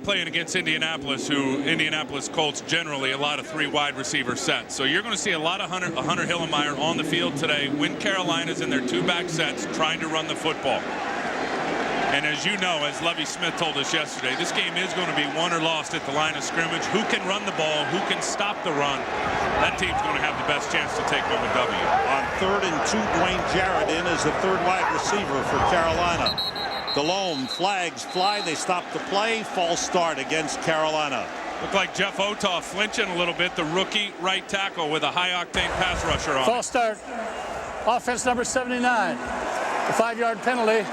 playing against Indianapolis, who Indianapolis Colts generally a lot of 3 wide receiver sets. So you're going to see a lot of Hunter Hillenmeyer on the field today when Carolina's in their 2 back sets trying to run the football. And as you know, as Lovie Smith told us yesterday, this game is going to be won or lost at the line of scrimmage. Who can run the ball? Who can stop the run? That team's going to have the best chance to take home a W. On 3rd and 2, Dwayne Jarrett in as the 3rd wide receiver for Carolina. Delhomme, flags fly. They stop the play. False start against Carolina. Looked like Jeff Otah flinching a little bit, the rookie right tackle with a high-octane pass rusher on. False start. Offense number 79. The 5-yard penalty.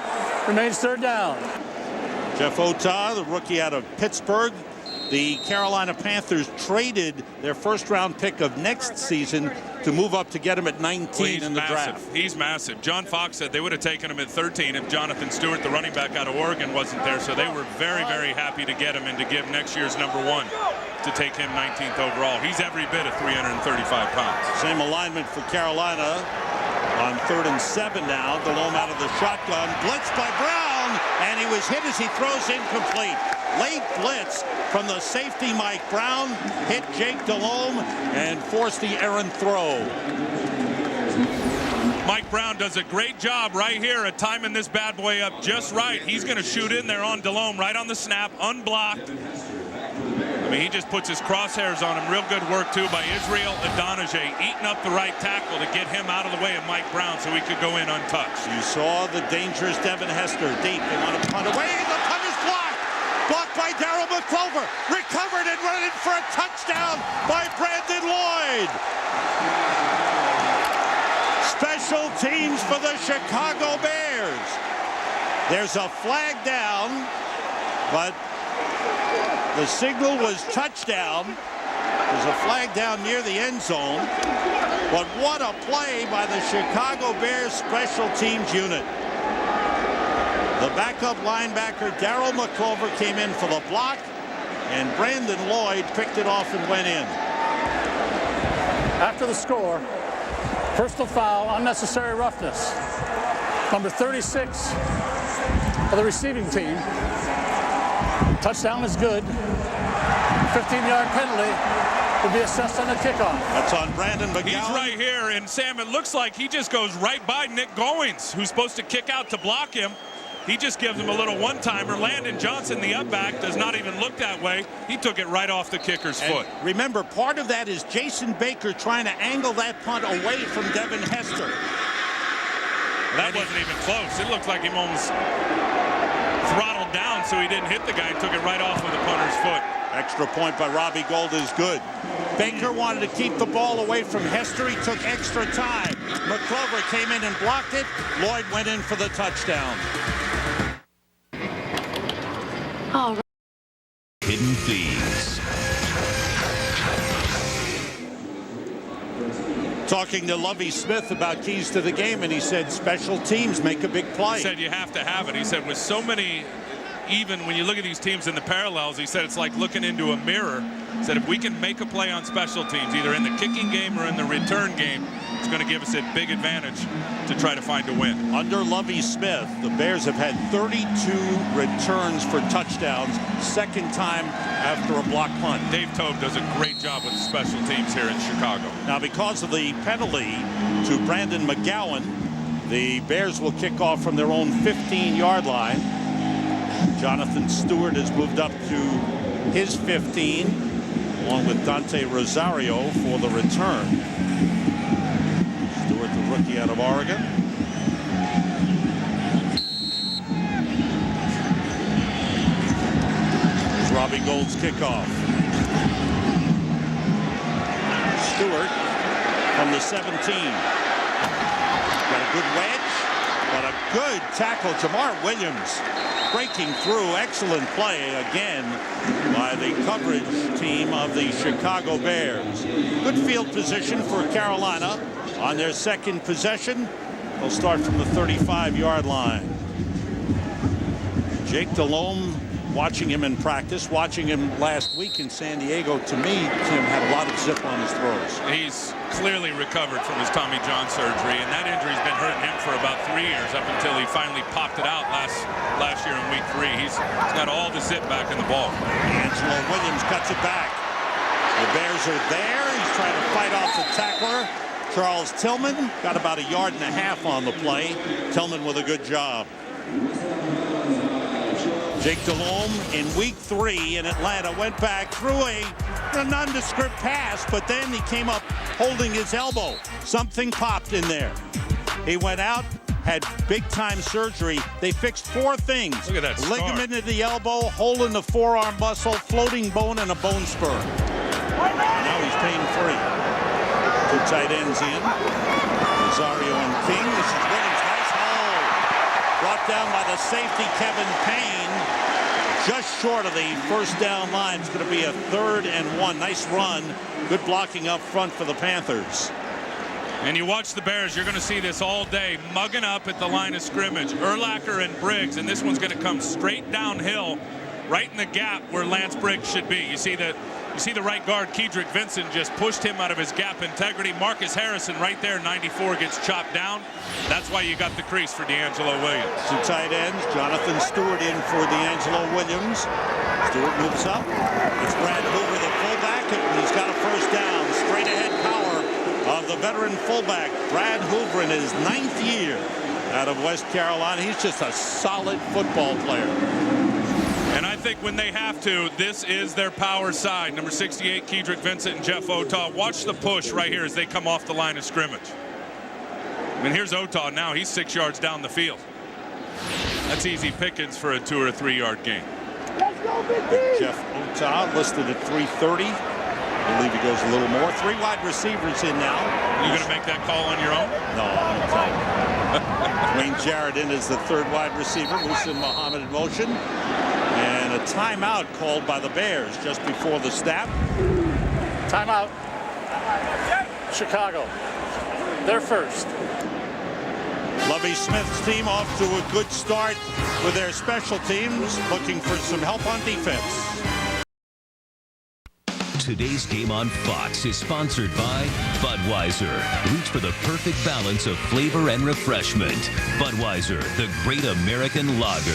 Remains 3rd down. Jeff Otah, the rookie out of Pittsburgh. The Carolina Panthers traded their 1st-round pick of next season to move up to get him at 19 in the draft. He's massive. John Fox said they would have taken him at 13 if Jonathan Stewart, the running back out of Oregon, wasn't there. So they were very, very happy to get him and to give next year's #1 to take him 19th overall. He's every bit of 335 pounds. Same alignment for Carolina. On 3rd and 7 now, Delhomme out of the shotgun, blitzed by Brown, and he was hit as he throws incomplete. Late blitz from the safety Mike Brown, hit Jake Delhomme and forced the errant throw. Mike Brown does a great job right here at timing this bad boy up just right. He's going to shoot in there on Delhomme right on the snap, unblocked. I mean, he just puts his crosshairs on him. Real good work, too, by Israel Adonijah, eating up the right tackle to get him out of the way of Mike Brown so he could go in untouched. You saw the dangerous Devin Hester deep. They want to punt away. The punt is blocked. Blocked by Darryl McClover. Recovered and run in for a touchdown by Brandon Lloyd. Special teams for the Chicago Bears. There's a flag down, but the signal was touchdown. There's a flag down near the end zone. But what a play by the Chicago Bears special teams unit. The backup linebacker, Darryl McClover, came in for the block, and Brandon Lloyd picked it off and went in. After the score, personal foul, unnecessary roughness. Number 36 of the receiving team. Touchdown is good. 15-yard penalty will be assessed on the kickoff. That's on Brandon McGowan. He's right here, and Sam, it looks like he just goes right by Nick Goins, who's supposed to kick out to block him. He just gives him a little one-timer. Landon Johnson, the up-back, does not even look that way. He took it right off the kicker's foot. Remember, part of that is Jason Baker trying to angle that punt away from Devin Hester. That wasn't even close. It looked like him almost throttled down so he didn't hit the guy and took it right off of the punter's foot. Extra point by Robbie Gould is good. Baker wanted to keep the ball away from Hester. He took extra time. McClover came in and blocked it. Lloyd went in for the touchdown. All right. Hidden Thieves. Talking to Lovie Smith about keys to the game, and he said special teams make a big play. He said you have to have it. He said with so many, even when you look at these teams in the parallels, he said it's like looking into a mirror. He said if we can make a play on special teams, either in the kicking game or in the return game, it's going to give us a big advantage to try to find a win. Under Lovie Smith, the Bears have had 32 returns for touchdowns, second time after a block punt. Dave Tobe does a great job with the special teams here in Chicago. Now, because of the penalty to Brandon McGowan, the Bears will kick off from their own 15-yard line. Jonathan Stewart has moved up to his 15, along with Dante Rosario for the return. Stewart, the rookie out of Oregon. Here's Robbie Gould's kickoff. Stewart from the 17. Got a good wedge, but a good tackle. Jamar Williams breaking through. Excellent play again by the coverage team of the Chicago Bears. Good field position for Carolina on their second possession. They'll start from the 35-yard line. Jake Delhomme watching him in practice, watching him last week in San Diego, to me, Tim had a lot of zip on his throws. He's clearly recovered from his Tommy John surgery, and that injury's been hurting him for about 3 years up until he finally popped it out last year in week 3. He's got all the zip back in the ball. Angelo Williams cuts it back. The Bears are there. He's trying to fight off the tackler. Charles Tillman got about 1.5 yards on the play. Tillman with a good job. Jake Delhomme in week 3 in Atlanta went back, threw a nondescript pass, but then he came up holding his elbow. Something popped in there. He went out, had big-time surgery. They fixed 4 things. Look at that scar. Ligament in the elbow, hole in the forearm muscle, floating bone, and a bone spur. Now he's pain-free. 2 tight ends in. Rosario and King. This is Williams. Nice hole. Brought down by the safety, Kevin Payne. Just short of the first down line. It's going to be a 3rd and 1. Nice run. Good blocking up front for the Panthers. And you watch the Bears, you're going to see this all day, mugging up at the line of scrimmage. Urlacher and Briggs, and this one's going to come straight downhill, right in the gap where Lance Briggs should be. You see the right guard, Kedrick Vincent, just pushed him out of his gap integrity. Marcus Harrison right there, 94, gets chopped down. That's why you got the crease for D'Angelo Williams. 2 tight ends. Jonathan Stewart in for D'Angelo Williams. Stewart moves up. It's Brad Hoover, the fullback, and he's got a first down. Straight ahead power of the veteran fullback, Brad Hoover, in his 9th year out of West Carolina. He's just a solid football player. And I think when they have to, this is their power side. Number 68, Kedrick Vincent and Jeff Otaw. Watch the push right here as they come off the line of scrimmage. And here's Otaw now. He's 6 yards down the field. That's easy pickings for a 2 or 3 yard gain. Jeff Otaw listed at 330. I believe he goes a little more. 3 wide receivers in now. You going to make that call on your own? No, I'm going to tell you. Wayne Jarrett in as the 3rd wide receiver. Muhsin Muhammad in motion. And a timeout called by the Bears just before the snap. Timeout. Chicago. They're first. Lovie Smith's team off to a good start with their special teams, looking for some help on defense. Today's game on Fox is sponsored by Budweiser. Reach for the perfect balance of flavor and refreshment. Budweiser, the great American lager.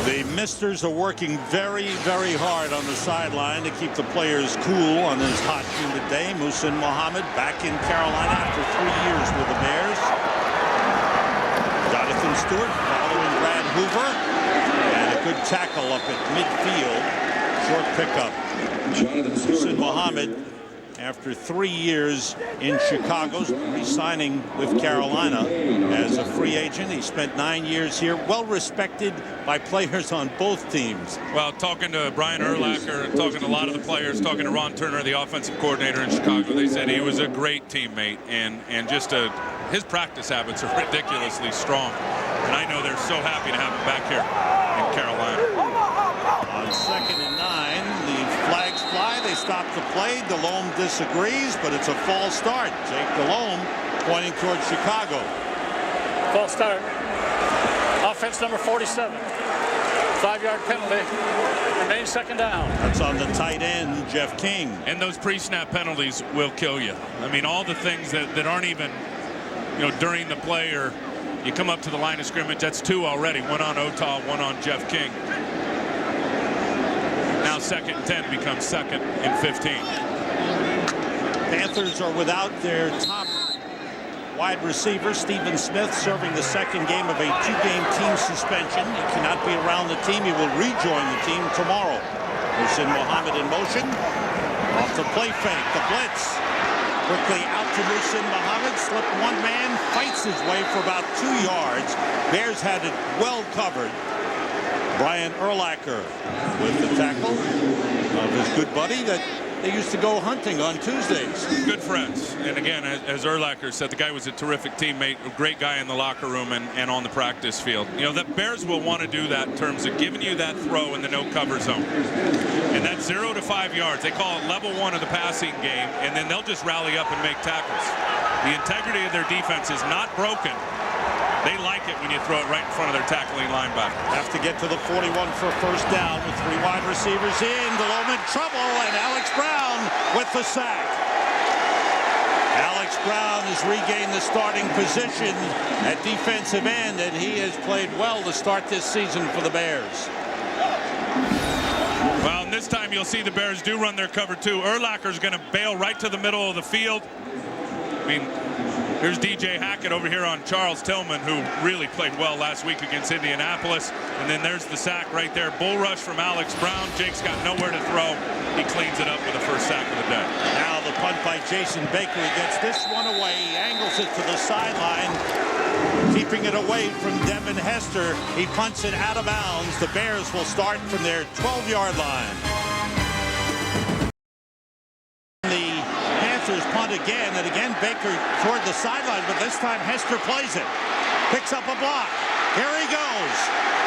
The Misters are working very, very hard on the sideline to keep the players cool on this hot, humid day. Muhsin Muhammad back in Carolina after 3 years with the Bears. Jonathan Stewart following Brad Hoover. And a good tackle up at midfield. Short pickup. Muhsin Muhammad, after 3 years in Chicago, re-signing with Carolina as a free agent. He spent 9 years here, well respected by players on both teams. Well, talking to Brian Urlacher, talking to a lot of the players, talking to Ron Turner, the offensive coordinator in Chicago, they said he was a great teammate, and just his practice habits are ridiculously strong. And I know they're so happy to have him back here in Carolina. On 2nd and 9, the flags fly. They stop the play. Delhomme disagrees, but it's a false start. Jake Delhomme pointing towards Chicago. False start. Offense number 47. 5-yard penalty. Remains 2nd down. That's on the tight end, Jeff King. And those pre-snap penalties will kill you. I mean, all the things that aren't even, during the play, or you come up to the line of scrimmage, that's 2 already. 1 on Otaw, 1 on Jeff King. Now 2nd and 10 becomes 2nd and 15. Panthers are without their top wide receiver, Stephen Smith, serving the 2nd game of a 2-game team suspension. He cannot be around the team. He will rejoin the team tomorrow. Muhsin Muhammad in motion. Off the play fake, the blitz. Quickly out to Muhsin Muhammad. Slipped one man, fights his way for about 2 yards. Bears had it well covered. Brian Urlacher with the tackle of his good buddy that they used to go hunting on Tuesdays. Good friends. And again, as Urlacher said, the guy was a terrific teammate, a great guy in the locker room and on the practice field. The Bears will want to do that in terms of giving you that throw in the no-cover zone. And that's 0 to 5 yards. They call it level 1 of the passing game, and then they'll just rally up and make tackles. The integrity of their defense is not broken. They like it when you throw it right in front of their tackling linebacker. Have to get to the 41 for a first down with 3 wide receivers in. Delhomme in trouble, and Alex Brown with the sack. Alex Brown has regained the starting position at defensive end, and he has played well to start this season for the Bears. Well, and this time you'll see the Bears do run their cover 2. Urlacher's going to bail right to the middle of the field. I mean, here's DJ Hackett over here on Charles Tillman, who really played well last week against Indianapolis. And then there's the sack right there. Bull rush from Alex Brown. Jake's got nowhere to throw. He cleans it up with the first sack of the day. Now the punt by Jason Baker. He gets this one away. He angles it to the sideline, keeping it away from Devin Hester. He punts it out of bounds. The Bears will start from their 12-yard line. The Panthers punt again, and again Baker toward the sideline, but this time Hester plays it. Picks up a block. Here he goes.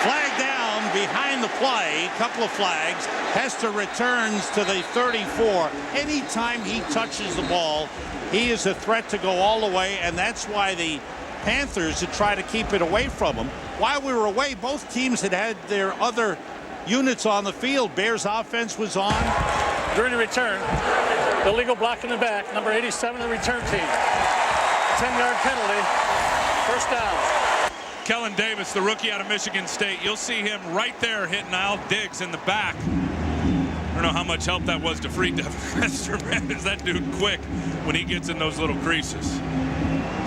Flag down behind the play. Couple of flags. Hester returns to the 34. Anytime he touches the ball, he is a threat to go all the way, and that's why the Panthers had tried to keep it away from him. While we were away, both teams had their other units on the field. Bears offense was on. During the return, illegal block in the back, number 87 of the return team. 10-yard penalty, first down. Kellen Davis, the rookie out of Michigan State. You'll see him right there hitting Al Diggs in the back. I don't know how much help that was to free Devin Hester, man. Is that dude quick when he gets in those little creases?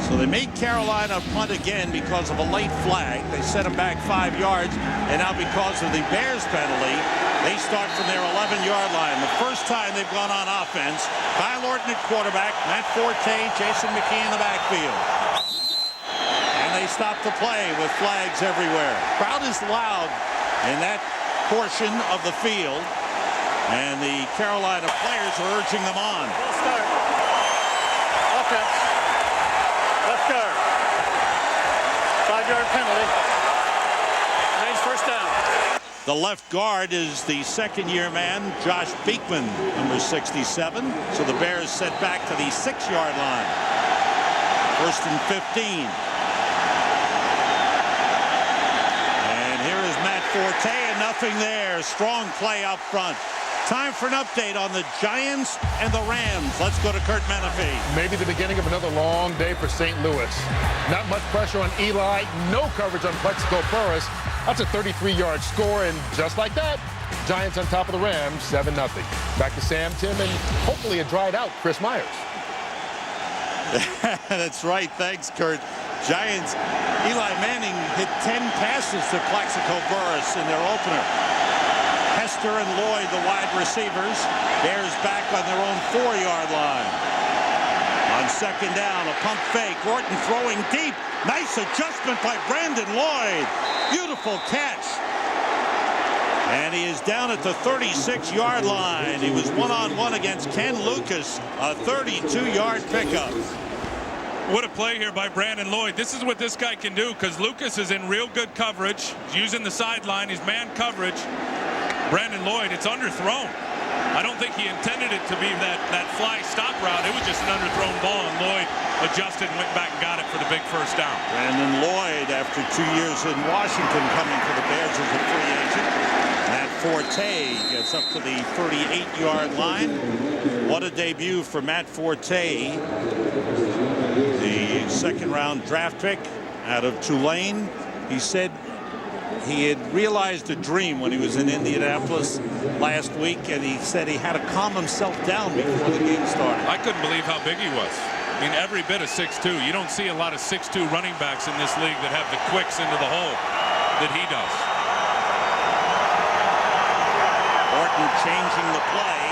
So they made Carolina punt again because of a late flag. They set him back 5 yards, and now because of the Bears penalty, they start from their 11-yard line. The first time they've gone on offense. Kyle Orton at quarterback, Matt Forte, Jason McKee in the backfield. And they stop the play with flags everywhere. Crowd is loud in that portion of the field, and the Carolina players are urging them on. Full start. Offense. Left guard. 5-yard penalty. Remains first down. The left guard is the second-year man, Josh Beekman, number 67. So the Bears set back to the 6-yard line. First and 15. And here is Matt Forte, and nothing there. Strong play up front. Time for an update on the Giants and the Rams. Let's go to Kurt Menefee. Maybe the beginning of another long day for St. Louis. Not much pressure on Eli. No coverage on Plexico Burress. That's a 33-yard score, and just like that, Giants on top of the Rams, 7-0. Back to Sam, Tim, and hopefully a dried-out Chris Myers. That's right. Thanks, Kurt. Giants, Eli Manning hit 10 passes to Plexico Burress in their opener. Hester and Lloyd, the wide receivers. Bears back on their own 4-yard line. On second down, a pump fake. Orton throwing deep. Nice adjustment by Brandon Lloyd. Beautiful catch. And he is down at the 36-yard line. He was one-on-one against Ken Lucas. A 32-yard pickup. What a play here by Brandon Lloyd. This is what this guy can do, because Lucas is in real good coverage. He's using the sideline. He's man coverage. Brandon Lloyd, it's underthrown. I don't think he intended it to be that fly stop route. It was just an underthrown ball, and Lloyd adjusted and went back and got it for the big first down. Brandon Lloyd, after 2 years in Washington, coming to the Bears as a free agent. Matt Forte gets up to the 38-yard line. What a debut for Matt Forte, the second-round draft pick out of Tulane. He said he had realized a dream when he was in Indianapolis last week, and he said he had to calm himself down before the game started. I couldn't believe how big he was. I mean, every bit of 6'2". You don't see a lot of 6'2" running backs in this league that have the quicks into the hole that he does. Orton changing the play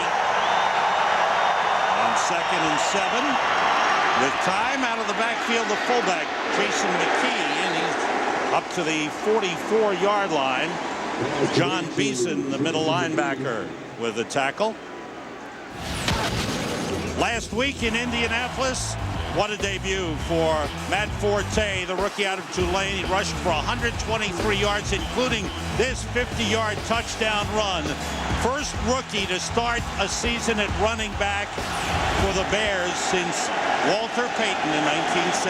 on 2nd and 7. With time out of the backfield, the fullback, Jason McKee, and he's up to the 44-yard line. John Beeson, the middle linebacker, with the tackle. Last week in Indianapolis, what a debut for Matt Forte, the rookie out of Tulane. He rushed for 123 yards, including this 50-yard touchdown run. First rookie to start a season at running back for the Bears since Walter Payton in 1975.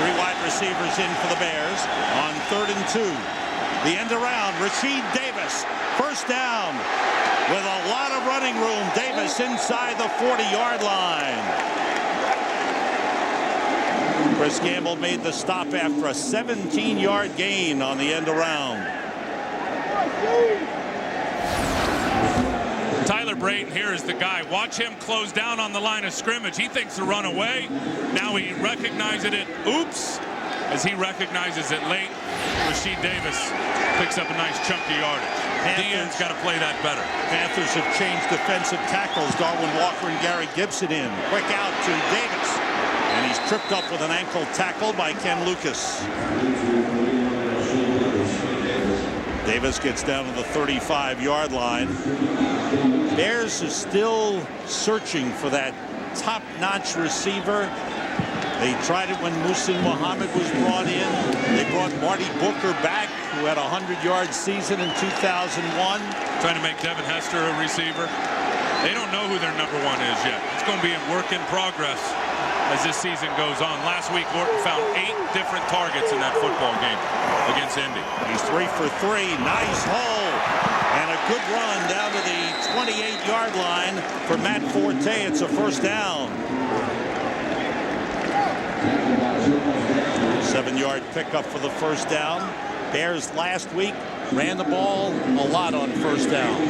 3 wide receivers in for the Bears on 3rd and 2. The end around, Rasheed Davis. First down with a lot of running room. Davis inside the 40-yard line. Chris Gamble made the stop after a 17-yard gain on the end around. Tyler Brayton here is the guy. Watch him close down on the line of scrimmage. He thinks to run away. Now he recognizes it. Oops. As he recognizes it late, Rasheed Davis picks up a nice chunky yardage. DN's got to play that better. Panthers have changed defensive tackles. Darwin Walker and Gary Gibson in. Quick out to Davis. And he's tripped up with an ankle tackle by Ken Lucas. Davis gets down to the 35-yard line. Bears are still searching for that top-notch receiver. They tried it when Muhsin Muhammad was brought in. They brought Marty Booker back, who had a 100-yard season in 2001. Trying to make Devin Hester a receiver. They don't know who their #1 is yet. It's going to be a work in progress as this season goes on. Last week, Orton found 8 different targets in that football game against Indy. He's 3 for 3. Nice hole. And a good run down to the 28-yard line for Matt Forte. It's a first down. 7-yard pickup for the first down. Bears last week ran the ball a lot on first down.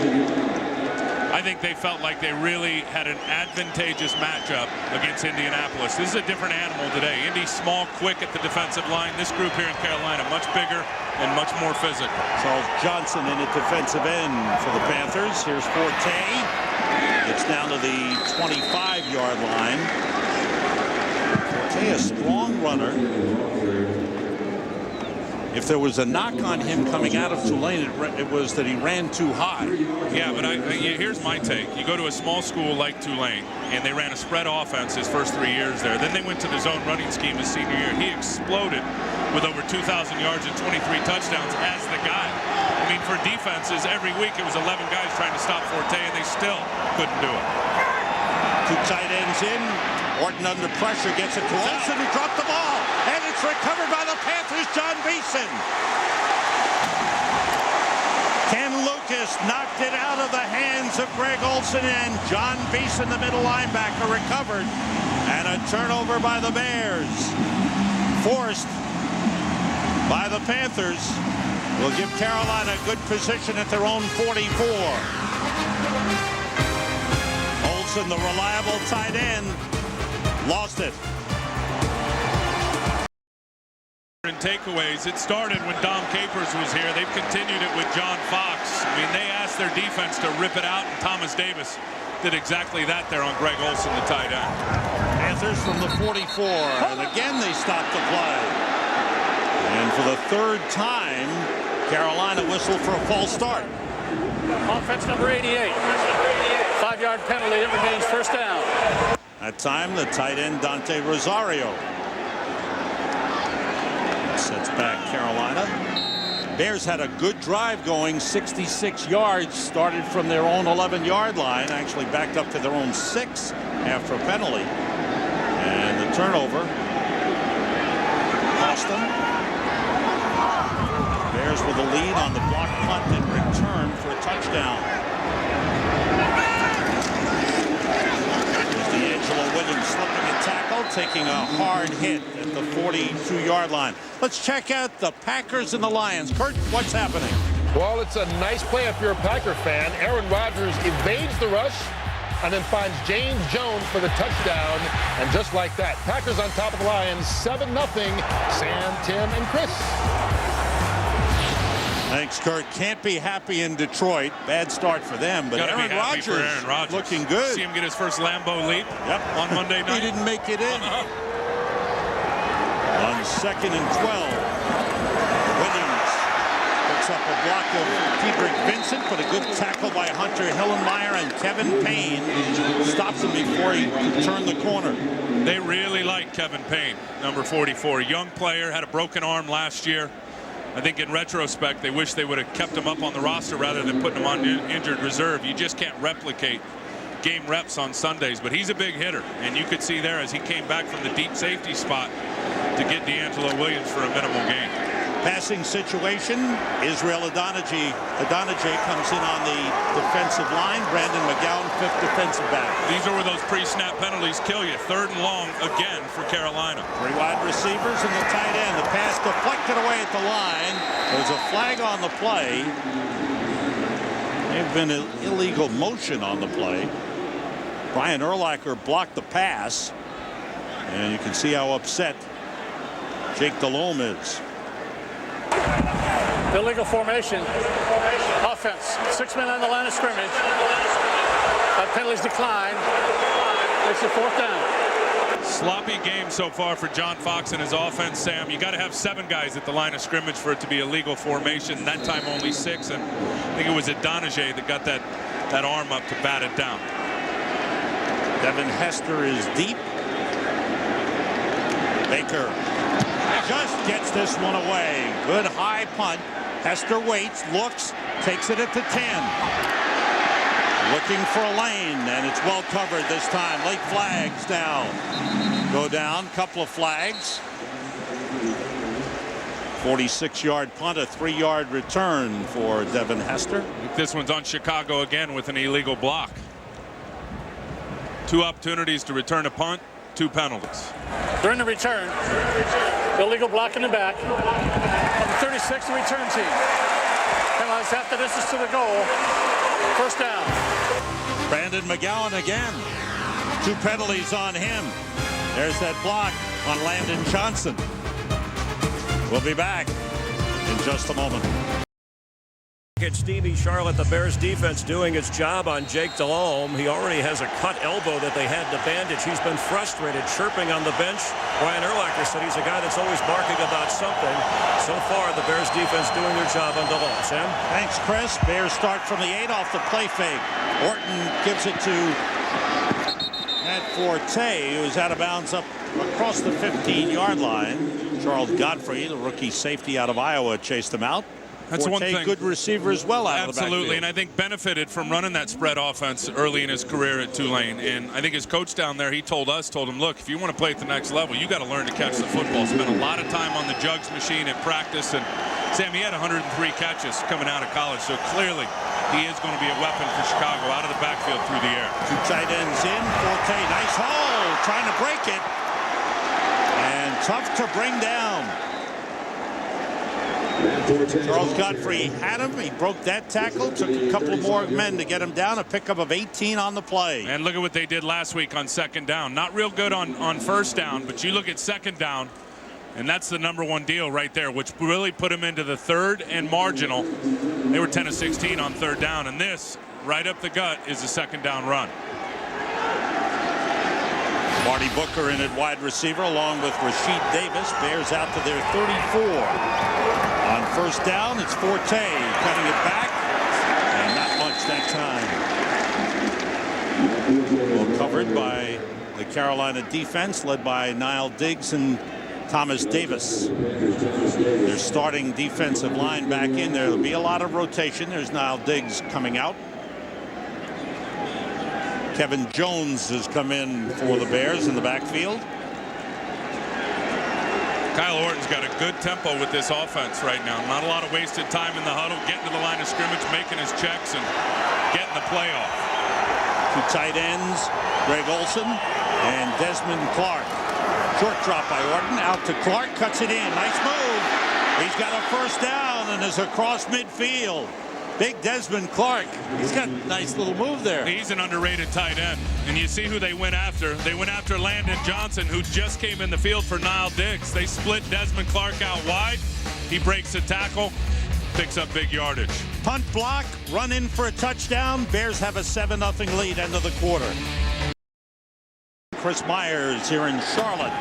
I think they felt like they really had an advantageous matchup against Indianapolis. This is a different animal today. Indy's small, quick at the defensive line. This group here in Carolina, much bigger and much more physical. Charles Johnson in at defensive end for the Panthers. Here's Forte. It's down to the 25-yard line. Forte, a strong runner. If there was a knock on him coming out of Tulane, it was that he ran too high. Yeah, but here's my take. You go to a small school like Tulane, and they ran a spread offense his first 3 years there. Then they went to the zone running scheme his senior year. He exploded with over 2,000 yards and 23 touchdowns as the guy. I mean, for defenses, every week it was 11 guys trying to stop Forte, and they still couldn't do it. 2 tight ends in. Orton under pressure gets it to Olsen, who dropped the ball. And it's recovered by the Panthers, John Beeson. Ken Lucas knocked it out of the hands of Greg Olsen, and John Beeson, the middle linebacker, recovered. And a turnover by the Bears. Forced by the Panthers. Will give Carolina a good position at their own 44. Olsen, the reliable tight end, lost it. In takeaways, it started when Dom Capers was here. They've continued it with John Fox. I mean, they asked their defense to rip it out, and Thomas Davis did exactly that there on Greg Olsen, the tight end. Panthers from the 44, and again they stopped the play. And for the 3rd time, Carolina whistled for a false start. Offense number 88. 5-yard penalty. It remains first down. That time, the tight end, Dante Rosario. Sets back Carolina. Bears had a good drive going, 66 yards, started from their own 11-yard line, actually backed up to their own 6 after a penalty. And the turnover cost them. Bears with a lead on the block punt and return for a touchdown. D'Angelo Williams slipping a tackle, taking a hard hit at the 42-yard line. Let's check out the Packers and the Lions. Kurt, what's happening? Well, it's a nice play if you're a Packer fan. Aaron Rodgers evades the rush and then finds James Jones for the touchdown. And just like that, Packers on top of the Lions, 7-0. Sam, Tim, and Chris. Thanks, Kurt. Can't be happy in Detroit. Bad start for them, but Aaron Rodgers looking good. See him get his first Lambeau leap on Monday night. He didn't make it in. On 2nd and 12, Williams picks up a block of Diedrich Vincent, but a good tackle by Hunter Hillenmeyer, and Kevin Payne stops him before he turned the corner. They really like Kevin Payne, number 44. Young player, had a broken arm last year. I think in retrospect, they wish they would have kept him up on the roster rather than putting him on injured reserve. You just can't replicate game reps on Sundays, but he's a big hitter. And you could see there as he came back from the deep safety spot to get D'Angelo Williams for a minimal gain. Passing situation, Israel Adonijah comes in on the defensive line. Brandon McGowan, 5th defensive back. These are where those pre-snap penalties kill you. 3rd and long again for Carolina. 3 wide receivers and the tight end. The pass deflected away at the line. There's a flag on the play. May have been an illegal motion on the play. Brian Urlacher blocked the pass. And you can see how upset Jake Delhomme is. Illegal formation. Offense. 6 men on the line of scrimmage. Penalties decline. It's a 4th down. Sloppy game so far for John Fox and his offense, Sam. You got to have 7 guys at the line of scrimmage for it to be a legal formation. That time only 6, and I think it was Adonijah that got that arm up to bat it down. Devin Hester is deep. Baker just gets this one away. Good high punt. Hester waits, looks, takes it at the 10. Looking for a lane, and it's well covered this time. Late flags now go down. Couple of flags. 46-yard punt, a 3-yard return for Devin Hester. This one's on Chicago again with an illegal block. 2 opportunities to return a punt, 2 penalties. During the return, illegal block in the back. On the 36, the return team. Penalties half the distance to the goal. 1st down. Brandon McGowan again. 2 penalties on him. There's that block on Landon Johnson. We'll be back in just a moment. It's Stevie Charlotte, the Bears defense, doing its job on Jake Delhomme. He already has a cut elbow that they had to bandage. He's been frustrated, chirping on the bench. Brian Urlacher said he's a guy that's always barking about something. So far, the Bears defense doing their job on Delhomme. Sam? Thanks, Chris. Bears start from the 8 off the play fake. Orton gives it to Matt Forte, who's out of bounds up across the 15-yard line. Charles Godfrey, the rookie safety out of Iowa, chased him out. That's Forte, one thing. Good receiver as well out of the backfield. Absolutely, and I think benefited from running that spread offense early in his career at Tulane. And I think his coach down there, he told him, look, if you want to play at the next level, you got to learn to catch the football. Spent a lot of time on the jugs machine at practice. And Sam, he had 103 catches coming out of college, so clearly he is going to be a weapon for Chicago out of the backfield through the air. 2 tight ends in. Forte, nice hole, trying to break it. And tough to bring down. Charles Godfrey had him. He broke that tackle. Took a couple more men to get him down. A pickup of 18 on the play. And look at what they did last week on 2nd down. Not real good on 1st down, but you look at 2nd down, and that's the #1 deal right there, which really put him into the 3rd and marginal. They were 10 of 16 on 3rd down, and this, right up the gut, is a 2nd down run. Marty Booker in at wide receiver along with Rashid Davis. Bears out to their 34. On 1st down, it's Forte cutting it back, and not much that time. Well covered by the Carolina defense, led by Niall Diggs and Thomas Davis. Their starting defensive line back in there. There'll be a lot of rotation. There's Niall Diggs coming out. Kevin Jones has come in for the Bears in the backfield. Kyle Orton's got a good tempo with this offense right now. Not a lot of wasted time in the huddle, getting to the line of scrimmage, making his checks, and getting the play off. 2 tight ends, Greg Olson and Desmond Clark. Short drop by Orton, out to Clark, cuts it in. Nice move. He's got a 1st down and is across midfield. Big Desmond Clark. He's got a nice little move there. He's an underrated tight end. And you see who they went after. They went after Landon Johnson, who just came in the field for Niall Diggs. They split Desmond Clark out wide. He breaks a tackle, picks up big yardage. Punt block, run in for a touchdown. Bears have a 7-0 lead end of the quarter. Chris Myers here in Charlotte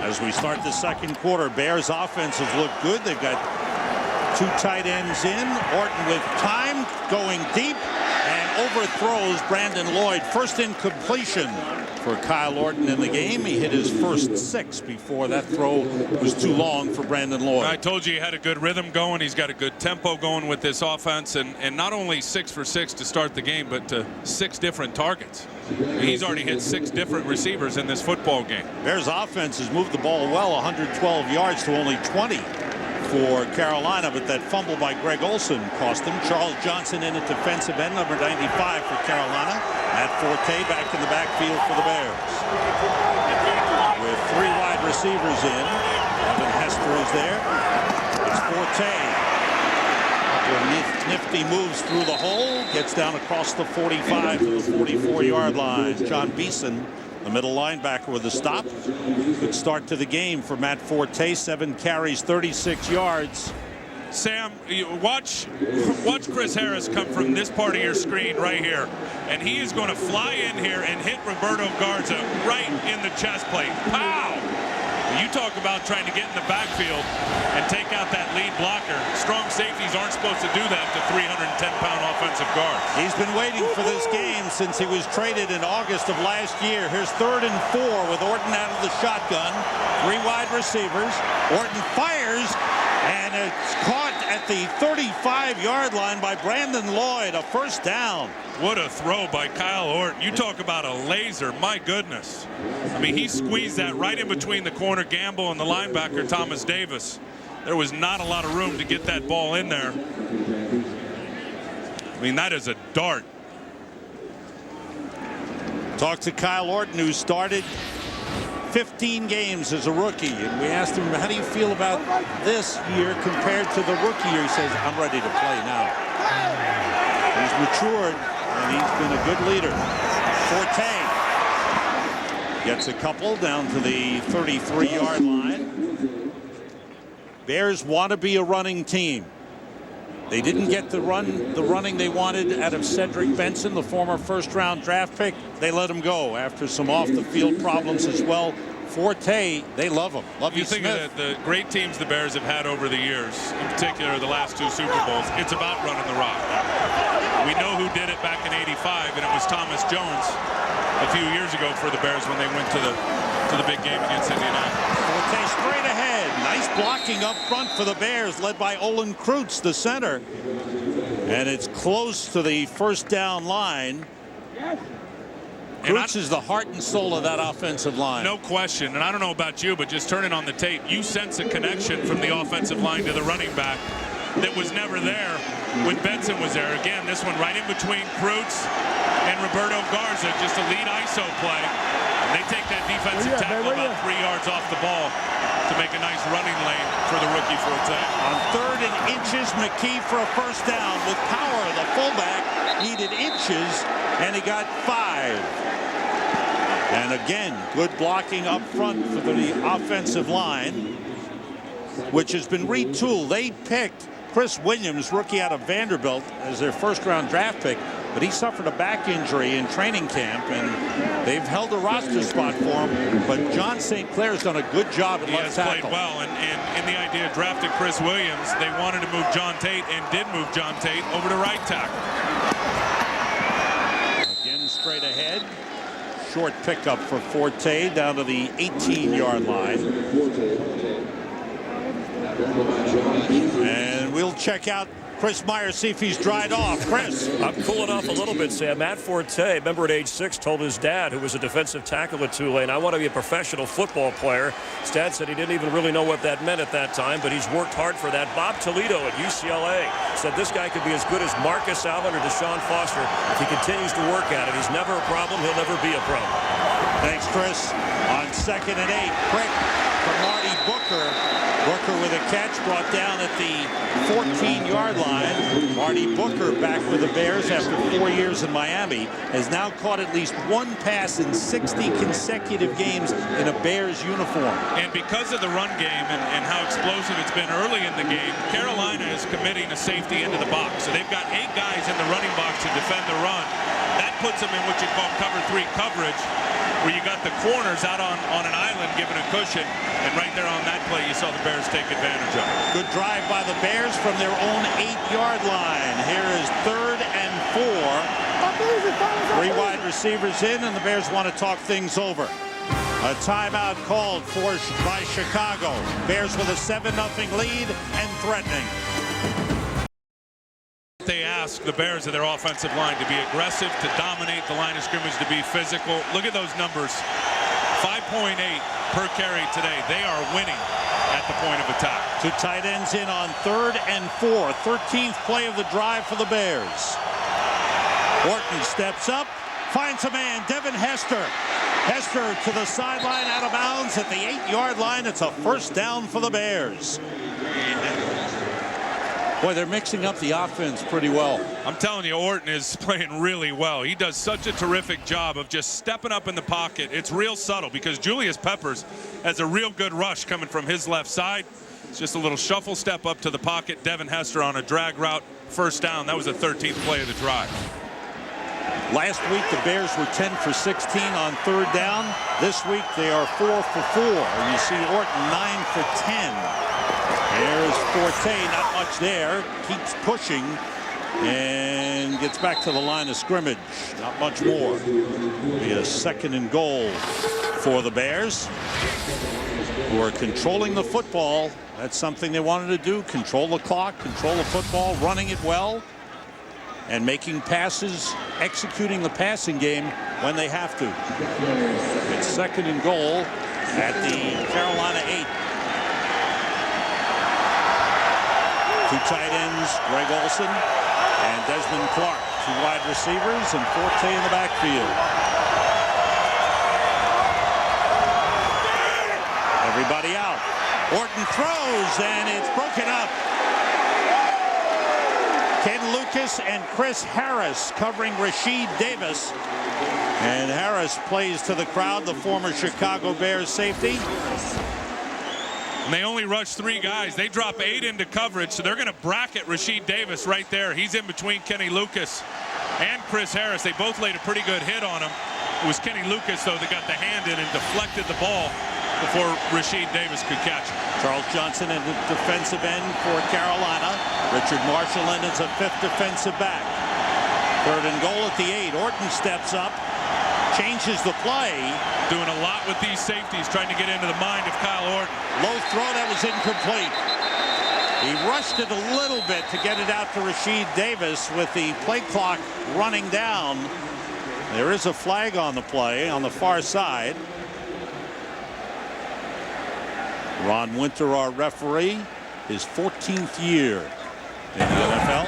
as we start the 2nd quarter. Bears offense has looked good. They've got 2 tight ends in. Orton with time, going deep, and overthrows Brandon Lloyd. First incompletion for Kyle Orton in the game. He hit his first 6 before that throw was too long for Brandon Lloyd. I told you he had a good rhythm going. He's got a good tempo going with this offense, and not only 6 for 6 to start the game, but 6 different targets. He's already hit 6 different receivers in this football game. Bears offense has moved the ball well, 112 yards to only 20 for Carolina, but that fumble by Greg Olsen cost them. Charles Johnson in at defensive end, number 95 for Carolina. Matt Forte back in the backfield for the Bears. With 3 wide receivers in. Evan Hester is there. It's Forte. Nifty moves through the hole, gets down across the 45 to the 44-yard line. John Beeson, the middle linebacker, with a stop. Good start to the game for Matt Forte. 7 carries, 36 yards. Sam, watch Chris Harris come from this part of your screen right here, and he is going to fly in here and hit Roberto Garza right in the chest plate. Pow! You talk about trying to get in the backfield and take out that lead blocker. Strong safeties aren't supposed to do that to 310-pound offensive guards. He's been waiting for this game since he was traded in August of last year. Here's 3rd and 4 with Orton out of the shotgun. 3 wide receivers. Orton fires, and it's caught at the 35-yard line by Brandon Lloyd. A first down. What a throw by Kyle Orton. You talk about a laser. My goodness. I mean, he squeezed that right in between the corner Gamble and the linebacker Thomas Davis. There was not a lot of room to get that ball in there. I mean, that is a dart. Talk to Kyle Orton, who started 15 games as a rookie, and we asked him, how do you feel about this year compared to the rookie year? He says, I'm ready to play now. He's matured, and he's been a good leader. Forte gets a couple down to the 33-yard line. Bears want to be a running team. They didn't get the running they wanted out of Cedric Benson, the former first-round draft pick. They let him go after some off-the-field problems as well. Forte, they love him. You think of the great teams the Bears have had over the years, in particular the last 2 Super Bowls. It's about running the rock. We know who did it back in '85, and it was Thomas Jones a few years ago for the Bears when they went to the big game against Indianapolis. Forte straight ahead. Nice blocking up front for the Bears, led by Olin Kreutz, the center. And it's close to the first down line. Kreutz is the heart and soul of that offensive line. No question. And I don't know about you, but just turning on the tape, you sense a connection from the offensive line to the running back that was never there when Benson was there. Again, this one right in between Kreutz and Roberto Garza, just a lead ISO play. And they take that defensive tackle about 3 yards off the ball to make a nice running lane for the rookie Forte. On 3rd and inches, McKee for a first down with power. The fullback needed inches, and he got 5. And again, good blocking up front for the offensive line, which has been retooled. They picked Chris Williams, rookie out of Vanderbilt, as their first-round draft pick, but he suffered a back injury in training camp, and they've held a roster spot for him. But John St. Clair's done a good job at left tackle. He has played well, and in the idea of drafting Chris Williams, they wanted to move John Tate and did move John Tate over to right tackle. Again, straight ahead. Short pickup for Forte down to the 18-yard line. And we'll check out Chris Myers, see if he's dried off. Chris. I'm cooling off a little bit, Sam. Matt Forte, remember at age 6, told his dad, who was a defensive tackle at Tulane, I want to be a professional football player. His dad said he didn't even really know what that meant at that time, but he's worked hard for that. Bob Toledo at UCLA said this guy could be as good as Marcus Allen or Deshaun Foster if he continues to work at it. He's never a problem. He'll never be a problem. Thanks, Chris. On 2nd and 8, quick for Marty Booker. Booker with a catch brought down at the 14-yard line. Marty Booker back with the Bears after 4 years in Miami has now caught at least 1 pass in 60 consecutive games in a Bears uniform. And because of the run game and how explosive it's been early in the game, Carolina is committing a safety into the box. So they've got 8 guys in the running box to defend the run. That puts them in what you call cover 3 coverage, where you got the corners out on an island giving a cushion. And right there on that play, you saw the Bears take advantage of it. Good drive by the Bears from their own 8-yard line. Here is 3rd and 4. 3 wide receivers in, and the Bears want to talk things over. A timeout called by Chicago. Bears with a 7-0 lead and threatening. They ask the Bears of their offensive line to be aggressive, to dominate the line of scrimmage, to be physical. Look at those numbers. 5.8 per carry today. They are winning at the point of attack. Two tight ends in on 3rd and 4. 13th play of the drive for the Bears. Orton steps up, finds a man, Devin Hester. Hester to the sideline, out of bounds at the 8-yard line. It's a first down for the Bears. Boy, they're mixing up the offense pretty well. I'm telling you, Orton is playing really well. He does such a terrific job of just stepping up in the pocket. It's real subtle because Julius Peppers has a real good rush coming from his left side. It's just a little shuffle step up to the pocket. Devin Hester on a drag route, first down. That was the 13th play of the drive. Last week, the Bears were 10 for 16 on 3rd down. This week, they are 4 for 4. And you see Orton 9 for 10. There's Forte, not much there. Keeps pushing and gets back to the line of scrimmage. Not much more. Be a 2nd and goal for the Bears, who are controlling the football. That's something they wanted to do. Control the clock, control the football, running it well, and making passes, executing the passing game when they have to. It's 2nd and goal at the Carolina 8. Two tight ends, Greg Olson and Desmond Clark. Two wide receivers and Forte in the backfield. Everybody out. Orton throws, and it's broken up. Ken Lucas and Chris Harris covering Rashid Davis. And Harris plays to the crowd, the former Chicago Bears safety. And they only rush 3 guys. They drop 8 into coverage, so they're going to bracket Rashid Davis right there. He's in between Kenny Lucas and Chris Harris. They both laid a pretty good hit on him. It was Kenny Lucas, though, that got the hand in and deflected the ball before Rashid Davis could catch it. Charles Johnson in the defensive end for Carolina. Richard Marshall in as a 5th defensive back. 3rd and goal at the 8. Orton steps up, changes the play. Doing a lot with these safeties, trying to get into the mind of Kyle Orton. Low throw that was incomplete. He rushed it a little bit to get it out to Rashid Davis with the play clock running down. There is a flag on the play on the far side. Ron Winter, our referee, his 14th year in the NFL.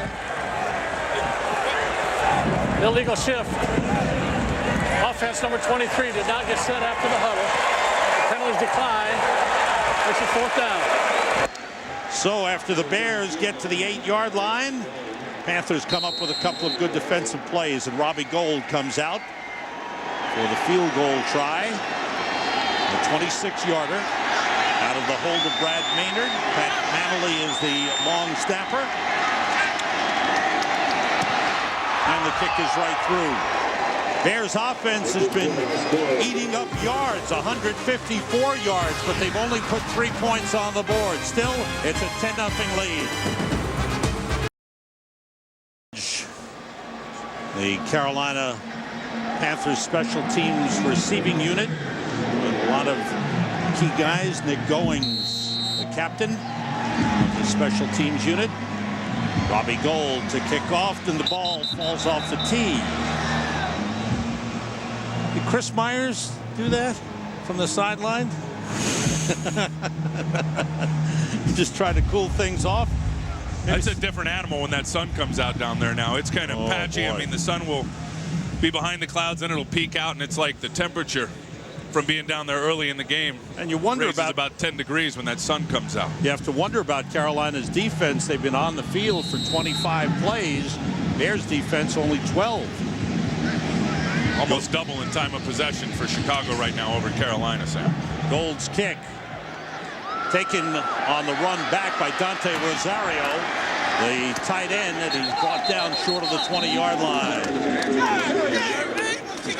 Illegal shift. Offense number 23 did not get set after the huddle. The penalties decline. This is 4th down. So after the Bears get to the 8-yard line, Panthers come up with a couple of good defensive plays, and Robbie Gould comes out for the field goal try. The 26-yarder out of the hold of Brad Maynard. Pat Manley is the long snapper. And the kick is right through. Bears offense has been eating up yards, 154 yards, but they've only put 3 points on the board. Still, it's a 10-0 lead. The Carolina Panthers special teams receiving unit. A lot of key guys. Nick Goings, the captain of the special teams unit. Robbie Gould to kick off, and the ball falls off the tee. Did Chris Myers do that from the sideline? Just trying to cool things off. It's a different animal when that sun comes out down there now. It's kind of patchy. Boy. I mean, the sun will be behind the clouds, and it'll peek out, and it's like the temperature from being down there early in the game. And you wonder about 10 degrees when that sun comes out. You have to wonder about Carolina's defense. They've been on the field for 25 plays. Bears defense only 12. Almost double in time of possession for Chicago right now over Carolina, Sam. Gould's kick taken on the run back by Dante Rosario, the tight end, that he's brought down short of the 20-yard line.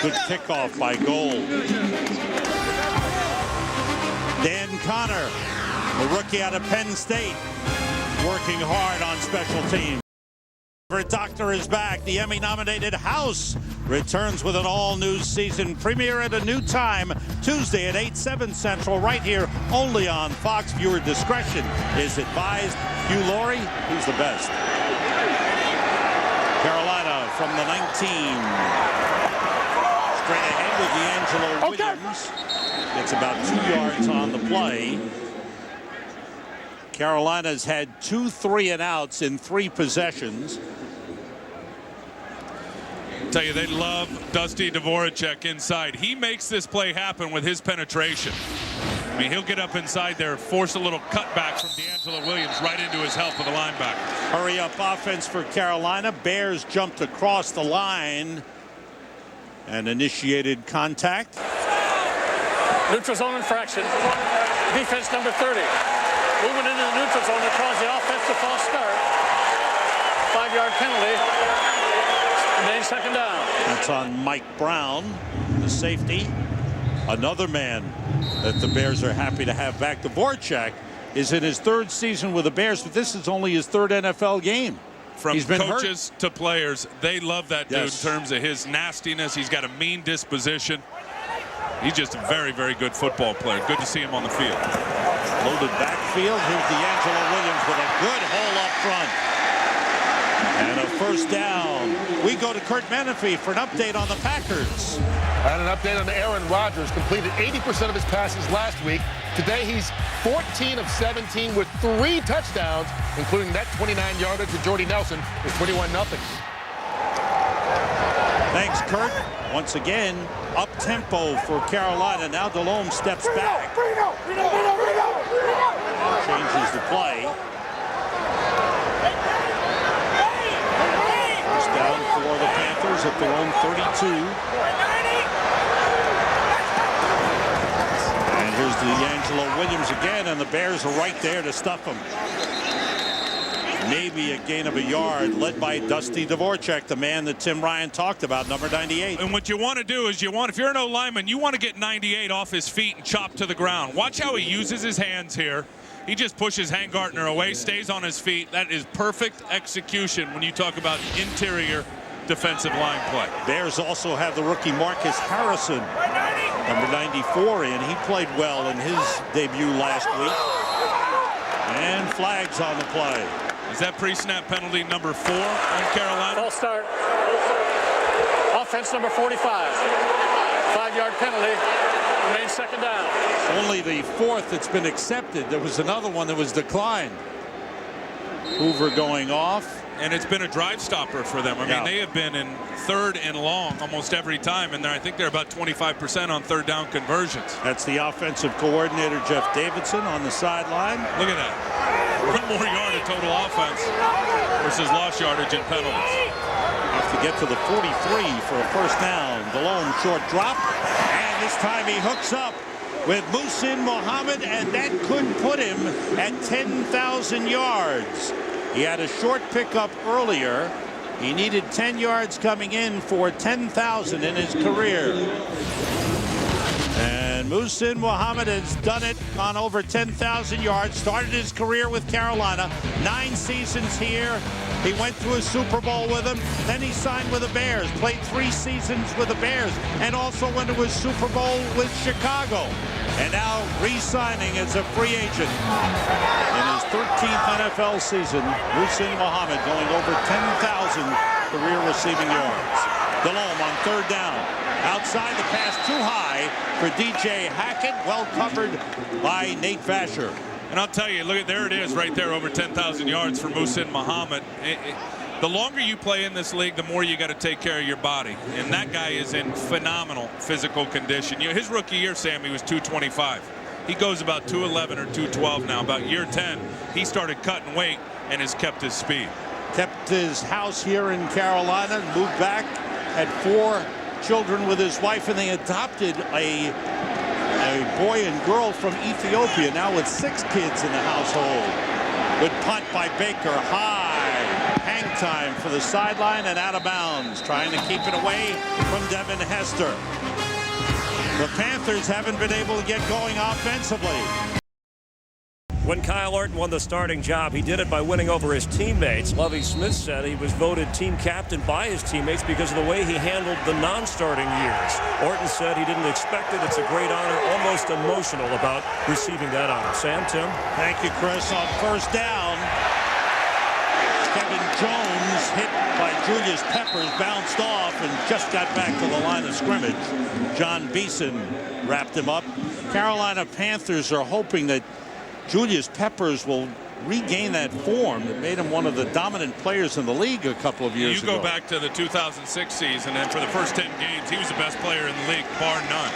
Good kickoff by Gould. Dan Connor, the rookie out of Penn State, working hard on special teams. Doctor is back. The Emmy-nominated House returns with an all-new season premiere at a new time, Tuesday at 8/7 Central, right here only on Fox. Viewer discretion is advised. Hugh Laurie, he's the best. Carolina from the 19. Straight ahead with D'Angelo Williams. Gets about 2 yards on the play. Carolina's had 2 3-and-outs in 3 possessions. Tell you, they love Dusty Dvoracek inside. He makes this play happen with his penetration. I mean, he'll get up inside there, force a little cutback from D'Angelo Williams right into his help with the linebacker. Hurry up offense for Carolina. Bears jumped across the line and initiated contact. Neutral zone infraction. Defense number 30. Moving into the neutral zone to cause the offensive false start. 5-yard penalty. Remains second down. That's on Mike Brown, the safety. Another man that the Bears are happy to have back. Dvoracek is in his 3rd season with the Bears, but this is only his 3rd NFL game. From He's been coaches to players, they love that dude. Yes. In terms of his nastiness. He's got a mean disposition. He's just a very, very good football player. Good to see him on the field. Loaded backfield. Here's D'Angelo Williams with a good hole up front. And a first down. We go to Kurt Menefee for an update on the Packers. And an update on Aaron Rodgers. Completed 80% of his passes last week. Today he's 14 of 17 with 3 touchdowns, including that 29-yarder to Jordy Nelson. It's 21-0. Thanks, Kurt. Once again, up-tempo for Carolina. Now Delhomme steps back. Changes the play. First down for the Panthers at their own 32. And here's D'Angelo Williams again, and the Bears are right there to stuff him. Maybe a gain of a yard, led by Dusty Dvoracek, the man that Tim Ryan talked about, number 98. And what you want to do is if you're an O-lineman, you want to get 98 off his feet and chop to the ground. Watch how he uses his hands here. He just pushes Hangartner away, stays on his feet. That is perfect execution when you talk about interior defensive line play. Bears also have the rookie Marcus Harrison, number 94, in. He played well in his debut last week. And flags on the play. Is that pre-snap penalty number 4 on Carolina? False start. Offense number 45. 5-yard penalty. Remains second down. Only the 4th that's been accepted. There was another one that was declined. Hoover going off. And it's been a drive stopper for them. I mean, they have been in 3rd and long almost every time, and I think they're about 25% on 3rd down conversions. That's the offensive coordinator, Jeff Davidson, on the sideline. Look at that. 1 more yard of total offense versus lost yardage and penalties. Have to get to the 43 for a first down. Delhomme short drop, and this time he hooks up with Muhsin Muhammad, and that could put him at 10,000 yards. He had a short pickup earlier. He needed 10 yards coming in for 10,000 in his career. And Muhsin Muhammad has done it on over 10,000 yards. Started his career with Carolina. 9 seasons here. He went to a Super Bowl with them. Then he signed with the Bears. Played 3 seasons with the Bears. And also went to a Super Bowl with Chicago. And now re-signing as a free agent. In his 13th NFL season, Muhsin Muhammad going over 10,000 career receiving yards. Delhomme on 3rd down. Outside, the pass too high for DJ Hackett. Well covered by Nate Vasher. And I'll tell you, look at there it is right there, over 10,000 yards for Muhsin Muhammad. The longer you play in this league, the more you got to take care of your body. And that guy is in phenomenal physical condition. You know, his rookie year, Sammy, was 225. He goes about 211 or 212 now. About year 10, he started cutting weight and has kept his speed. Kept his house here in Carolina, moved back, had 4 children with his wife, and they adopted a boy and girl from Ethiopia, now with 6 kids in the household. Good punt by Baker, high. Hang time for the sideline and out of bounds, trying to keep it away from Devin Hester. The Panthers haven't been able to get going offensively. When Kyle Orton won the starting job, he did it by winning over his teammates. Lovie Smith said he was voted team captain by his teammates because of the way he handled the non-starting years. Orton said he didn't expect it. It's a great honor, almost emotional about receiving that honor. Sam, Tim? Thank you, Chris. On first down, Kevin Jones hit by Julius Peppers, bounced off, and just got back to the line of scrimmage. John Beeson wrapped him up. Carolina Panthers are hoping that Julius Peppers will regain that form that made him one of the dominant players in the league a couple of years ago. You go back to the 2006 season, and for the first 10 games, he was the best player in the league, bar none.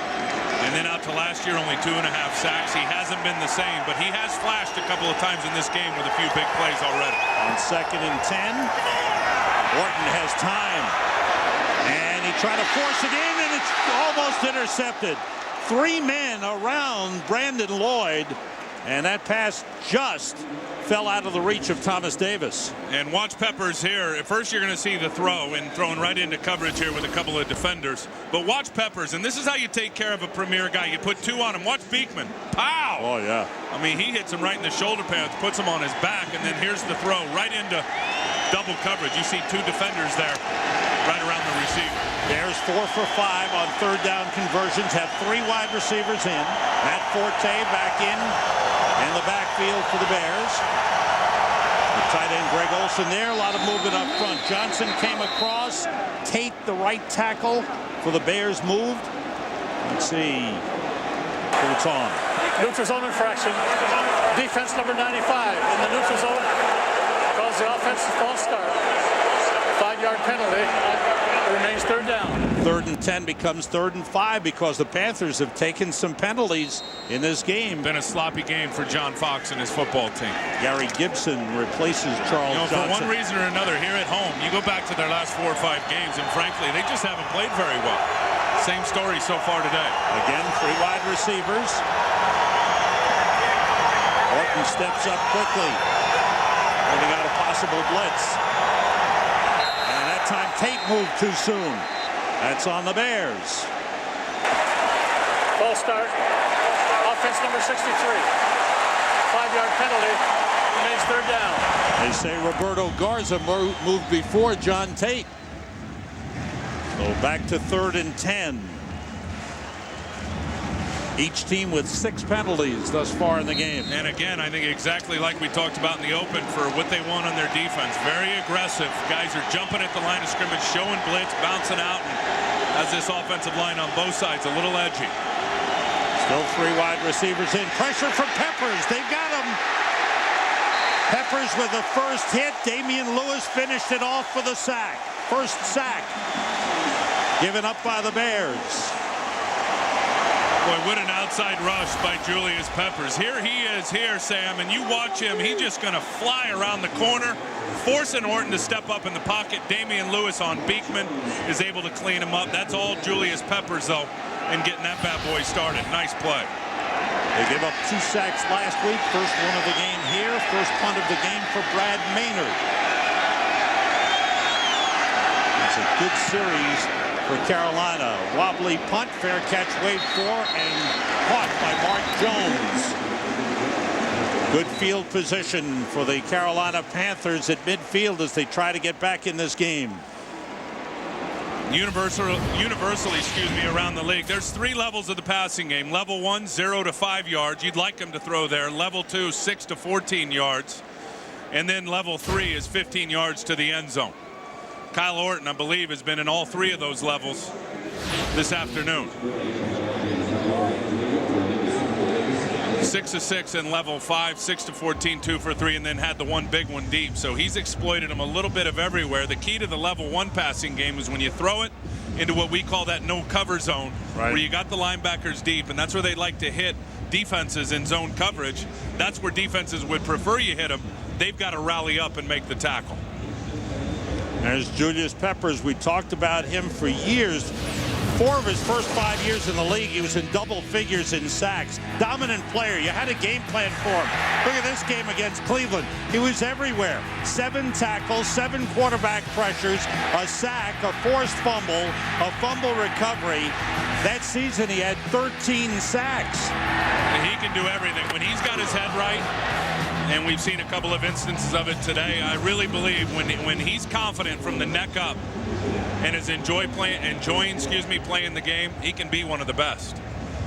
And then out to last year, only 2.5 sacks. He hasn't been the same, but he has flashed a couple of times in this game with a few big plays already. On 2nd and 10, Orton has time. And he tried to force it in, and it's almost intercepted. 3 men around Brandon Lloyd. And that pass just fell out of the reach of Thomas Davis. And watch Peppers here. At first, you're going to see the throw and throwing right into coverage here with a couple of defenders. But watch Peppers, and this is how you take care of a premier guy. You put 2 on him. Watch Beekman. Pow! Oh, yeah. I mean, he hits him right in the shoulder pads, puts him on his back, and then here's the throw right into double coverage. You see 2 defenders there right around the receiver. Bears 4 for 5 on 3rd down conversions. Have 3 wide receivers in. Matt Forte back in the backfield for the Bears. The tight end Greg Olsen there. A lot of movement up front. Johnson came across. Tate, the right tackle for the Bears, moved. Let's see who it's on. Neutral zone infraction. Defense number 95 in the neutral zone. Calls the offense a false start. 5-yard penalty. It remains 3rd down. 3rd and 10 becomes 3rd and 5 because the Panthers have taken some penalties in this game. Been a sloppy game for John Fox and his football team. Gary Gibson replaces Charles Johnson. For one reason or another, here at home, you go back to their last 4 or 5 games, and frankly, they just haven't played very well. Same story so far today. Again, 3 wide receivers. Orton steps up quickly, pointing out a possible blitz. And that time Tate moved too soon. That's on the Bears. False start. Offense number 63. 5-yard penalty. Remains 3rd down. They say Roberto Garza moved before John Tate. So back to 3rd and 10. Each team with 6 penalties thus far in the game. And again, I think exactly like we talked about in the open for what they want on their defense. Very aggressive. Guys are jumping at the line of scrimmage, showing blitz, bouncing out, and as this offensive line on both sides, a little edgy. Still 3 wide receivers in. Pressure from Peppers. They've got him. Peppers with the first hit. Damian Lewis finished it off for the sack. First sack given up by the Bears. Boy, what an outside rush by Julius Peppers. Here he is here, Sam, and you watch him. He's just going to fly around the corner, forcing Orton to step up in the pocket. Damian Lewis on Beekman is able to clean him up. That's all Julius Peppers, though, and getting that bad boy started. Nice play. They gave up 2 sacks last week. First one of the game here. First punt of the game for Brad Maynard. It's a good series for Carolina. Wobbly punt, fair catch, waved for, and caught by Mark Jones. Good field position for the Carolina Panthers at midfield as they try to get back in this game. Universally, around the league, there's 3 levels of the passing game. Level 1, 0 to 5 yards. You'd like them to throw there. Level 2, 6 to 14 yards. And then level 3 is 15 yards to the end zone. Kyle Orton, I believe, has been in all 3 of those levels this afternoon. 6 to 6 in level 5, 6 to 14, 2 for 3, and then had the one big one deep. So he's exploited them a little bit of everywhere. The key to the level 1 passing game is when you throw it into what we call that no cover zone, right, where you got the linebackers deep, and that's where they like to hit defenses in zone coverage. That's where defenses would prefer you hit them. They've got to rally up and make the tackle. There's Julius Peppers. We talked about him for years. 4 of his first 5 years in the league, he was in double figures in sacks. Dominant player. You had a game plan for him. Look at this game against Cleveland. He was everywhere. 7 tackles, 7 quarterback pressures, a sack, a forced fumble, a fumble recovery. That season he had 13 sacks. He can do everything. When he's got his head right, and we've seen a couple of instances of it today, I really believe when he's confident from the neck up and is enjoying playing the game, he can be one of the best.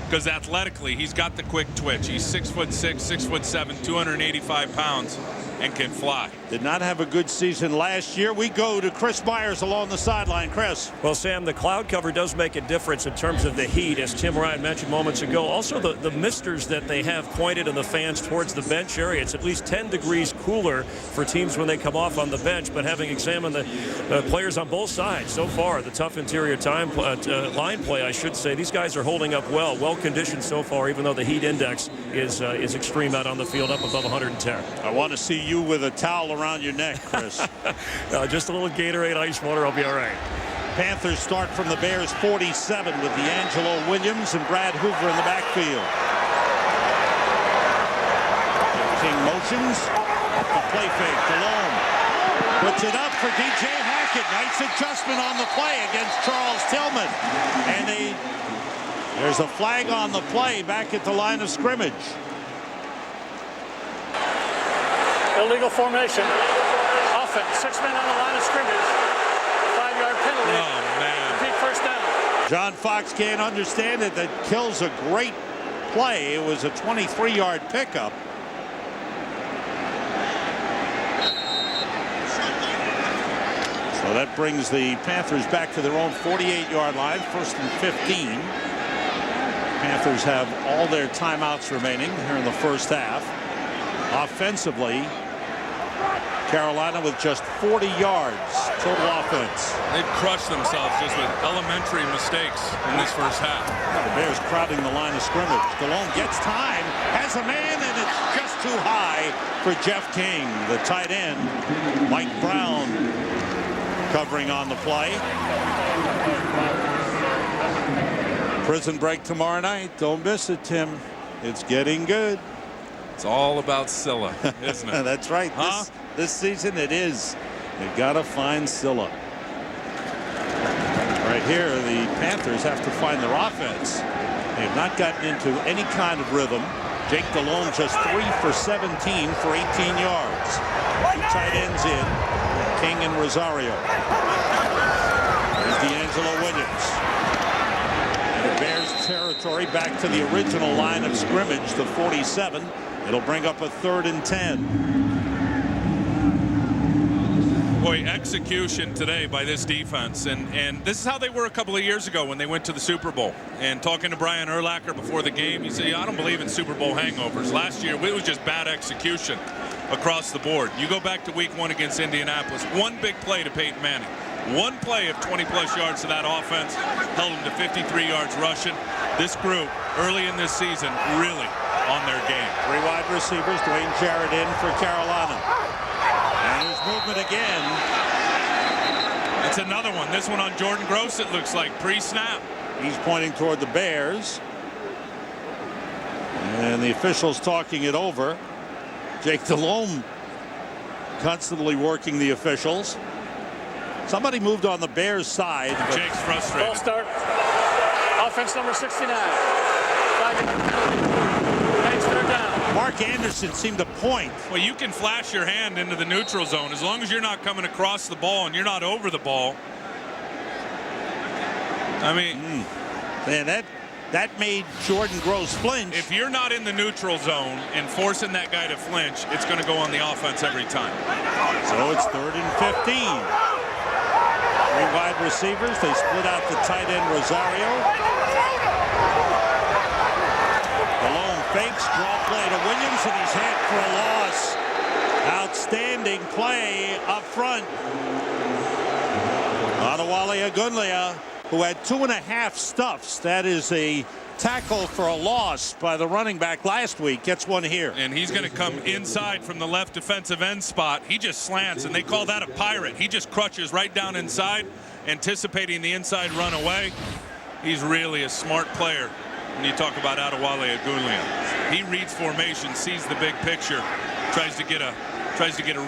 Because athletically, he's got the quick twitch. He's 6'6", 6'7", 285 pounds, and can fly. Did not have a good season last year. We go to Chris Myers along the sideline. Chris. Well, Sam, the cloud cover does make a difference in terms of the heat, as Tim Ryan mentioned moments ago. Also, the misters that they have pointed in the fans towards the bench area. It's at least 10 degrees cooler for teams when they come off on the bench. But having examined the players on both sides so far, the tough interior line play, I should say, these guys are holding up well conditioned so far, even though the heat index is extreme out on the field, up above 110. I want to see you with a towel around your neck, Chris. Just a little Gatorade ice water, I'll be all right. Panthers start from the Bears 47 with D'Angelo Williams and Brad Hoover in the backfield. King motions. The play fake. DeLome puts it up for DJ Hackett. Nice adjustment on the play against Charles Tillman. And there's a flag on the play back at the line of scrimmage. Illegal formation. Offense. 6 men on the line of scrimmage. 5-yard penalty. Oh, man. Repeat first down. John Fox can't understand it. That kills a great play. It was a 23-yard pickup. So that brings the Panthers back to their own 48-yard line. 1st and 15. Panthers have all their timeouts remaining here in the first half. Offensively, Carolina with just 40 yards total offense. They've crushed themselves just with elementary mistakes in this first half. The Bears crowding the line of scrimmage. DeLone gets time, has a man, and it's just too high for Jeff King. The tight end, Mike Brown, covering on the play. Prison break tomorrow night. Don't miss it, Tim. It's getting good. It's all about Scylla, isn't it? That's right. Huh? This season it is. They've got to find Scylla. Right here, the Panthers have to find their offense. They have not gotten into any kind of rhythm. Jake DeLone just 3 for 17 for 18 yards. Two tight ends in, King and Rosario. There's D'Angelo Williams. And the Bears territory back to the original line of scrimmage, the 47. It'll bring up a 3rd and 10. Boy, execution today by this defense, and this is how they were a couple of years ago when they went to the Super Bowl. And talking to Brian Urlacher before the game, he said, I don't believe in Super Bowl hangovers. Last year, it was just bad execution across the board. You go back to week 1 against Indianapolis, one big play to Peyton Manning. One play of 20-plus yards to that offense held him to 53 yards rushing. This group, early in this season, really on their game. 3 wide receivers, Dwayne Jarrett in for Carolina. And there's movement again. It's another one. This one on Jordan Gross, it looks like, pre-snap. He's pointing toward the Bears. And the officials talking it over. Jake DeLome constantly working the officials. Somebody moved on the Bears side. Jake's frustrated. Ball start. Offense number 69. Mark Anderson seemed to point. Well, you can flash your hand into the neutral zone as long as you're not coming across the ball and you're not over the ball. I mean, Man, that made Jordan Gross flinch. if you're not in the neutral zone and forcing that guy to flinch, it's going to go on the offense every time. So it's 3rd and 15. 3 wide receivers. They split out the tight end Rosario. DeLone fakes, draw play to Williams, and he's hit for a loss. Outstanding play up front. Adewale Agunlea, who had 2.5 stuffs. That is a tackle for a loss by the running back last week. Gets one here. And he's going to come inside from the left defensive end spot. He just slants, and they call that a pirate. He just crutches right down inside, anticipating the inside run away. He's really a smart player when you talk about Adewale Agunlea. He reads formation, sees the big picture, tries to get a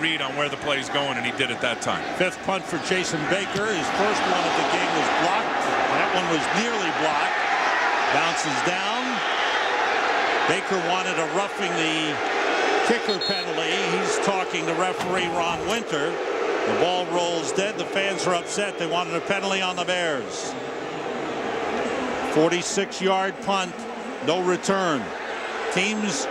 read on where the play's going, and he did it that time. 5th punt for Jason Baker. His first one of the game was blocked. That one was nearly blocked. Bounces down. Baker wanted a roughing the kicker penalty. He's talking to referee Ron Winter. The ball rolls dead. The fans are upset. They wanted a penalty on the Bears. 46-yard punt, no return. Teams,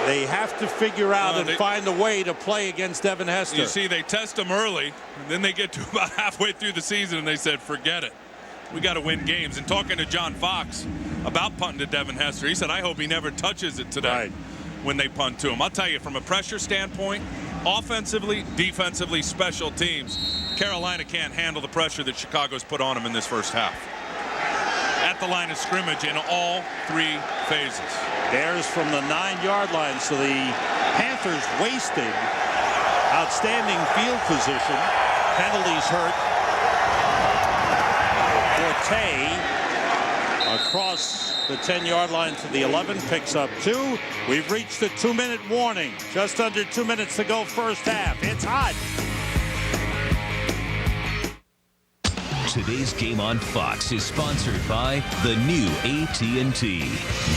they have to figure out and find a way to play against Devin Hester. You see, they test them early, and then they get to about halfway through the season, and they said, forget it. We got to win games. And talking to John Fox about punting to Devin Hester, he said, I hope he never touches it today when they punt to him. I'll tell you, from a pressure standpoint, offensively, defensively, special teams, Carolina can't handle the pressure that Chicago's put on them in this first half. At the line of scrimmage in all three phases. Bears from the 9-yard line, so the Panthers wasted outstanding field position. Penalties hurt. Forte across the 10-yard line to the 11, picks up 2. We've reached the 2-minute warning. Just under 2 minutes to go first half. It's hot. Today's game on Fox is sponsored by the new AT&T.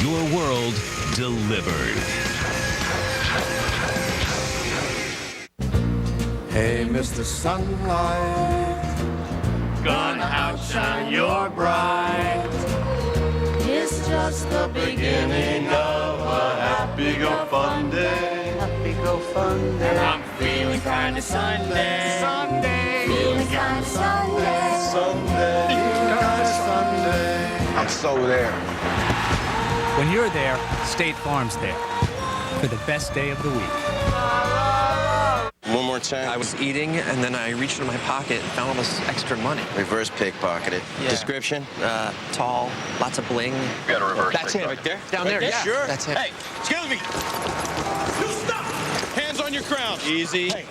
Your world delivered. Hey, Mr. Sunlight, gonna outshine your bright. It's just the beginning of a happy go fun day. Happy go fun day. And I'm feeling kinda Sunday. Sunday. Feeling kinda Sunday. Sunday. Kinda Sunday. I'm so there. When you're there, State Farm's there for the best day of the week. One more time. I was eating, and then I reached into my pocket and found all this extra money. Reverse pickpocketed. Yeah. Description? Tall, lots of bling. You got a reverse That's him. right there? Down there, yeah. Sure. That's him. Hey, excuse me. You stop. Hands on your crown. Easy. Hey.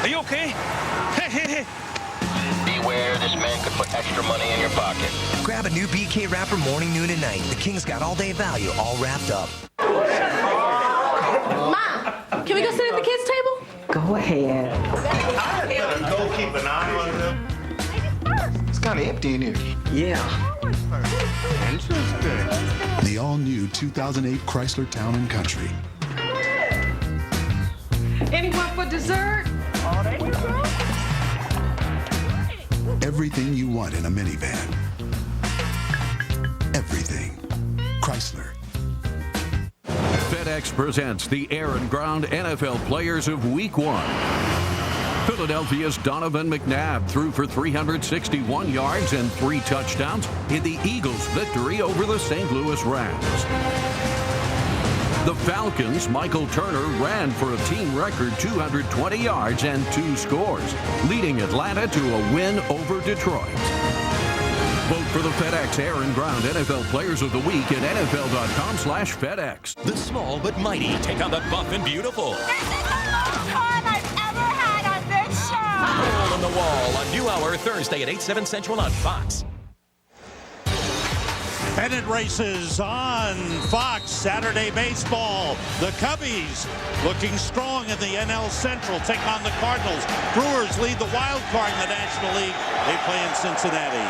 Are you okay? Hey. Beware, this man could put extra money in your pocket. Grab a new BK wrapper morning, noon, and night. The King's got all-day value, all wrapped up. Mom, can we go sit at the kids' table? Go ahead. I better go keep an eye on him. It's kind of empty in here. Yeah. Interesting. The all-new 2008 Chrysler Town & Country. Anyone for dessert? Everything you want in a minivan. Everything. Chrysler. FedEx presents the Air and Ground NFL Players of Week 1. Philadelphia's Donovan McNabb threw for 361 yards and 3 touchdowns in the Eagles' victory over the St. Louis Rams. The Falcons' Michael Turner ran for a team record 220 yards and 2 scores, leading Atlanta to a win over Detroit. Vote for the FedEx Air and Ground NFL Players of the Week at NFL.com/FedEx. The small but mighty take on the buff and beautiful. This is the most fun I've ever had on this show. Hole in the Wall, a new hour Thursday at 8, 7 Central on Fox. Pennant races on Fox. Saturday baseball. The Cubbies looking strong in the NL Central. Take on the Cardinals. Brewers lead the wild card in the National League. They play in Cincinnati.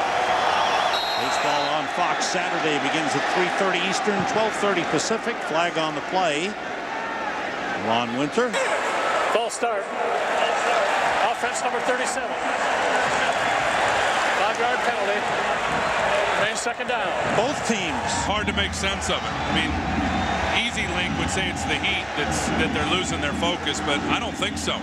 Baseball on Fox Saturday begins at 3:30 Eastern, 12:30 Pacific. Flag on the play. Ron Winter. False start. Offense number 37. 5-yard penalty. Main second down. Both teams. Hard to make sense of it. I mean, Easy Link would say it's the heat that they're losing their focus, but I don't think so.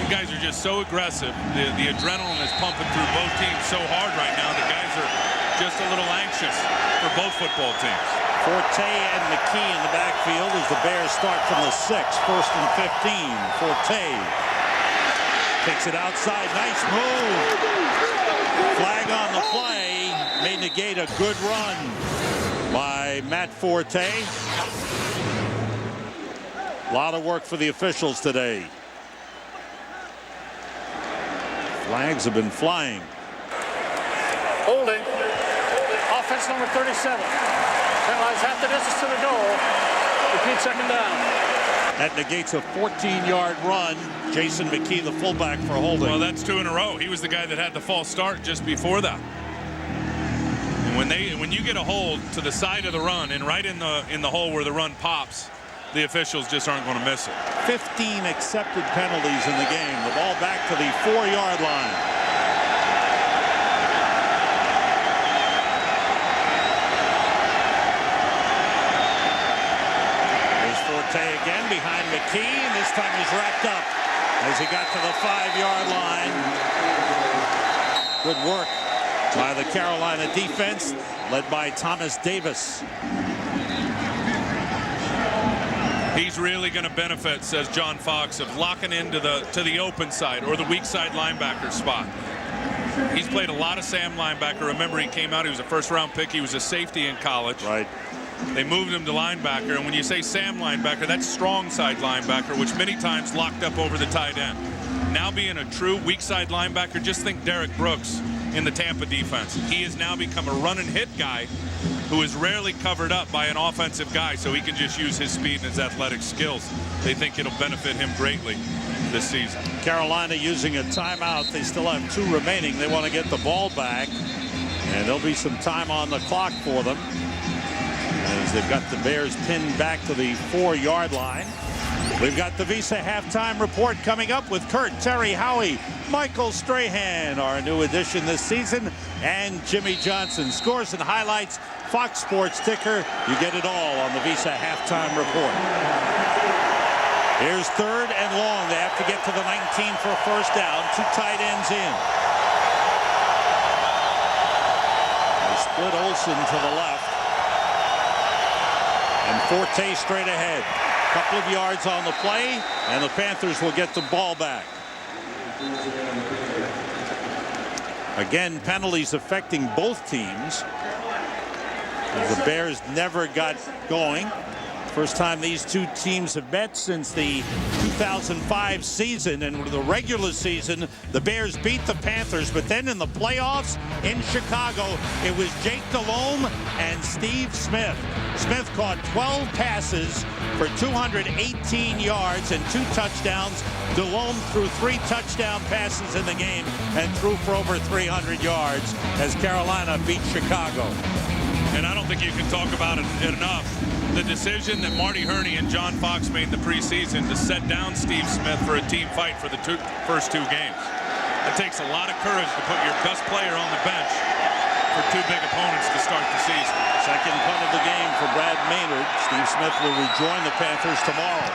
You guys are just so aggressive. The adrenaline is pumping through both teams so hard right now. The guys are just a little anxious for both football teams. Forte and McKee in the backfield as the Bears start from the 6. 1st and 15. Forte takes it outside. Nice move. Flag on the play. May negate a good run by Matt Forte. A lot of work for the officials today. Flags have been flying. Holding. Offense number 37. Penalized half the distance to the goal. Repeat second down. That negates a 14-yard run. Jason McKee, the fullback, for holding. Well, that's 2 in a row. He was the guy that had the false start just before that. When you get a hold to the side of the run and right in the hole where the run pops, the officials just aren't going to miss it. 15 accepted penalties in the game. The ball back to the 4-yard line. There's Forte again behind McKee, and this time he's wrapped up as he got to the 5-yard line. Good work by the Carolina defense, led by Thomas Davis. He's really going to benefit, says John Fox, of locking into to the open side or the weak side linebacker spot. He's played a lot of Sam linebacker. Remember, he came out, he was a first-round pick. He was a safety in college. Right. They moved him to linebacker, and when you say Sam linebacker, that's strong side linebacker, which many times locked up over the tight end. Now being a true weak side linebacker, just think Derek Brooks in the Tampa defense. He has now become a run and hit guy who is rarely covered up by an offensive guy, so he can just use his speed and his athletic skills. They think it'll benefit him greatly this season. Carolina using a timeout. They still have 2 remaining. They want to get the ball back, and there'll be some time on the clock for them as they've got the Bears pinned back to the 4-yard line. We've got the Visa halftime report coming up with Kurt, Terry, Howie, Michael Strahan, our new addition this season, and Jimmy Johnson. Scores and highlights, Fox Sports ticker. You get it all on the Visa halftime report. Here's 3rd and long. They have to get to the 19 for a first down. 2 tight ends in. They split Olsen to the left. And Forte straight ahead. Couple of yards on the play, and the Panthers will get the ball back. Again, penalties affecting both teams. The Bears never got going. First time these 2 teams have met since the 2005 season, and the regular season, the Bears beat the Panthers, but then in the playoffs in Chicago, it was Jake Delhomme and Steve Smith. Smith caught 12 passes for 218 yards and 2 touchdowns. Delhomme threw 3 touchdown passes in the game and threw for over 300 yards as Carolina beat Chicago. And I don't think you can talk about it enough. The decision that Marty Herney and John Fox made in the preseason to set down Steve Smith for a team fight for the first 2 games. It takes a lot of courage to put your best player on the bench for 2 big opponents to start the season. Second punt of the game for Brad Maynard. Steve Smith will rejoin the Panthers tomorrow.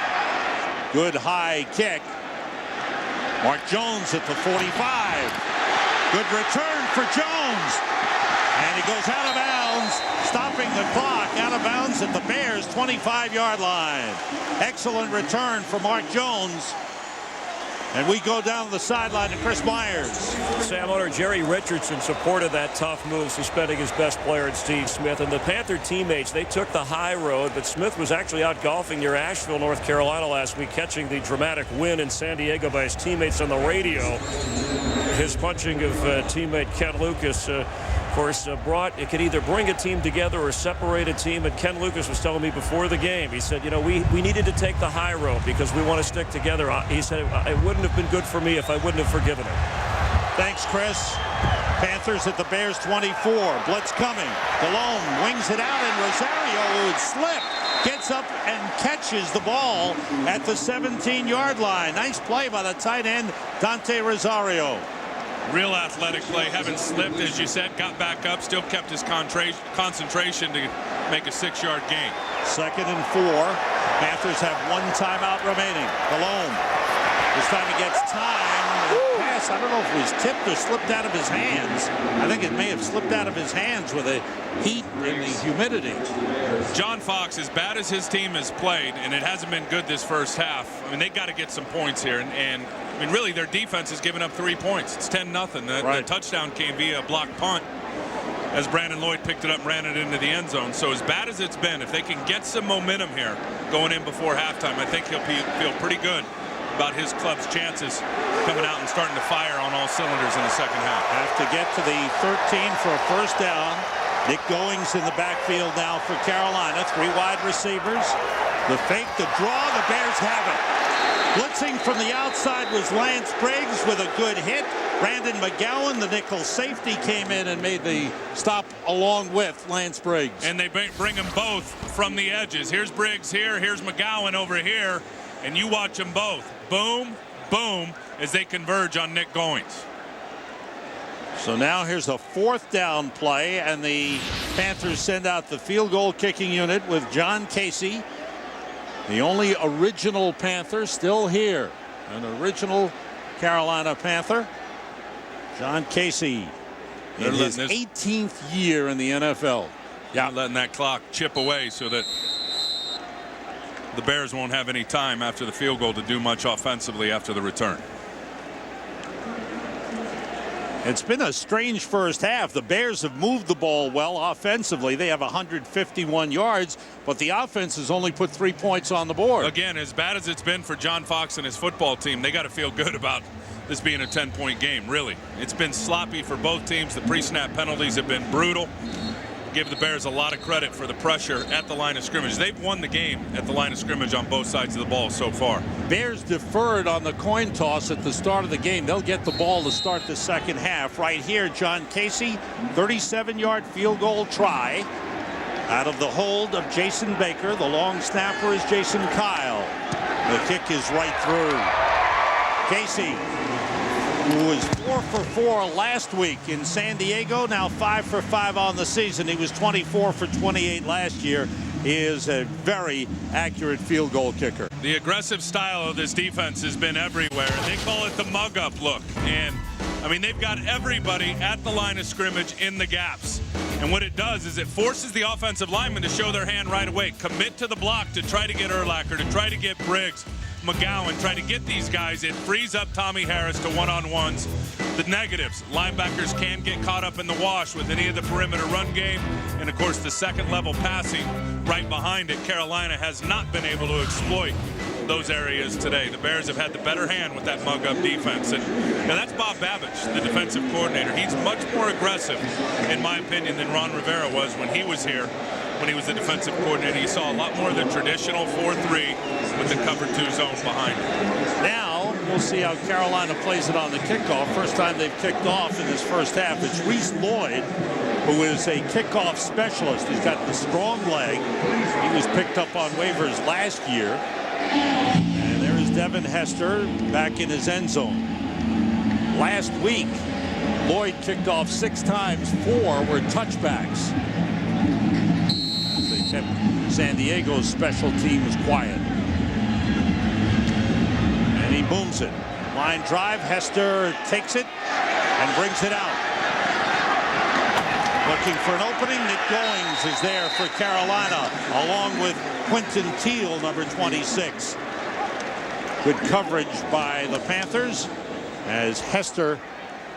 Good high kick. Mark Jones at the 45. Good return for Jones. And he goes out of bounds, stopping the clock, out of bounds at the Bears' 25-yard line. Excellent return for Mark Jones. And we go down the sideline to Chris Myers. Sam, owner Jerry Richardson supported that tough move, suspending his best player, Steve Smith. And the Panther teammates, they took the high road, but Smith was actually out golfing near Asheville, North Carolina last week, catching the dramatic win in San Diego by his teammates on the radio. His punching of teammate Ken Lucas, of course, it could either bring a team together or separate a team. And Ken Lucas was telling me before the game, he said, you know, we needed to take the high road because we want to stick together. He said it wouldn't have been good for me if I wouldn't have forgiven him. Thanks, Chris. Panthers at the Bears 24. Blitz coming. Delhomme wings it out, and Rosario, who had slipped, gets up and catches the ball at the 17-yard line. Nice play by the tight end, Dante Rosario. Real athletic play, haven't slipped, as you said, got back up, still kept his concentration to make a 6-yard gain. 2nd and 4. Panthers have 1 timeout remaining. Delhomme. This time he gets time. The pass, I don't know if it was tipped or slipped out of his hands. I think it may have slipped out of his hands with the heat and the humidity. John Fox, as bad as his team has played, and it hasn't been good this first half, I mean, they got to get some points here. And I mean, really, their defense has given up 3 points. It's 10-0. The touchdown came via a block punt as Brandon Lloyd picked it up and ran it into the end zone. So as bad as it's been, if they can get some momentum here going in before halftime, I think he'll feel pretty good about his club's chances coming out and starting to fire on all cylinders in the second half. Have to get to the 13 for a first down. Nick Goings in the backfield now for Carolina. 3 wide receivers. The fake, the draw, the Bears have it. Blitzing from the outside was Lance Briggs with a good hit. Brandon McGowan, the nickel safety, came in and made the stop along with Lance Briggs. And they bring them both from the edges. Here's Briggs here, here's McGowan over here, and you watch them both. Boom, boom, as they converge on Nick Goings. So now here's a 4th down play, and the Panthers send out the field goal kicking unit with John Casey, the only original Panther still here, an original Carolina Panther. John Casey in his 18th year in the NFL. Yeah, letting that clock chip away so that the Bears won't have any time after the field goal to do much offensively after the return. It's been a strange first half. The Bears have moved the ball well offensively. They have 151 yards, but the offense has only put 3 points on the board. Again, as bad as it's been for John Fox and his football team, they got to feel good about this being a 10-point game, really. It's been sloppy for both teams. The pre-snap penalties have been brutal. Give the Bears a lot of credit for the pressure at the line of scrimmage. They've won the game at the line of scrimmage on both sides of the ball so far. Bears deferred on the coin toss at the start of the game. They'll get the ball to start the second half. Right here, John Casey, 37-yard field goal try out of the hold of Jason Baker. The long snapper is Jason Kyle. The kick is right through. Casey, who was 4 for 4 last week in San Diego, now 5 for 5 on the season. He was 24 for 28 last year. He is a very accurate field goal kicker. The aggressive style of this defense has been everywhere. They call it the mug-up look. And, I mean, they've got everybody at the line of scrimmage in the gaps. And what it does is it forces the offensive linemen to show their hand right away, commit to the block to try to get Urlacher, to try to get Briggs, McGowan, try to get these guys. It frees up Tommy Harris to one-on-ones. The negatives, linebackers can get caught up in the wash with any of the perimeter run game. And, of course, the second-level passing right behind it. Carolina has not been able to exploit those areas today. The Bears have had the better hand with that mug-up defense. And now that's Bob Babbage, the defensive coordinator. He's much more aggressive, in my opinion, than Ron Rivera was when he was here. When he was the defensive coordinator, you saw a lot more of the traditional 4-3 with the cover 2 zone behind it. Now we'll see how Carolina plays it on the kickoff. First time they've kicked off in this first half. It's Reese Lloyd, who is a kickoff specialist. He's got the strong leg. He was picked up on waivers last year. And there is Devin Hester back in his end zone. Last week, Lloyd kicked off 6 times. 4 were touchbacks. They kept San Diego's special teams quiet. And he booms it. Line drive. Hester takes it and brings it out. Looking for an opening. Nick Goings is there for Carolina, along with Quentin Teal, number 26. Good coverage by the Panthers as Hester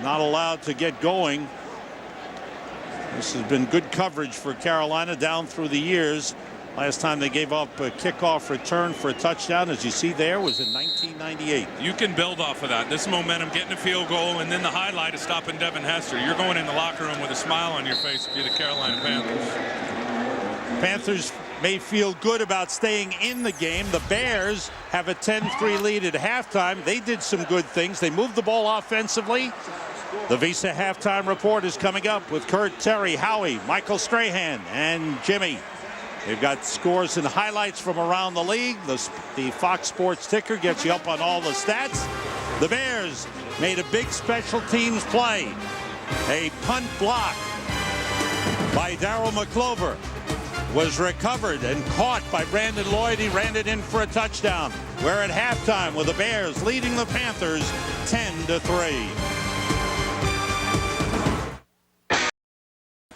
not allowed to get going. This has been good coverage for Carolina down through the years. Last time they gave up a kickoff return for a touchdown, as you see there, was in 1998. You can build off of that. This momentum, getting a field goal, and then the highlight is stopping Devin Hester. You're going in the locker room with a smile on your face if you're the Carolina Panthers. Panthers may feel good about staying in the game. The Bears have a 10-3 lead at halftime. They did some good things. They moved the ball offensively. The Visa halftime report is coming up with Kurt, Terry, Howie, Michael Strahan, and Jimmy. They've got scores and highlights from around the league. The Fox Sports ticker gets you up on all the stats. The Bears made a big special teams play. A punt block by Darryl McClover was recovered and caught by Brandon Lloyd. He ran it in for a touchdown. We're at halftime with the Bears leading the Panthers 10-3.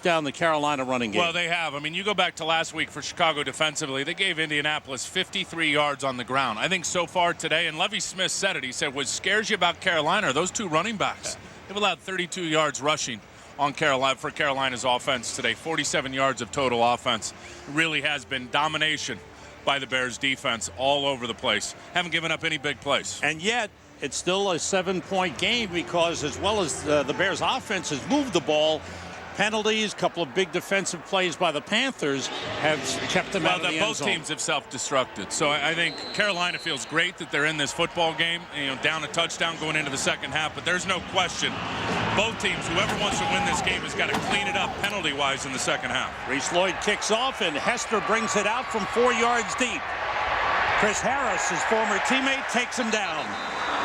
Down the Carolina running game. Well, they have. I mean, you go back to last week for Chicago defensively. They gave Indianapolis 53 yards on the ground. I think so far today, and Lovie Smith said it, he said, what scares you about Carolina are those 2 running backs. They've allowed 32 yards rushing on Carolina for Carolina's offense today. 47 yards of total offense. It really has been domination by the Bears defense all over the place. Haven't given up any big plays. And yet, it's still a 7-point game because as well as the Bears offense has moved the ball, penalties, a couple of big defensive plays by the Panthers have kept them out of the end zone. Both teams have self-destructed. So I think Carolina feels great that they're in this football game, down a touchdown going into the second half. But there's no question both teams, whoever wants to win this game has got to clean it up penalty-wise in the second half. Reese Lloyd kicks off, and Hester brings it out from 4 yards deep. Chris Harris, his former teammate, takes him down.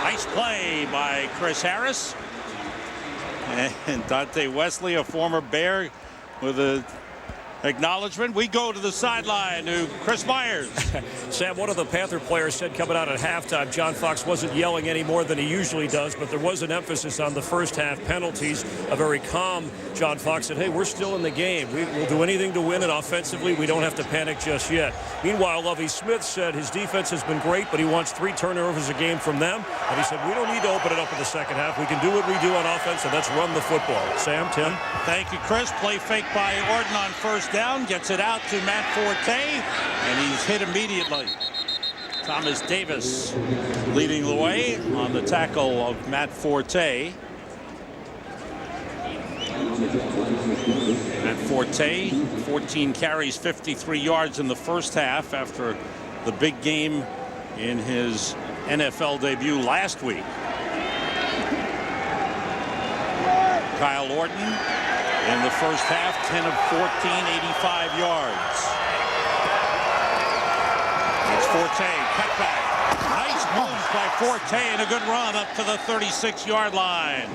Nice play by Chris Harris. And Dante Wesley, a former Bear, with a acknowledgement. We go to the sideline to Chris Myers. Sam, one of the Panther players said coming out at halftime, John Fox wasn't yelling any more than he usually does, but there was an emphasis on the first half penalties. A very calm John Fox said, hey, we're still in the game. We'll do anything to win, and offensively, we don't have to panic just yet. Meanwhile, Lovie Smith said his defense has been great, but he wants 3 turnovers a game from them. And he said, we don't need to open it up in the second half. We can do what we do on offense, and that's run the football. Sam, Tim? Thank you, Chris. Play fake by Orton on first down, gets it out to Matt Forte, and he's hit immediately. Thomas Davis leading the way on the tackle of Matt Forte. Matt Forte, 14 carries, 53 yards in the first half after the big game in his NFL debut last week. Kyle Orton in the first half, 10 of 14, 85 yards. It's Forte, cutback. Nice move by Forte and a good run up to the 36-yard line.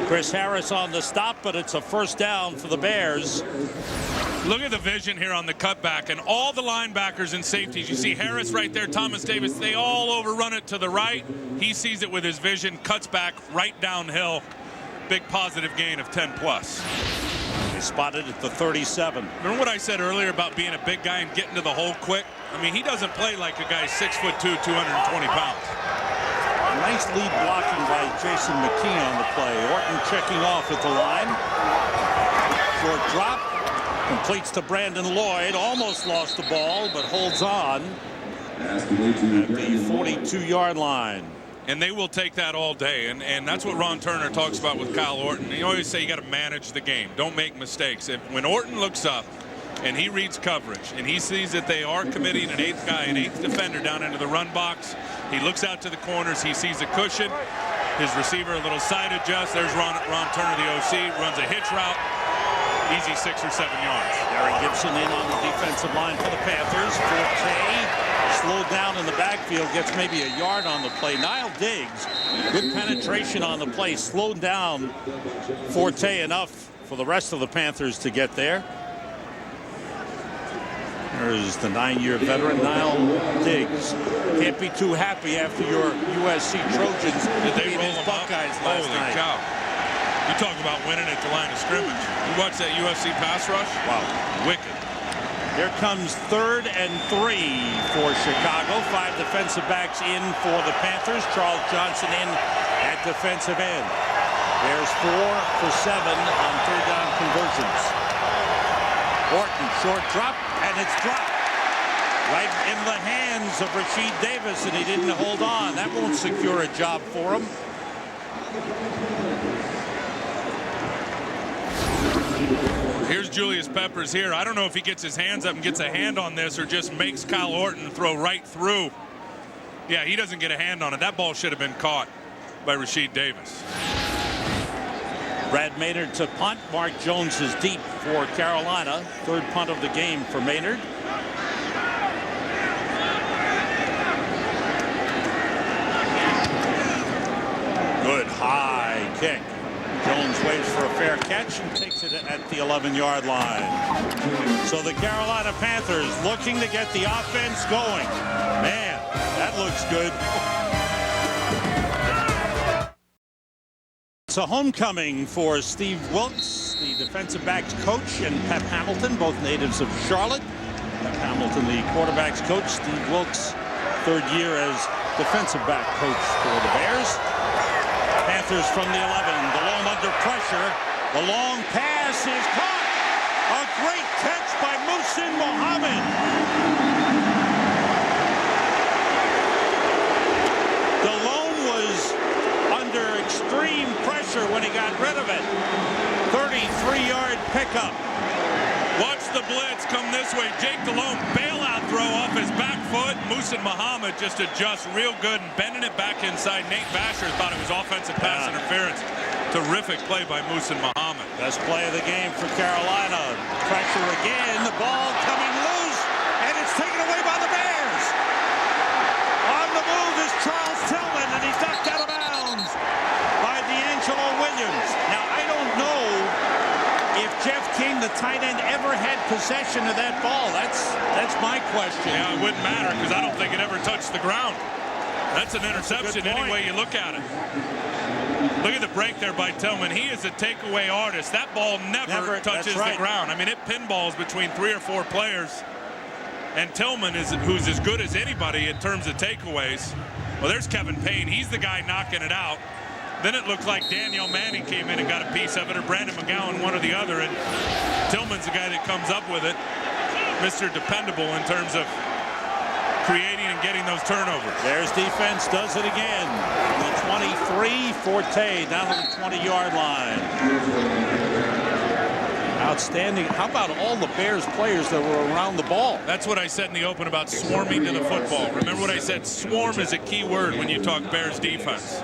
Chris Harris on the stop, but it's a first down for the Bears. Look at the vision here on the cutback, and all the linebackers and safeties. You see Harris right there, Thomas Davis, they all overrun it to the right. He sees it with his vision, cuts back right downhill. Big positive gain of 10 plus. They spotted at the 37. Remember what I said earlier about being a big guy and getting to the hole quick? I mean, he doesn't play like a guy 6'2", 220 pounds. Nice lead blocking by Jason McKee on the play. Orton checking off at the line. Short drop. Completes to Brandon Lloyd. Almost lost the ball, but holds on at the 42-yard line. And they will take that all day, and that's what Ron Turner talks about with Kyle Orton. You always say you got to manage the game. Don't make mistakes. When Orton looks up and he reads coverage and he sees that they are committing an eighth guy, an eighth defender down into the run box, he looks out to the corners, he sees a cushion, his receiver a little side adjust. There's Ron Turner, the OC, runs a hitch route, easy 6 or 7 yards. Gary Gibson in on the defensive line for the Panthers. Forte slowed down in the backfield, gets maybe a yard on the play. Niall Diggs, good penetration on the play, slowed down Forte enough for the rest of the Panthers to get there. There's the 9-year veteran Niall Diggs. Can't be too happy after your USC Trojans beat his Buckeyes last night. Cow. You talk about winning at the line of scrimmage. You watch that UFC pass rush? Wow, wicked. Here comes 3rd and 3 for Chicago. 5 defensive backs in for the Panthers. Charles Johnson in at defensive end. There's 4 for 7 on 3rd down conversions. Orton, short drop, and it's dropped. Right in the hands of Rasheed Davis, and he didn't hold on. That won't secure a job for him. Here's Julius Peppers here. I don't know if he gets his hands up and gets a hand on this or just makes Kyle Orton throw right through. Yeah, he doesn't get a hand on it. That ball should have been caught by Rasheed Davis. Brad Maynard to punt. Mark Jones is deep for Carolina. 3rd punt of the game for Maynard. Good high kick. Jones waits for a fair catch and takes it at the 11-yard line. So the Carolina Panthers looking to get the offense going. Man, that looks good. It's a homecoming for Steve Wilkes, the defensive backs coach, and Pep Hamilton, both natives of Charlotte. Pep Hamilton, the quarterbacks coach. Steve Wilkes, 3rd year as defensive back coach for the Bears. Panthers from the 11. Delhomme under pressure. The long pass is caught. A great catch by Muhsin Muhammad. Delhomme was under extreme pressure when he got rid of it. 33-yard pickup. Watch the blitz come this way. Jake Delhomme, bailout throw off his back foot. Muhsin Muhammad just adjusts real good and bending it back inside. Nate Basher thought it was offensive pass interference. Terrific play by Muhsin Muhammad. Best play of the game for Carolina. Pressure again. The ball coming loose, and it's taken away by the Bears. On the move is Charles Tillman, and he's knocked out of bounds by D'Angelo Williams. Now, I don't know if Jeff King, the tight end, ever had possession of that ball. That's my question. Yeah, it wouldn't matter because I don't think it ever touched the ground. That's an interception any way you look at it. Look at the break there by Tillman. He is a takeaway artist. That ball never touches the ground. I mean, it pinballs between 3 or 4 players. And Tillman, who's as good as anybody in terms of takeaways. Well, there's Kevin Payne. He's the guy knocking it out. Then it looked like Daniel Manning came in and got a piece of it, or Brandon McGowan, one or the other. And Tillman's the guy that comes up with it. Mr. Dependable in terms of creating and getting those turnovers. Bears defense does it again. The 23, Forte down to the 20-yard line. Outstanding. How about all the Bears players that were around the ball? That's what I said in the open about swarming to the football. Remember what I said? Swarm is a key word when you talk Bears defense.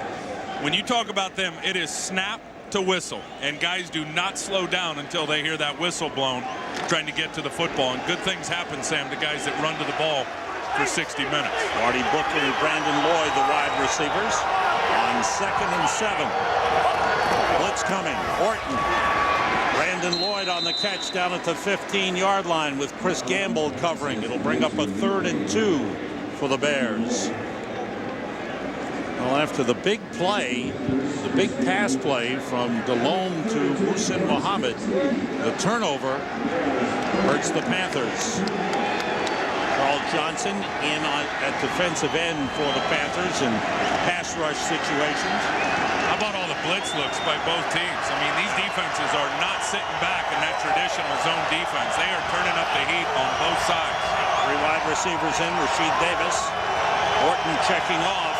When you talk about them, it is snap to whistle. And guys do not slow down until they hear that whistle blown trying to get to the football. And good things happen, Sam, to guys that run to the ball for 60 minutes. Marty Booker and Brandon Lloyd, the wide receivers, on 2nd and 7. Blitz coming. Orton. Brandon Lloyd on the catch down at the 15-yard line with Chris Gamble covering. It'll bring up a 3rd and 2 for the Bears. Well, after the big play, the big pass play from Delhomme to Muhsin Muhammad, the turnover hurts the Panthers. Carl Johnson in at defensive end for the Panthers in pass rush situations. How about all the blitz looks by both teams? I mean, these defenses are not sitting back in that traditional zone defense. They are turning up the heat on both sides. 3 wide receivers in. Rasheed Davis. Orton checking off.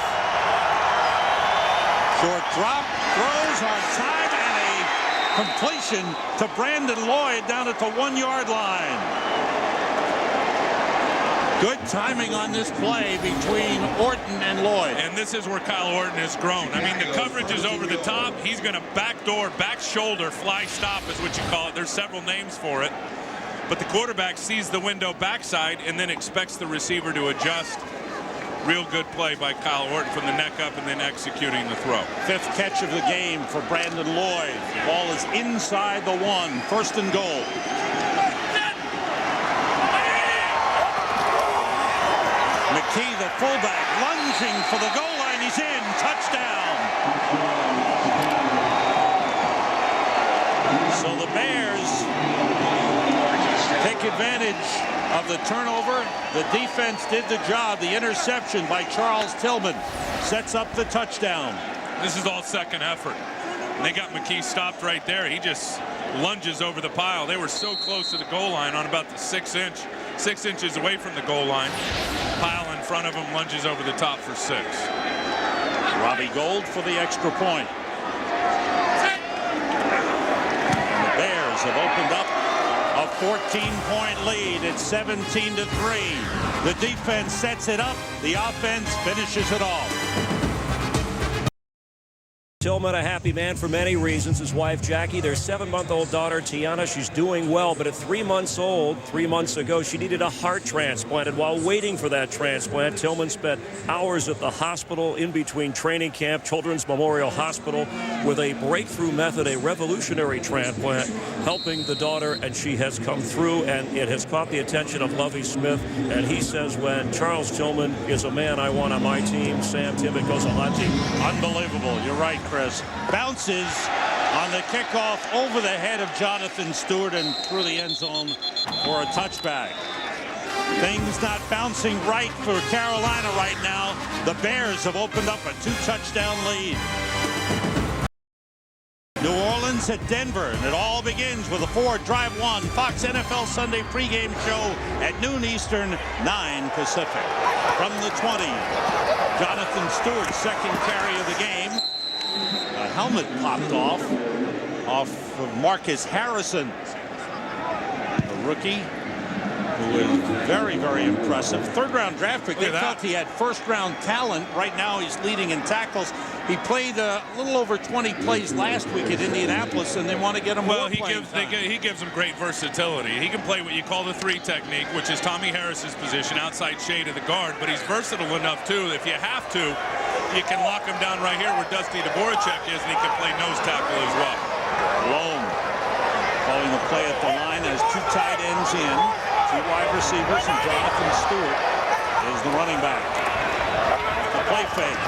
Short drop. Throws on time and a completion to Brandon Lloyd down at the 1-yard line. Good timing on this play between Orton and Lloyd. And this is where Kyle Orton has grown. I mean, the coverage is over the top. He's going to backdoor, back shoulder, fly stop is what you call it. There's several names for it. But the quarterback sees the window backside and then expects the receiver to adjust. Real good play by Kyle Orton from the neck up and then executing the throw. 5th catch of the game for Brandon Lloyd. The ball is inside the 1. 1st and goal. McKee, the fullback, lunging for the goal line. He's in. Touchdown. So the Bears take advantage of the turnover. The defense did the job. The interception by Charles Tillman sets up the touchdown. This is all second effort. And they got McKee stopped right there. He just lunges over the pile. They were so close to the goal line on about the 6 inches away from the goal line. Pile in front of him, lunges over the top for 6. Robbie Gould for the extra point. And the Bears have opened up a 14-point lead at 17-3. The defense sets it up. The offense finishes it off. Tillman, a happy man for many reasons. His wife, Jackie, their 7-month-old daughter, Tiana, she's doing well. But at 3 months old, 3 months ago, she needed a heart transplant. And while waiting for that transplant, Tillman spent hours at the hospital in between training camp, Children's Memorial Hospital, with a breakthrough method, a revolutionary transplant, helping the daughter. And she has come through, and it has caught the attention of Lovie Smith. And he says, when Charles Tillman is a man I want on my team, Sam, Tim, it goes a lot deeper. Unbelievable. You're right, Chris. Bounces on the kickoff over the head of Jonathan Stewart and through the end zone for a touchback. Things not bouncing right for Carolina right now. The Bears have opened up a 2-touchdown lead. New Orleans at Denver, and it all begins with a Ford Drive 1 Fox NFL Sunday pregame show at noon Eastern, 9 Pacific. From the 20, Jonathan Stewart's second carry of the game. A helmet popped off of Marcus Harrison, a rookie. who is very, very impressive. Third-round draft pick. They Look at felt that. he had first-round talent. Right now, he's leading in tackles. He played a little over 20 plays last week at Indianapolis, and they want to get him more playing time. He gives them great versatility. He can play what you call the 3 technique, which is Tommy Harris's position, outside shade of the guard, but he's versatile enough, too. If you have to, you can lock him down right here where Dusty Dvorak is, and he can play nose tackle as well. Loam calling the play at the line as 2 tight ends in, 2 wide receivers, and Jonathan Stewart is the running back. The play fake.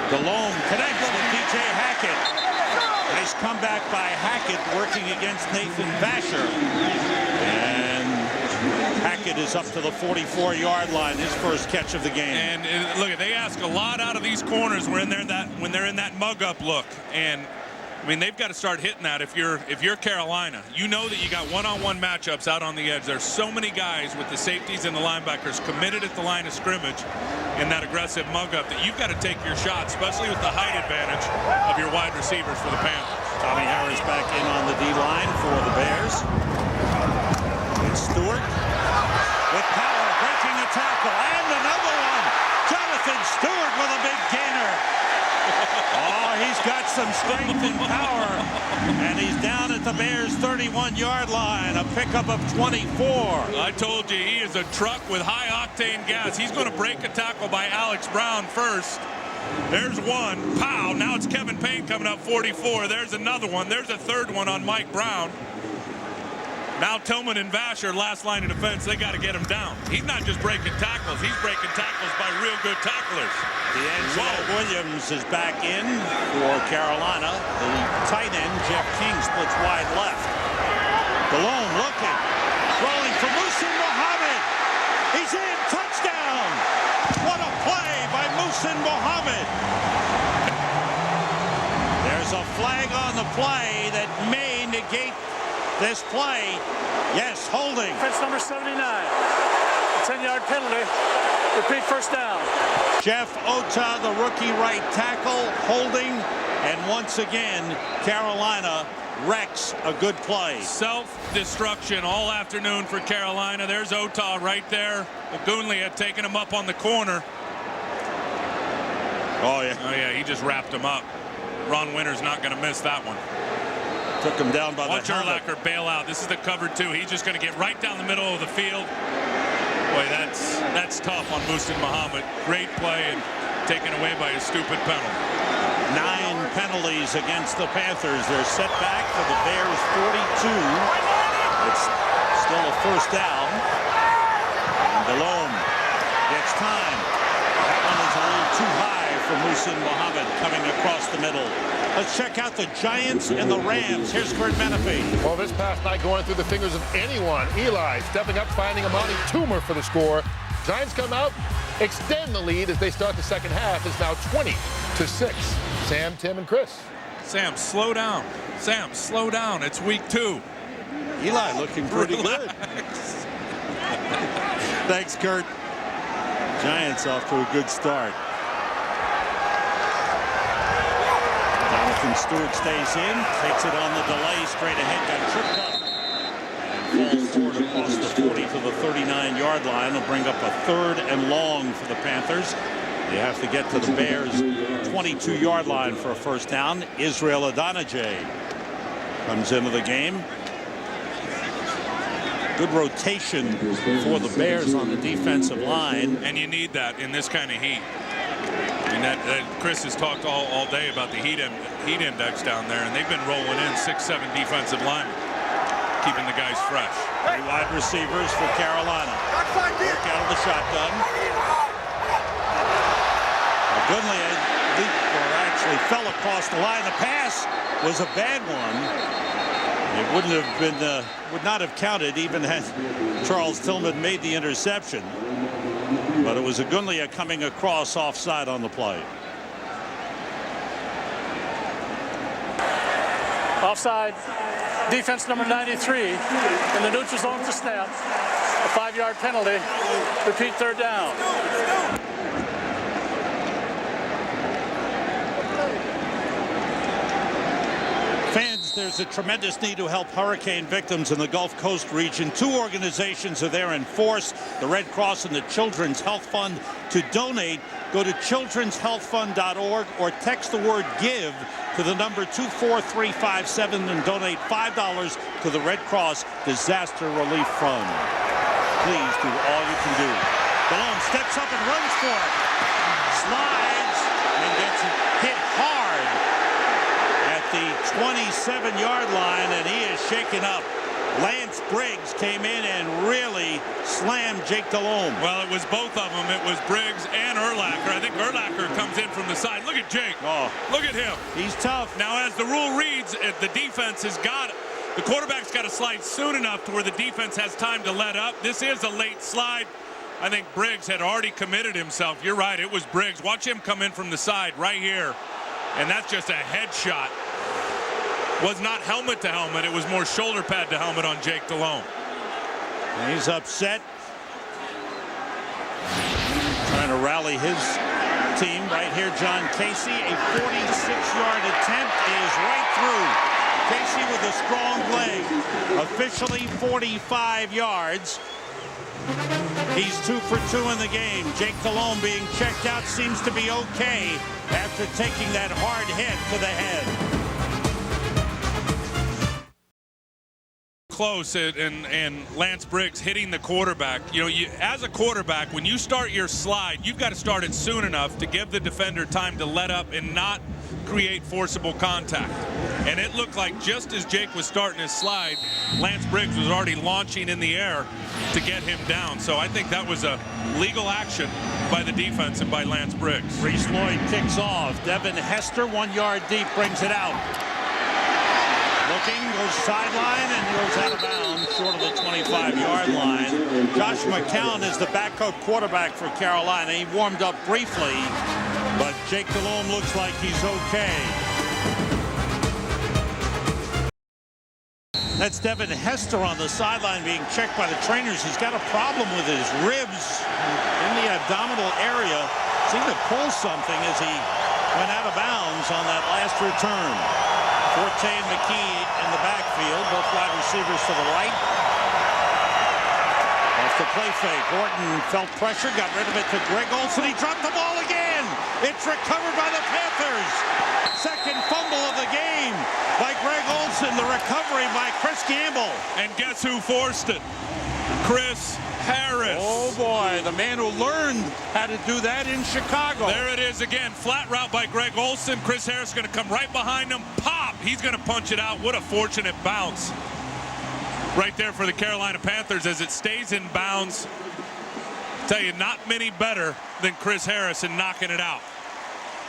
DeLome connects with DJ Hackett. Nice comeback by Hackett working against Nathan Vasher. And Hackett is up to the 44-yard line, his first catch of the game. And look, they ask a lot out of these corners when they're in that mug-up look. And I mean, they've got to start hitting that if you're Carolina. You know that you got one-on-one matchups out on the edge. There's so many guys with the safeties and the linebackers committed at the line of scrimmage in that aggressive mug-up that you've got to take your shot, especially with the height advantage of your wide receivers for the Panthers. Tommy Harris back in on the D-line for the Bears. It's Stewart with power, breaking a tackle, and another one. Jonathan Stewart with a big gainer. Oh, he's got some strength and power, and he's down at the Bears' 31-yard line, a pickup of 24. I told you, he is a truck with high-octane gas. He's going to break a tackle by Alex Brown first. There's one. Pow. Now it's Kevin Payne coming up 44. There's another one. There's a third one on Mike Brown. Now Tillman and Vasher, last line of defense, they got to get him down. He's not just breaking tackles. He's breaking tackles by real good tacklers. D'Angelo Williams is back in for Carolina. The tight end, Jeff King, splits wide left. DeLome looking. Throwing for Muhsin Muhammad. He's in. Touchdown. What a play by Muhsin Muhammad. There's a flag on the play that may negate this play. Yes, holding. Defense number 79. 10-yard penalty. Repeat first down. Jeff Ota, the rookie right tackle, holding. And once again, Carolina wrecks a good play. Self-destruction all afternoon for Carolina. There's Ota right there. Gunley had taken him up on the corner. Oh, yeah. Oh, yeah, he just wrapped him up. Ron Winter's not going to miss that one. Took him down by Watch the helmet. Urlacher bail out. This is the cover 2. He's just going to get right down the middle of the field. Boy, that's tough on Muhsin Muhammad. Great play and taken away by a stupid penalty. 9 penalties against the Panthers. They're set back for the Bears 42. It's still a first down. And DeLome gets time. That one is a little too high for Muhsin Muhammad coming across the middle. Let's check out the Giants and the Rams. Here's Kurt Menefee. Well, this pass not going through the fingers of anyone. Eli stepping up, finding Amani Toomer for the score. Giants come out, extend the lead as they start the second half. It's now 20-6. Sam, Tim, and Chris. Sam, slow down. Sam, slow down. It's week 2. Eli looking pretty good. Thanks, Kurt. Giants off to a good start. Jonathan Stewart stays in, takes it on the delay, straight ahead, got tripped up, and falls forward across the 40 to the 39-yard line. Will bring up a 3rd and long for the Panthers. They have to get to the Bears' 22-yard line for a first down. Israel Adonijah comes into the game. Good rotation for the Bears on the defensive line. And you need that in this kind of heat. I mean, that Chris has talked all day about the heat index down there, and they've been rolling in 6-7 defensive linemen, keeping the guys fresh. 3 wide receivers for Carolina. Work out of the shotgun. Gunley actually fell across the line. The pass was a bad one. It would not have counted even had Charles Tillman made the interception. But it was Gunley coming across offside on the play. Offside. Defense number 93 in the neutral zone to snap. A 5-yard penalty. Repeat third down. Fans There's a tremendous need to help hurricane victims in the Gulf Coast region. 2 organizations are there in force, the Red Cross and the Children's Health Fund. To donate, go to childrenshealthfund.org or text the word GIVE to the number 24357 and donate $5 to the Red Cross Disaster Relief Fund. Please do all you can do. Malone steps up and runs for it. Slides and gets hit hard at the 27-yard line, and he is shaken up. Lance Briggs came in and really slammed Jake Delhomme. Well, it was both of them. It was Briggs and Urlacher. I think Urlacher comes in from the side. Look at Jake. Oh, look at him. He's tough. Now, as the rule reads, the defense has got the quarterback's got to slide soon enough to where the defense has time to let up. This is a late slide. I think Briggs had already committed himself. You're right. It was Briggs. Watch him come in from the side right here. And that's just a headshot. Was not helmet to helmet. It was more shoulder pad to helmet on Jake Delhomme. And he's upset. Trying to rally his team right here. John Casey, a 46-yard attempt is right through. Casey with a strong leg. Officially 45 yards. He's 2 for 2 in the game. Jake Delhomme being checked out seems to be okay after taking that hard hit to the head. Close and Lance Briggs hitting the quarterback. You know, as a quarterback, when you start your slide, you've got to start it soon enough to give the defender time to let up and not create forcible contact. And it looked like just as Jake was starting his slide, Lance Briggs was already launching in the air to get him down. So I think that was a legal action by the defense and by Lance Briggs. Reese Lloyd kicks off. Devin Hester 1 yard deep brings it out. Looking, goes sideline and goes out of bounds short of the 25-yard line. Josh McCown is the backup quarterback for Carolina. He warmed up briefly, but Jake Delhomme looks like he's okay. That's Devin Hester on the sideline being checked by the trainers. He's got a problem with his ribs in the abdominal area. Seemed to pull something as he went out of bounds on that last return. Forte and McKee in the backfield, both wide receivers to the right. Off the play fake. Orton felt pressure, got rid of it to Greg Olsen. He dropped the ball again. It's recovered by the Panthers. Second fumble of the game by Greg Olsen. The recovery by Chris Gamble. And guess who forced it? Chris Harris. Oh boy, the man who learned how to do that in Chicago. There it is again. Flat route by Greg Olsen. Chris Harris going to come right behind him. Pop! He's going to punch it out. What a fortunate bounce right there for the Carolina Panthers as it stays in bounds. I tell you, not many better than Chris Harris in knocking it out.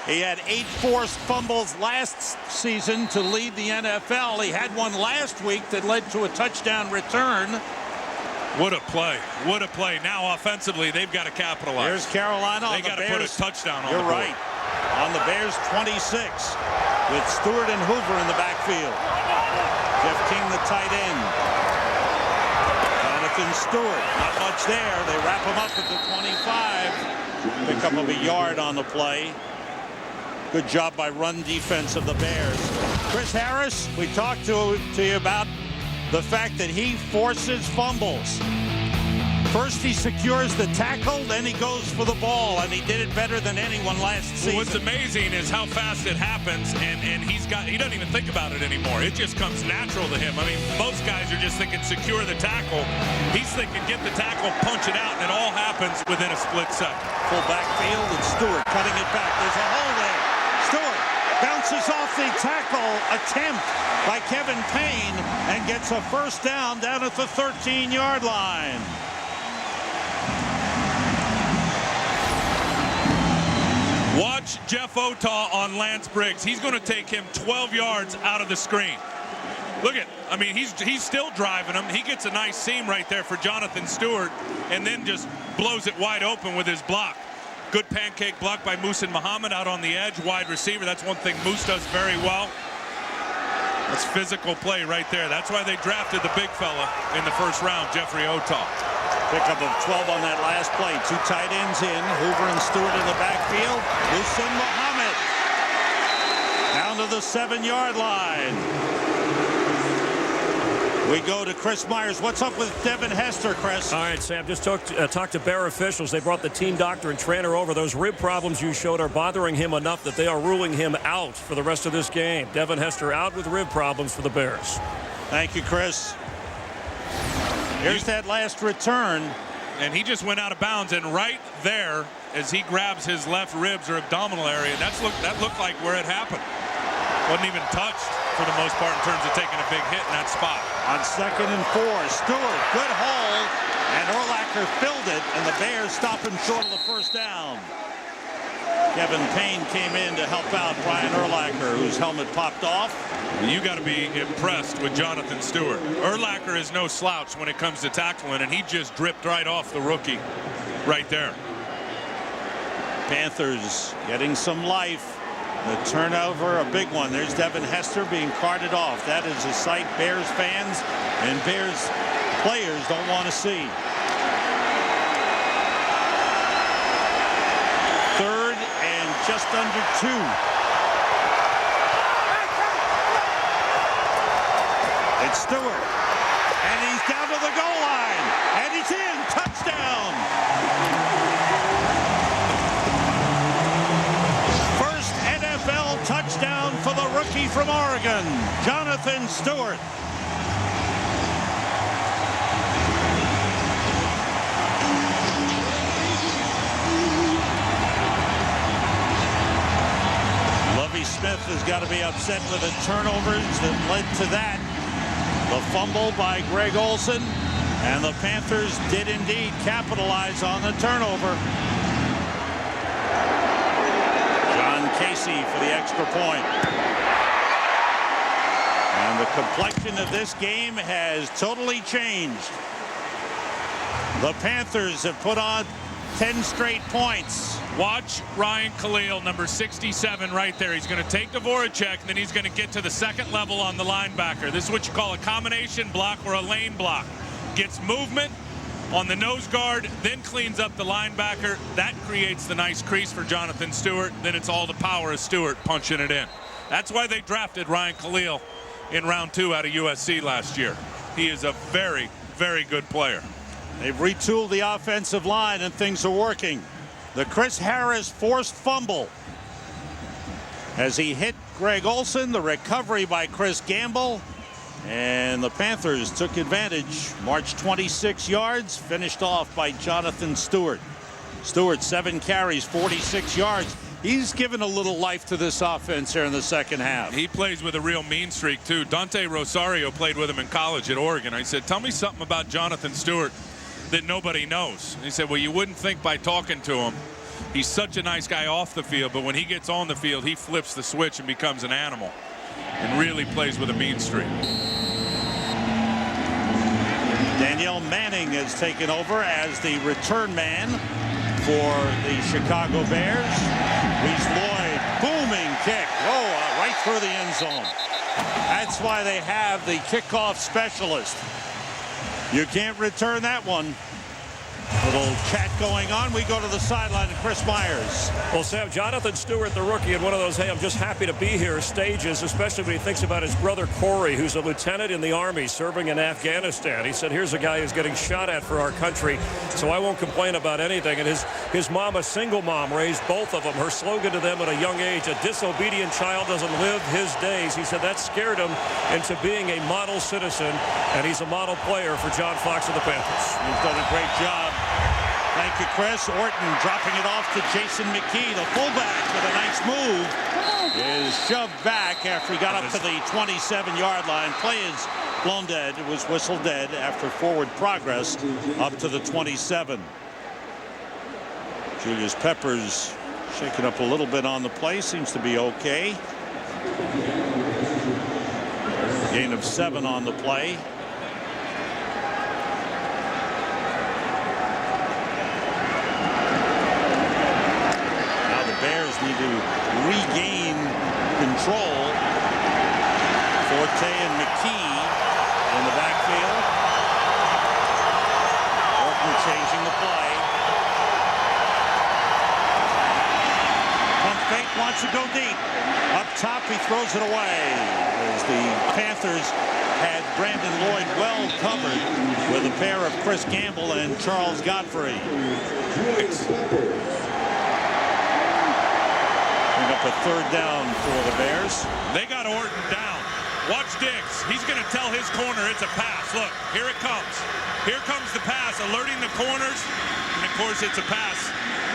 He had 8 forced fumbles last season to lead the NFL. He had one last week that led to a touchdown return. What a play. What a play. Now offensively, they've got to capitalize. There's Carolina on the Bears. They got to put a touchdown on the board. You're right. On the Bears 26 with Stewart and Hoover in the backfield. Jeff King the tight end. Jonathan Stewart. Not much there. They wrap him up at the 25. Pick up of a yard on the play. Good job by run defense of the Bears. Chris Harris, we talked to you about the fact that he forces fumbles. First he secures the tackle, then he goes for the ball, and he did it better than anyone last season. What's amazing is how fast it happens, and he doesn't even think about it anymore. It just comes natural to him. I mean, most guys are just thinking secure the tackle. He's thinking get the tackle, punch it out, and it all happens within a split second. Full backfield, and Stewart cutting it back. There's a hole there. Stewart bounces off the tackle attempt by Kevin Payne and gets a first down at the 13-yard line. Watch Jeff Otaw on Lance Briggs. He's going to take him 12 yards out of the screen. Look at, I mean, he's still driving him. He gets a nice seam right there for Jonathan Stewart and then just blows it wide open with his block. Good pancake block by Muhsin Muhammad out on the edge, wide receiver. That's one thing Moose does very well. That's physical play right there. That's why they drafted the big fella in the first round, Jeffrey Otaw. Pickup of 12 on that last play. 2 tight ends in. Hoover and Stewart in the backfield. Muhsin Muhammad. Down to the 7-yard line. We go to Chris Myers. What's up with Devin Hester, Chris? All right, Sam, just talked to Bear officials. They brought the team doctor and trainer over. Those rib problems you showed are bothering him enough that they are ruling him out for the rest of this game. Devin Hester out with rib problems for the Bears. Thank you, Chris. Here's that last return. And he just went out of bounds, and right there, as he grabs his left ribs or abdominal area, that looked like where it happened. Wasn't even touched for the most part in terms of taking a big hit in that spot. On 2nd and 4, Stewart, good hold, and Urlacher filled it, and the Bears stop him short of the first down. Kevin Payne came in to help out Brian Urlacher, whose helmet popped off. You got to be impressed with Jonathan Stewart. Urlacher is no slouch when it comes to tackling, and he just dripped right off the rookie right there. Panthers getting some life. The turnover, a big one. There's Devin Hester being carted off. That is a sight Bears fans and Bears players don't want to see. 3rd and just under 2. It's Stewart. And he's down to the goal line. And he's in. Touchdown. First NFL touchdown for the rookie from Oregon, Jonathan Stewart. Lovie Smith has got to be upset with the turnovers that led to that. The fumble by Greg Olsen, and the Panthers did indeed capitalize on the turnover. John Casey for the extra point. And the complexion of this game has totally changed. The Panthers have put on 10 straight points. Watch Ryan Khalil, number 67 right there. He's going to take the Voracek, and then he's going to get to the second level on the linebacker. This is what you call a combination block or a lane block. Gets movement on the nose guard, then cleans up the linebacker. That creates the nice crease for Jonathan Stewart. Then it's all the power of Stewart punching it in. That's why they drafted Ryan Khalil in round 2 out of USC last year. He is a very, very good player. They've retooled the offensive line, and things are working. The Chris Harris forced fumble as he hit Greg Olsen. The recovery by Chris Gamble. And the Panthers took advantage. Marched 26 yards, finished off by Jonathan Stewart. Stewart, 7 carries, 46 yards. He's given a little life to this offense here in the second half. He plays with a real mean streak, too. Dante Rosario played with him in college at Oregon. I said, tell me something about Jonathan Stewart that nobody knows. And he said, well, you wouldn't think by talking to him. He's such a nice guy off the field, but when he gets on the field, he flips the switch and becomes an animal and really plays with a mean streak. Danielle Manning has taken over as the return man for the Chicago Bears. Reese Lloyd, booming kick. Whoa, right through the end zone. That's why they have the kickoff specialist. You can't return that one. Little chat going on. We go to the sideline to Chris Myers. Well, Sam, Jonathan Stewart, the rookie, in one of those, hey, I'm just happy to be here stages, especially when he thinks about his brother Corey, who's a lieutenant in the Army serving in Afghanistan. He said, here's a guy who's getting shot at for our country, so I won't complain about anything. And his mom, a single mom, raised both of them. Her slogan to them at a young age, a disobedient child doesn't live his days. He said that scared him into being a model citizen, and he's a model player for John Fox and the Panthers. He's done a great job. Thank you, Chris. Orton dropping it off to Jason McKee. The fullback with a nice move is shoved back after he got up to the 27-yard line. Play is blown dead. It was whistled dead after forward progress up to the 27. Julius Peppers shaking up a little bit on the play. Seems to be okay. Gain of 7 on the play. Need to regain control. Forte and McKee in the backfield. Orton changing the play. Pump fake wants to go deep. Up top, he throws it away. As the Panthers had Brandon Lloyd well covered with a pair of Chris Gamble and Charles Godfrey. Bring up a third down for the Bears. They got Orton down. Watch Diggs. He's going to tell his corner it's a pass. Look, here it comes. Here comes the pass, alerting the corners. And, of course, it's a pass.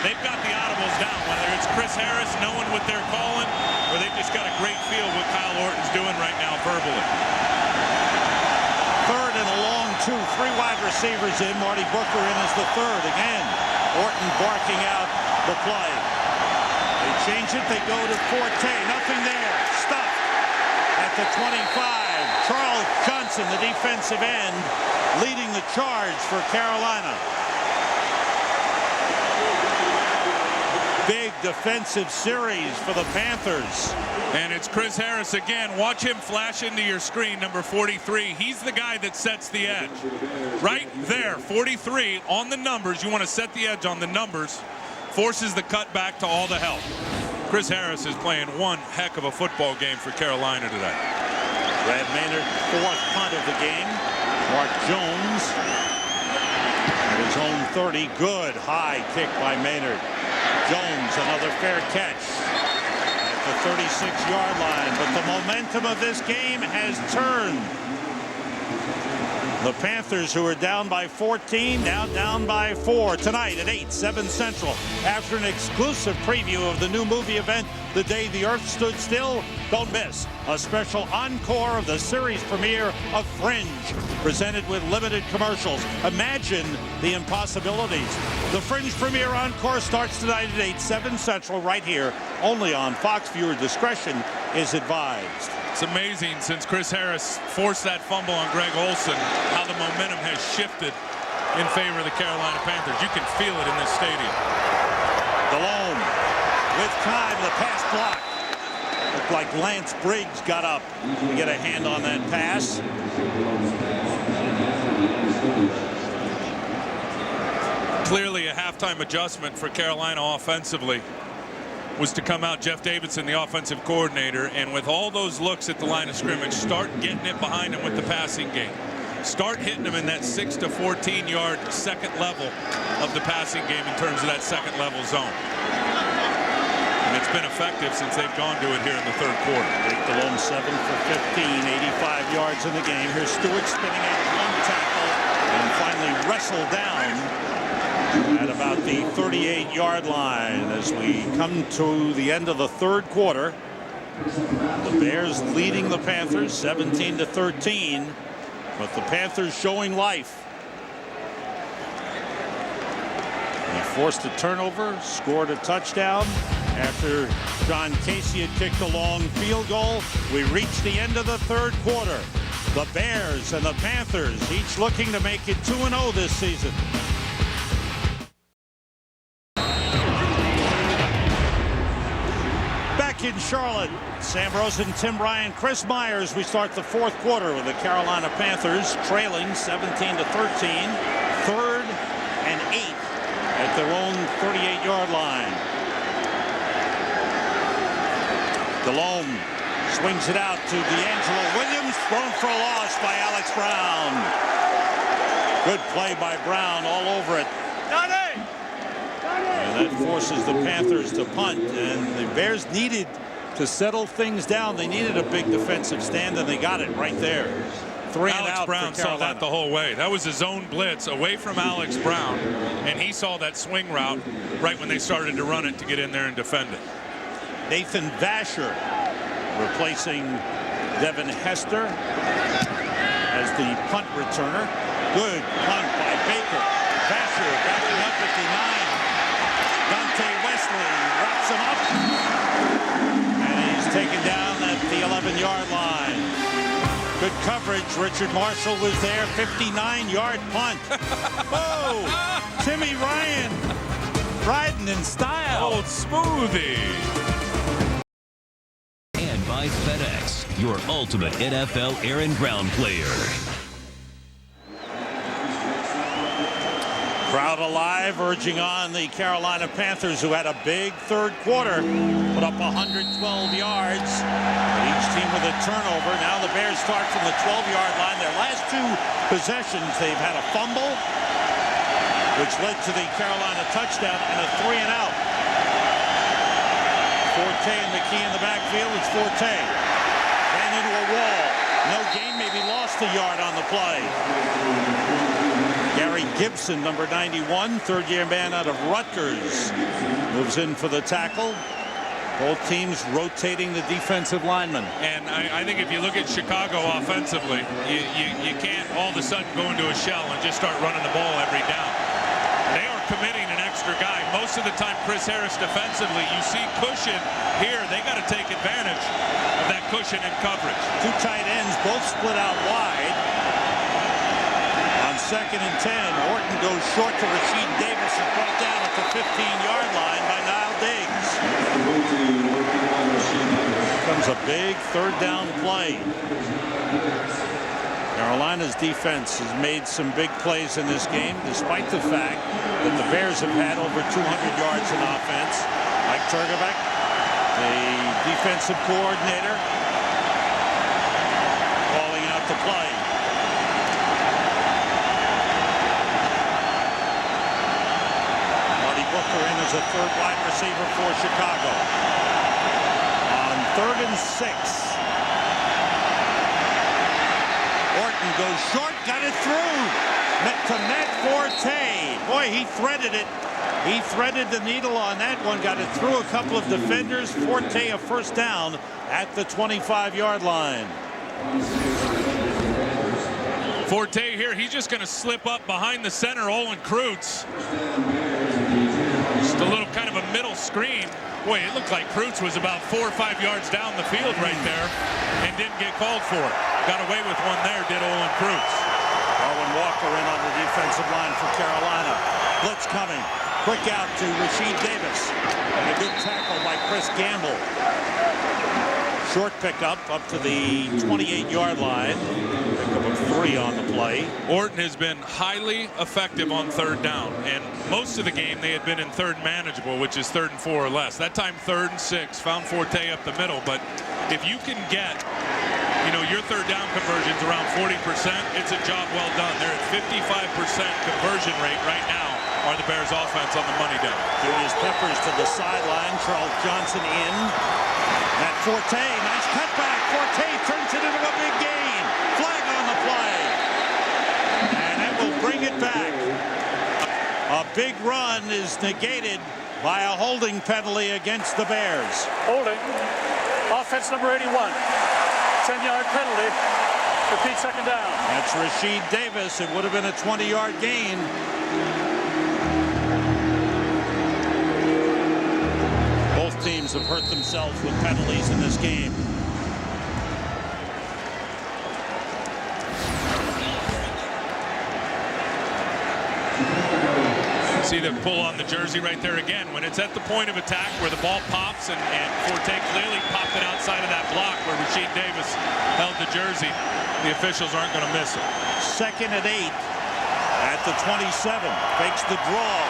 They've got the audibles down, whether it's Chris Harris knowing what they're calling, or they've just got a great feel what Kyle Orton's doing right now verbally. Third and a long two. 3 wide receivers in. Marty Booker in as the third. Again, Orton barking out the play. They change it. They go to Forte. Nothing there. Stuffed at the 25. Charles Johnson, the defensive end, leading the charge for Carolina. Big defensive series for the Panthers. And it's Chris Harris again. Watch him flash into your screen, number 43. He's the guy that sets the edge. Right there, 43 on the numbers. You want to set the edge on the numbers. Forces the cutback to all the help. Chris Harris is playing one heck of a football game for Carolina today. Brad Maynard, 4th punt of the game. Mark Jones at his own 30. Good high kick by Maynard. Jones, another fair catch at the 36-yard line. But the momentum of this game has turned. The Panthers, who are down by 14, now down by 4 tonight at 8, 7 Central. After an exclusive preview of the new movie event, The Day the Earth Stood Still, don't miss a special encore of the series premiere of Fringe, presented with limited commercials. Imagine the impossibilities. The Fringe premiere encore starts tonight at 8, 7 Central, right here, only on Fox. Viewer discretion is advised. It's amazing since Chris Harris forced that fumble on Greg Olsen, how the momentum has shifted in favor of the Carolina Panthers. You can feel it in this stadium. Delhomme with time, the pass block. Looked like Lance Briggs got up to get a hand on that pass. Clearly a halftime adjustment for Carolina offensively was to come out Jeff Davidson, the offensive coordinator, and with all those looks at the line of scrimmage, start getting it behind him with the passing game. Start hitting them in that 6 to 14-yard second level of the passing game in terms of that second level zone. And it's been effective since they've gone to it here in the third quarter. Jake Delhomme 7 for 15, 85 yards in the game. Here's Stewart spinning out one tackle and finally wrestled down at about the 38-yard line as we come to the end of the third quarter. The Bears leading the Panthers 17-13, but the Panthers showing life. They forced a turnover, scored a touchdown after John Casey had kicked a long field goal. We reached the end of the third quarter. The Bears and the Panthers each looking to make it 2-0 this season. In Charlotte, Sam Rosen, Tim Ryan, Chris Myers. We start the fourth quarter with the Carolina Panthers trailing 17-13, 3rd and 8 at their own 38-yard line. Delhomme swings it out to D'Angelo Williams, thrown for a loss by Alex Brown. Good play by Brown, all over it. And that forces the Panthers to punt, and the Bears needed to settle things down. They needed a big defensive stand, and they got it right there. 3 and Alex out Brown saw that the whole way. That was a zone blitz away from Alex Brown, and he saw that swing route right when they started to run it to get in there and defend it. Nathan Vasher replacing Devin Hester as the punt returner. Good punt by Baker. Vasher backing up at the 9. Dante Wesley wraps him up, and he's taken down at the 11-yard line. Good coverage. Richard Marshall was there. 59-yard punt. Oh, Timmy Ryan riding in style. Old smoothie. And by FedEx, your ultimate NFL air and ground player. Crowd alive, urging on the Carolina Panthers, who had a big third quarter, put up 112 yards. Each team with a turnover. Now the Bears start from the 12-yard line. Their last two possessions, they've had a fumble, which led to the Carolina touchdown, and a 3-and-out. Forte and McKee in the backfield. It's Forte. Ran into a wall. No gain, maybe lost a yard on the play. Gary Gibson, number 91, third-year man out of Rutgers, moves in for the tackle. Both teams rotating the defensive linemen. And I think if you look at Chicago offensively, you can't all of a sudden go into a shell and just start running the ball every down. They are committing an extra guy. Most of the time, Chris Harris defensively, you see cushion here. They got to take advantage of that cushion in coverage. Two tight ends, both split out wide. On 2nd and 10, Orton goes short to Rasheed Davis and brought down at the 15-yard line by Niall Diggs. Comes a big third down play. Carolina's defense has made some big plays in this game, despite the fact that the Bears have had over 200 yards in offense. Mike Turgebeck, the defensive coordinator, calling out the play. Marty Booker in as a third wide receiver for Chicago. On 3rd and 6. Orton goes short, got it through to Matt Forte. Boy, he threaded it. He threaded the needle on that one, got it through a couple of defenders. Forte a first down at the 25-yard line. Forte here, he's just going to slip up behind the center, Olin Kreutz. Just a little kind of a middle screen. Boy, it looked like Kreutz was about 4 or 5 yards down the field right there and didn't get called for it. Got away with one there, did Olin Kreutz. Darwin Walker in on the defensive line for Carolina. Blitz coming. Quick out to Rasheed Davis. And a good tackle by Chris Gamble. Short pickup up to the 28-yard line. Pickup of 3 on the play. Orton has been highly effective on third down. And most of the game they had been in third manageable, which is 3rd and 4 or less. That time 3rd and 6. Found Forte up the middle. But if you can get, your third down conversions around 40%, it's a job well done. They're at 55% conversion rate right now. Are the Bears offense on the money down. Julius Peppers to the sideline. Charles Johnson in. Matt Forte, nice cutback. Forte turns it into a big gain. Flag on the play. And that will bring it back. A big run is negated by a holding penalty against the Bears. Holding. Offense number 81. 10-yard penalty. Repeat second down. That's Rasheed Davis. It would have been a 20-yard gain. Both teams have hurt themselves with penalties in this game. See the pull on the jersey right there again. When it's at the point of attack where the ball pops and Forte clearly popped it outside of that block where Rasheed Davis held the jersey, the officials aren't going to miss it. 2nd and 8 at the 27. Fakes the draw.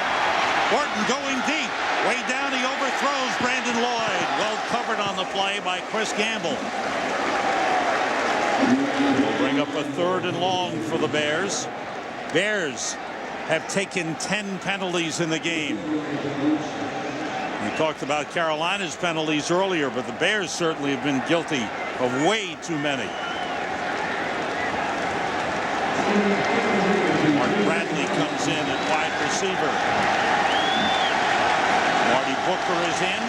Orton going deep. Way down, he overthrows Brandon Lloyd. Well covered on the play by Chris Gamble. We'll bring up a 3rd and long for the Bears. Bears have taken 10 penalties in the game. We talked about Carolina's penalties earlier, but the Bears certainly have been guilty of way too many. Mark Bradley comes in at wide receiver. Marty Booker is in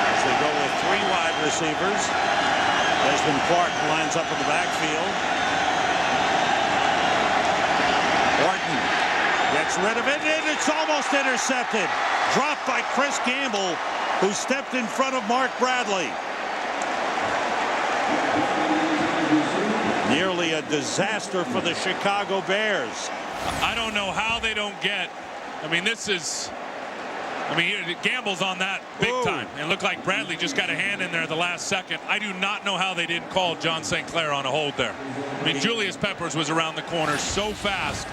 as they go with 3 wide receivers. Desmond Clark lines up in the backfield. Orton gets rid of it, and it's almost intercepted. Dropped by Chris Gamble, who stepped in front of Mark Bradley. Nearly a disaster for the Chicago Bears. I don't know how they don't get. Gamble's on that big time. It looked like Bradley just got a hand in there at the last second. I do not know how they didn't call John St. Clair on a hold there. Julius Peppers was around the corner so fast.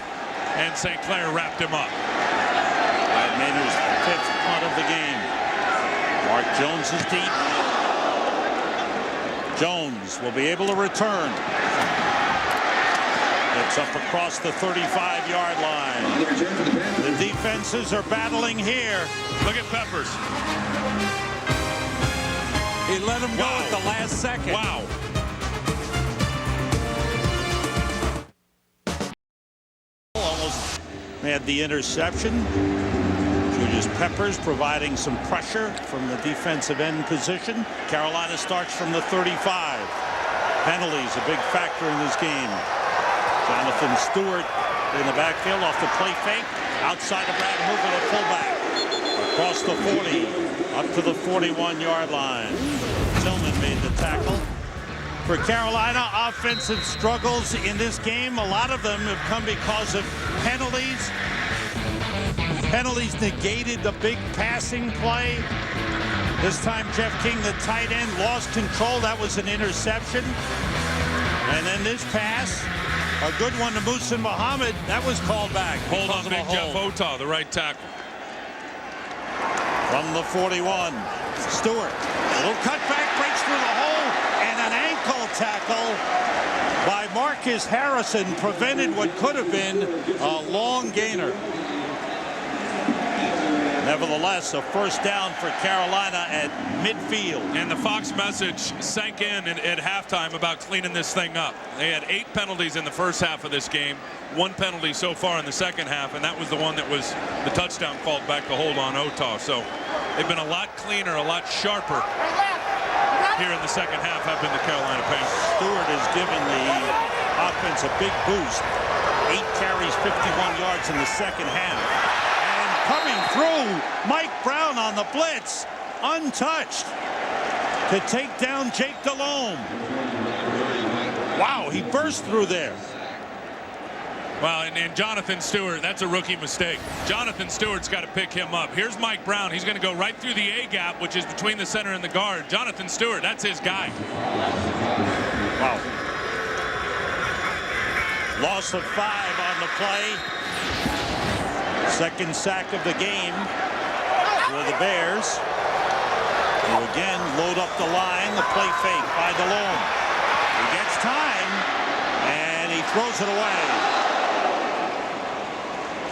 and St. Clair wrapped him up. Brad Maynard's 5th punt of the game. Mark Jones is deep. Jones will be able to return. It's up across the 35-yard line. The defenses are battling here. Look at Peppers. He let him go at the last second. Wow. Almost had the interception. Julius Peppers providing some pressure from the defensive end position. Carolina starts from the 35. Penalties a big factor in this game. Jonathan Stewart in the backfield off the play fake. Outside of Brad Hoover, the fullback. Across the 40, up to the 41-yard line. Tillman made the tackle. For Carolina, offensive struggles in this game. A lot of them have come because of penalties. Penalties negated the big passing play. This time, Jeff King, the tight end, lost control. That was an interception. And then this pass, a good one to Muhsin Muhammad. That was called back. Hold on, big Jeff Otah, the right tackle. From the 41, Stewart. A little cutback, breaks through the hole, and an ankle tackle by Marcus Harrison prevented what could have been a long gainer. Nevertheless, a first down for Carolina at midfield. And the Fox message sank in at halftime about cleaning this thing up. They had 8 penalties in the first half of this game, 1 penalty so far in the second half, and that was the one that was the touchdown called back to hold on Otah. So they've been a lot cleaner, a lot sharper here in the second half, have been the Carolina Panthers. Stewart has given the offense a big boost. 8 carries, 51 yards in the second half. Coming through, Mike Brown on the blitz, untouched, to take down Jake Delhomme. Wow, he burst through there. Well, and Jonathan Stewart, that's a rookie mistake. Jonathan Stewart's got to pick him up. Here's Mike Brown. He's going to go right through the A gap, which is between the center and the guard. Jonathan Stewart, that's his guy. Wow. Loss of 5 on the play. Second sack of the game for the Bears, who again load up the line. The play fake by Delhomme. He gets time, and he throws it away.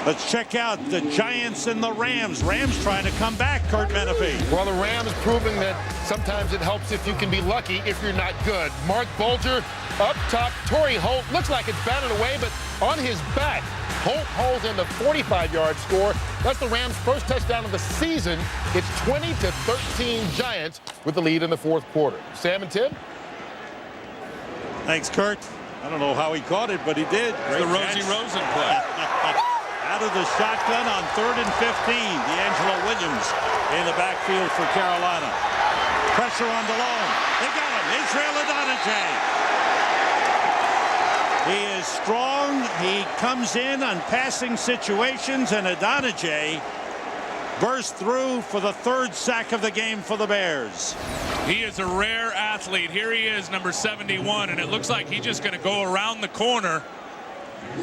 Let's check out the Giants and the Rams. Rams trying to come back, Kurt Menefee. Well, the Rams proving that sometimes it helps if you can be lucky if you're not good. Mark Bulger up top. Torrey Holt looks like it's batted away, but on his back. Holt holds in the 45-yard score. That's the Rams' first touchdown of the season. It's 20-13 Giants with the lead in the fourth quarter. Sam and Tim? Thanks, Kurt. I don't know how he caught it, but he did. It's the Rosie Rosen play. Out of the shotgun on 3rd and 15. D'Angelo Williams in the backfield for Carolina. Pressure on Delhomme. They got him. Israel Adonijah. He is strong. He comes in on passing situations, and Adonijah burst through for the 3rd sack of the game for the Bears. He is a rare athlete. Here he is, number 71, and it looks like he's just going to go around the corner.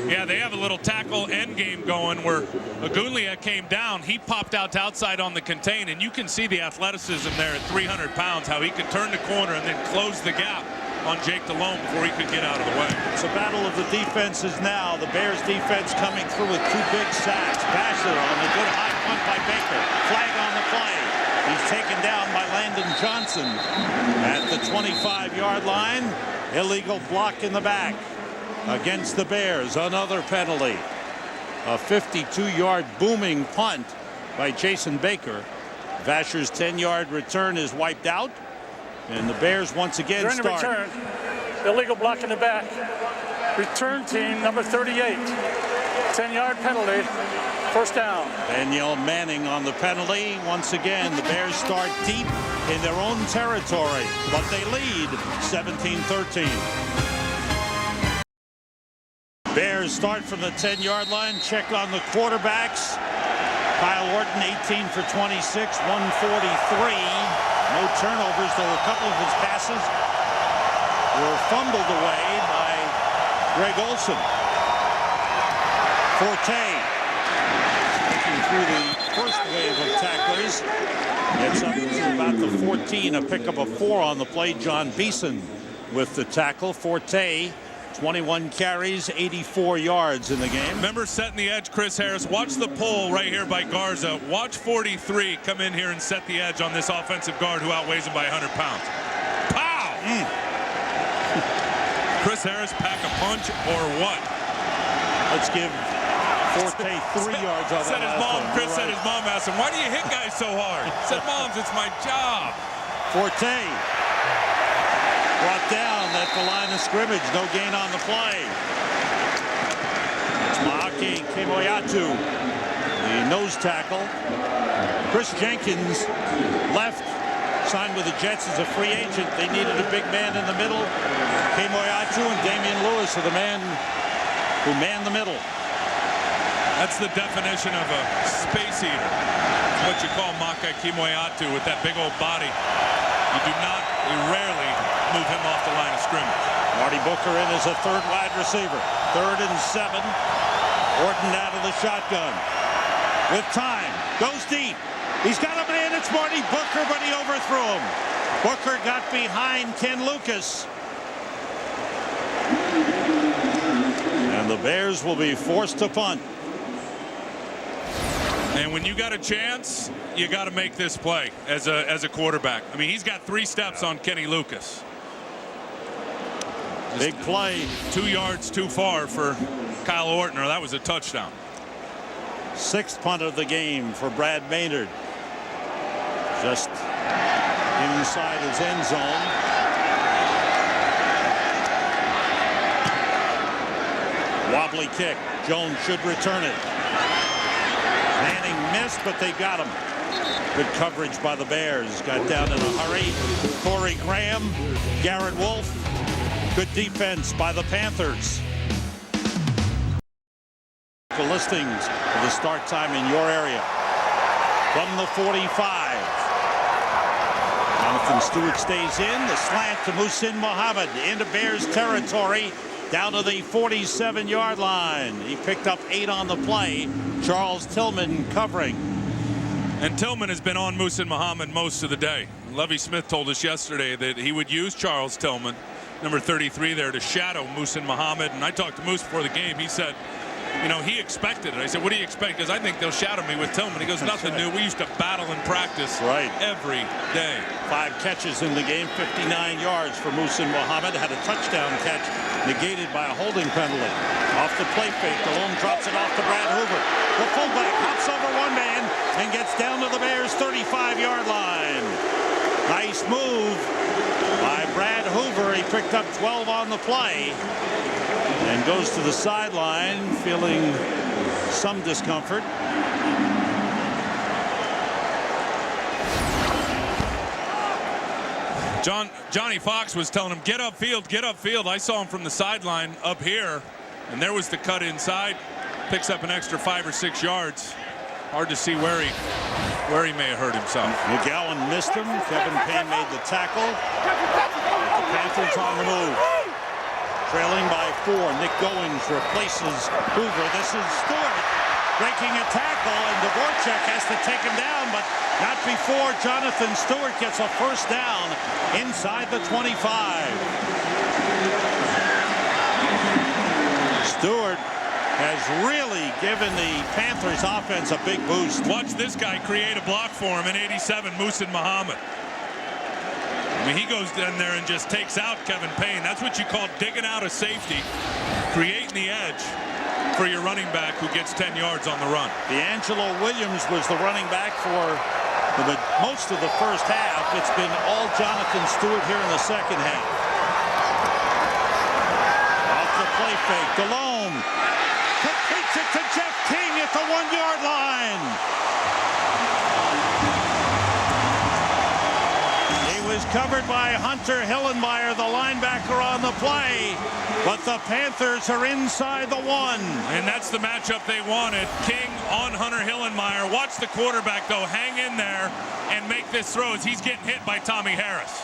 Yeah, they have a little tackle end game going where Agulia came down. He popped out to outside on the contain, and you can see the athleticism there at 300 pounds, how he could turn the corner and then close the gap on Jake Delhomme before he could get out of the way. It's a battle of the defenses now. The Bears defense coming through with 2 big sacks. Basher on the good high punt by Baker. Flag on the play. He's taken down by Landon Johnson at the 25-yard line. Illegal block in the back against the Bears. Another penalty. A 52-yard booming punt by Jason Baker. Vasher's 10-yard return is wiped out. And the Bears once again During the return, illegal block in the back. Return team number 38. 10-yard penalty. First down. Danielle Manning on the penalty. Once again, the Bears start deep in their own territory, but they lead 17-13. Bears start from the 10-yard line. Check on the quarterbacks. Kyle Orton, 18 for 26, 143. No turnovers, though a couple of his passes were fumbled away by Greg Olson. Forte looking through the first wave of tacklers. Gets up to about the 14, a pickup of 4 on the play. John Beeson with the tackle. Forte, 21 carries, 84 yards in the game. Remember setting the edge, Chris Harris. Watch the pull right here by Garza. Watch 43 come in here and set the edge on this offensive guard who outweighs him by 100 pounds. Pow! Chris Harris pack a punch or what? Let's give Forte 3 yards on said that. His mom, Chris said his mom asked him, why do you hit guys so hard? He said, Moms, it's my job. Forte brought down at the line of scrimmage. No gain on the play. It's Maake Kemoeatu, the nose tackle. Chris Jenkins left, signed with the Jets as a free agent. They needed a big man in the middle. Kemoeatu and Damian Lewis are the man who manned the middle. That's the definition of a space eater. It's what you call Maake Kemoeatu with that big old body. You rarely move him off the line of scrimmage. Marty Booker in as a third wide receiver. 3rd and 7. Orton out of the shotgun. With time. Goes deep. He's got a man. It's Marty Booker, but he overthrew him. Booker got behind Ken Lucas. And the Bears will be forced to punt. And when you got a chance, you got to make this play as a quarterback. I mean, he's got 3 steps on Kenny Lucas. Big play. 2 yards too far for Kyle Ortner. That was a touchdown. 6th punt of the game for Brad Maynard. Just inside his end zone. Wobbly kick. Jones should return it. Manning missed, but they got him. Good coverage by the Bears. Got down in a hurry. Corey Graham, Garrett Wolf. Good defense by the Panthers. The listings for the start time in your area. From the 45. Jonathan Stewart stays in. The slant to Muhsin Muhammad into Bears territory. Down to the 47-yard line. He picked up 8 on the play. Charles Tillman covering. And Tillman has been on Muhsin Muhammad most of the day. Lovie Smith told us yesterday that he would use Charles Tillman, number 33 there, to shadow Muhsin Muhammad. And I talked to Moose before the game. He said, you know, he expected it. I said, what do you expect? Because I think they'll shadow me with Tillman. He goes, nothing new. We used to battle in practice every day. 5 catches in the game, 59 yards for Muhsin Muhammad. Had a touchdown catch negated by a holding penalty. Off the play fake, Delhomme drops it off to Brad Hoover. The fullback hops over one man and gets down to the Bears' 35-yard line. Nice move by Brad Hoover. He picked up 12 on the play and goes to the sideline feeling some discomfort. Johnny Fox was telling him, get upfield, get upfield. I saw him from the sideline up here, and there was the cut inside. Picks up an extra 5 or 6 yards. Hard to see where he may have hurt himself. McGowan missed him. Kevin Payne made the tackle. The Panthers on the move. Trailing by 4. Nick Goings replaces Hoover. This is Stewart breaking a tackle, and Dvorak has to take him down, but not before Jonathan Stewart gets a first down inside the 25. Stewart has really given the Panthers offense a big boost. Watch this guy create a block for him in 87, Muhsin Muhammad. I mean, he goes in there and just takes out Kevin Payne. That's what you call digging out a safety, creating the edge for your running back who gets 10 yards on the run. D'Angelo Williams was the running back for most of the first half. It's been all Jonathan Stewart here in the second half. Off the play fake, Delhomme completes it to Jeff King at the 1-yard line. Was covered by Hunter Hillenmeyer, the linebacker on the play, but the Panthers are inside the 1. And that's the matchup they wanted. King on Hunter Hillenmeyer. Watch the quarterback, though, hang in there and make this throw as he's getting hit by Tommy Harris.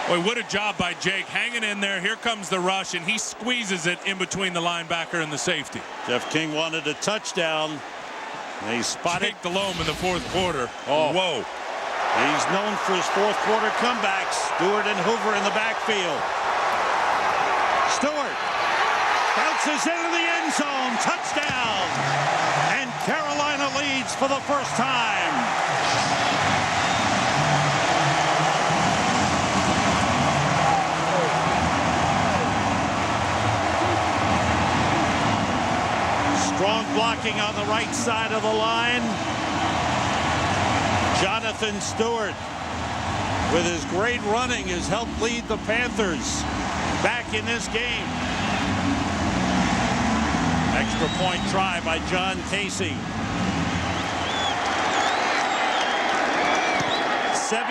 Boy, what a job by Jake, hanging in there. Here comes the rush, and he squeezes it in between the linebacker and the safety. Jeff King wanted a touchdown. They spotted Jake Delhomme in the fourth quarter. Oh. Whoa. He's known for his fourth quarter comebacks. Stewart and Hoover in the backfield. Stewart bounces into the end zone. Touchdown. And Carolina leads for the first time. Strong blocking on the right side of the line. Jonathan Stewart, with his great running, has helped lead the Panthers back in this game. Extra point try by John Casey. 17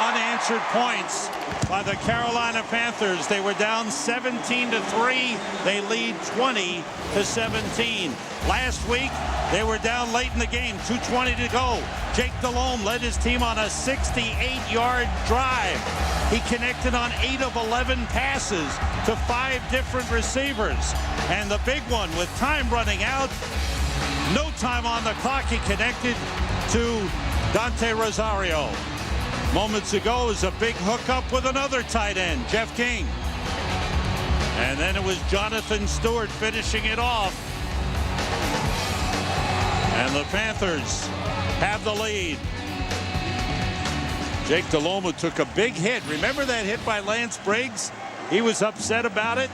unanswered points by the Carolina Panthers. They were down 17-3. They lead 20-17. Last week, they were down late in the game, 2:20 to go. Jake Delhomme led his team on a 68-yard drive. He connected on 8 of 11 passes to 5 different receivers. And the big one, with time running out, no time on the clock, he connected to Dante Rosario. Moments ago was a big hookup with another tight end, Jeff King. And then it was Jonathan Stewart finishing it off. And the Panthers have the lead. Jake Delhomme took a big hit. Remember that hit by Lance Briggs? He was upset about it.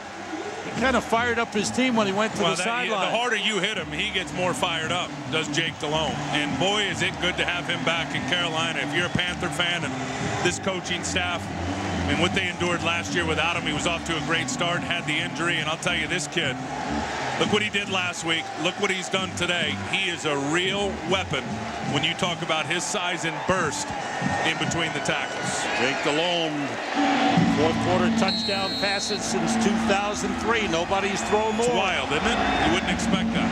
He kind of fired up his team when he went to the sideline. The harder you hit him, he gets more fired up, does Jake Delhomme. And boy, is it good to have him back in Carolina. If you're a Panther fan and this coaching staff, and what they endured last year without him, he was off to a great start, had the injury, and I'll tell you, this kid, look what he did last week. Look what he's done today. He is a real weapon when you talk about his size and burst in between the tackles. Jake Delhomme, fourth quarter touchdown passes since 2003. Nobody's thrown more. It's wild, isn't it? You wouldn't expect that.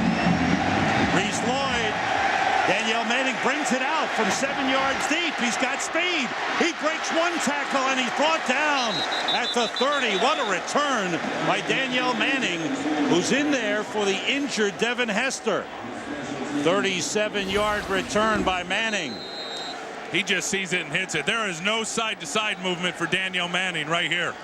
Reese Lloyd. Danielle Manning brings it out from 7 yards deep. He's got speed. He breaks one tackle and he's brought down at the 30. What a return by Danielle Manning, who's in there for the injured Devin Hester. 37-yard return by Manning. He just sees it and hits it. There is no side-to-side movement for Danielle Manning right here.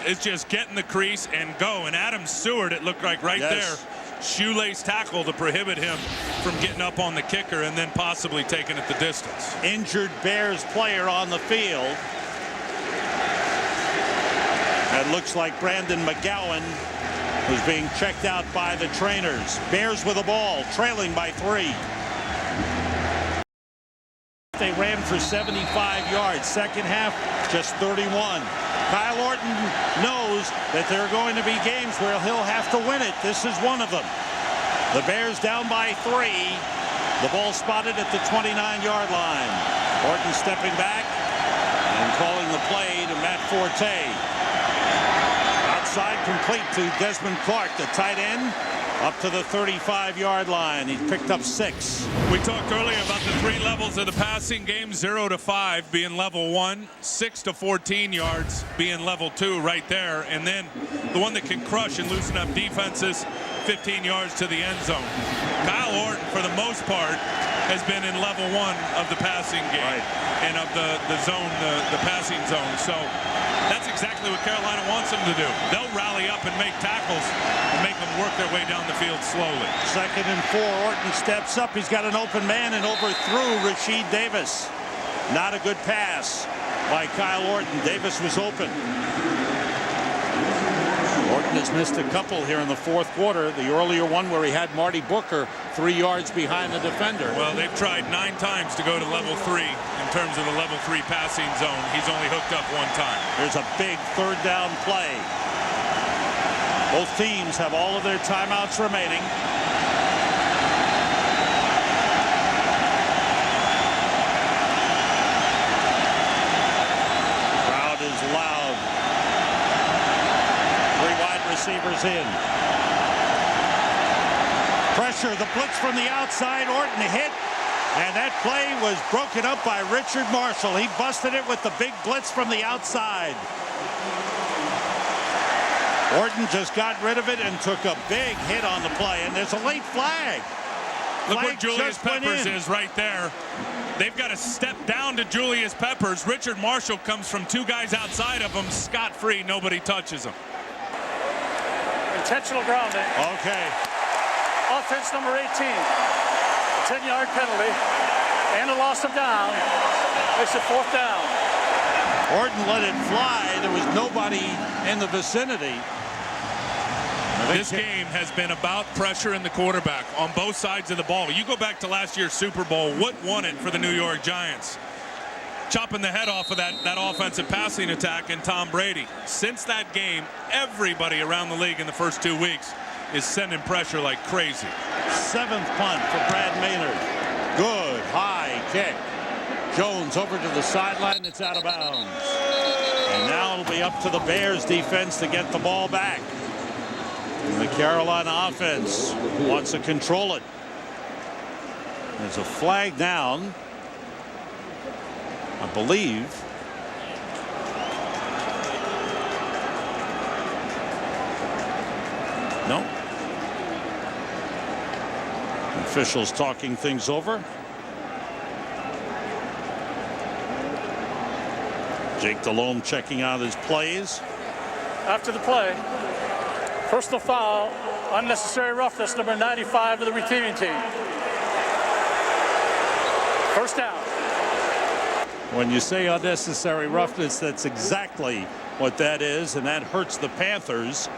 It's just get in the crease and go. And Adam Seward, it looked like there, shoelace tackle to prohibit him from getting up on the kicker and then possibly taking it the distance. Injured Bears player on the field. It looks like Brandon McGowan was being checked out by the trainers. Bears with the ball, trailing by 3. They ran for 75 yards. Second half, just 31. Kyle Orton knows that there are going to be games where he'll have to win it. This is one of them. The Bears down by 3. The ball spotted at the 29-yard line. Orton stepping back and calling the play to Matt Forte. Outside complete to Desmond Clark, the tight end, up to the 35-yard line. He picked up 6. We talked earlier about the 3 levels of the passing game, 0 to 5 being level 1, 6 to 14 yards being level 2 right there, and then the one that can crush and loosen up defenses, 15 yards to the end zone. Kyle Orton, for the most part, has been in level 1 of the passing game and of the zone, the passing zone. So that's exactly what Carolina wants them to do. They'll rally up and make tackles and make them work their way down the field slowly. 2nd and 4. Orton steps up. He's got an open man and overthrew Rasheed Davis. Not a good pass by Kyle Orton. Davis was open. Orton has missed a couple here in the fourth quarter. The earlier one where he had Marty Booker 3 yards behind the defender. Well, they've tried 9 times to go to level 3 in terms of the level 3 passing zone. He's only hooked up 1 time. There's a big 3rd down play. Both teams have all of their timeouts remaining. Crowd is loud. 3 wide receivers in. Pressure, the blitz from the outside. Orton hit. And that play was broken up by Richard Marshall. He busted it with the big blitz from the outside. Orton just got rid of it and took a big hit on the play. And there's a late flag. Look where Julius Peppers is right there. They've got to step down to Julius Peppers. Richard Marshall comes from two guys outside of him, scot-free. Nobody touches him. Intentional grounding. Okay. Offense number 18. 10-yard penalty and a loss of down. Makes it 4th down. Orton let it fly. There was nobody in the vicinity. This game has been about pressure in the quarterback on both sides of the ball. You go back to last year's Super Bowl, what won it for the New York Giants? Chopping the head off of that offensive passing attack and Tom Brady. Since that game, everybody around the league in the first 2 weeks is sending pressure like crazy. 7th punt for Brad Maynard. Good high kick. Jones over to the sideline. It's out of bounds. And now it'll be up to the Bears defense to get the ball back. And the Carolina offense wants to control it. There's a flag down, I believe. No. Officials talking things over. Jake Delhomme checking out his plays. After the play, personal foul, unnecessary roughness, number 95 to the receiving team. First down. When you say unnecessary roughness, that's exactly what that is, and that hurts the Panthers.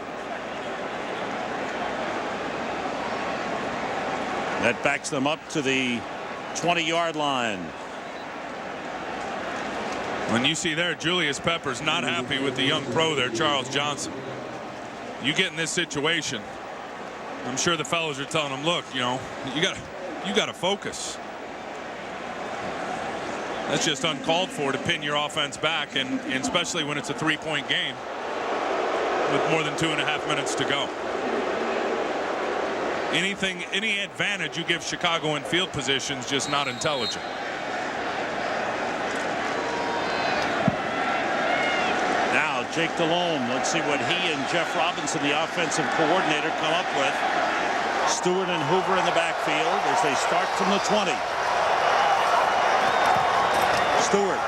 That backs them up to the 20-yard line. When you see there, Julius Peppers not happy with the young pro there, Charles Johnson. You get in this situation, I'm sure the fellows are telling him, look, you know, you got to focus. That's just uncalled for to pin your offense back, and especially when it's a 3-point game with more than 2.5 minutes to go. Any advantage you give Chicago in field position is just not intelligent. Now Jake Delhomme, let's see what he and Jeff Robinson, the offensive coordinator, come up with. Stewart and Hoover in the backfield as they start from the 20. Stewart.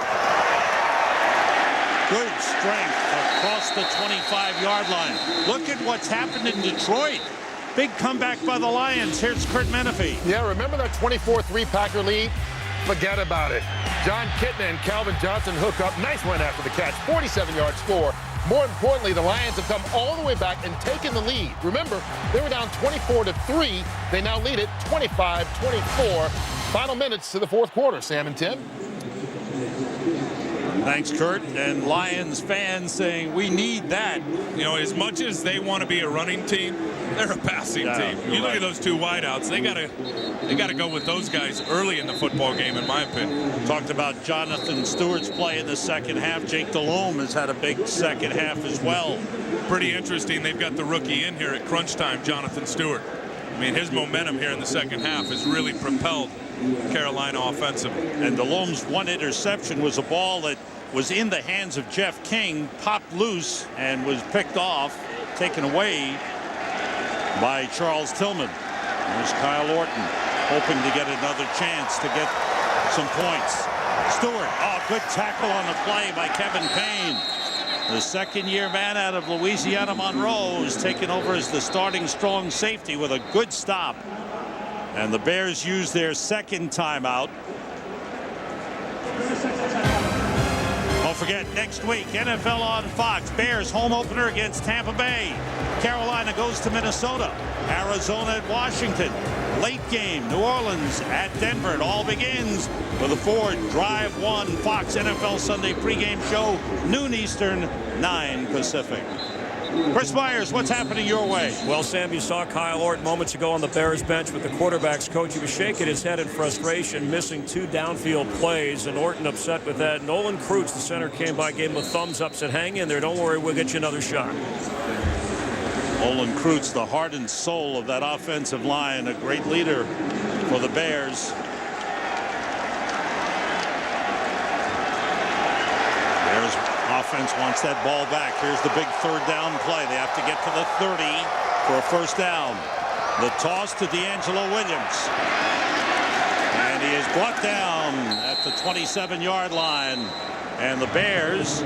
Good strength across the 25-yard line. Look at what's happened in Detroit. Big comeback by the Lions. Here's Kurt Menefee. Yeah, remember that 24-3 Packer lead? Forget about it. John Kitna and Calvin Johnson hook up. Nice run after the catch. 47-yard score. More importantly, the Lions have come all the way back and taken the lead. Remember, they were down 24-3. They now lead it 25-24. Final minutes to the fourth quarter. Sam and Tim. Thanks, Kurt. And Lions fans saying we need that. You know, as much as they want to be a running team, they're a passing team. You look at those two wideouts, they gotta go with those guys early in the football game, in my opinion. Talked about Jonathan Stewart's play in the second half. Jake Delhomme has had a big second half as well. Pretty interesting. They've got the rookie in here at crunch time, Jonathan Stewart. I mean, his momentum here in the second half has really propelled Carolina offensively. And Delhomme's one interception was a ball that was in the hands of Jeff King, popped loose, and was picked off, taken away by Charles Tillman. There's Kyle Orton, hoping to get another chance to get some points. Stewart, oh, good tackle on the play by Kevin Payne. The second-year man out of Louisiana Monroe is taken over as the starting strong safety with a good stop. And the Bears use their second timeout. Don't forget, next week, NFL on Fox. Bears home opener against Tampa Bay. Carolina goes to Minnesota. Arizona at Washington. Late game, New Orleans at Denver. It all begins with the Ford Drive 1 Fox NFL Sunday pregame show, noon Eastern, 9 Pacific. Chris Myers, what's happening your way? Well, Sam, you saw Kyle Orton moments ago on the Bears bench with the quarterback's coach. He was shaking his head in frustration, missing 2 downfield plays, and Orton upset with that. Nolan Kreutz, the center, came by, gave him a thumbs up, said, hang in there, don't worry, we'll get you another shot. Nolan Kreutz, the heart and soul of that offensive line, a great leader for the Bears. offense wants that ball back. Here's the big third down play. They have to get to the 30 for a first down. The toss to D'Angelo Williams. And he is brought down at the 27-yard line. And the Bears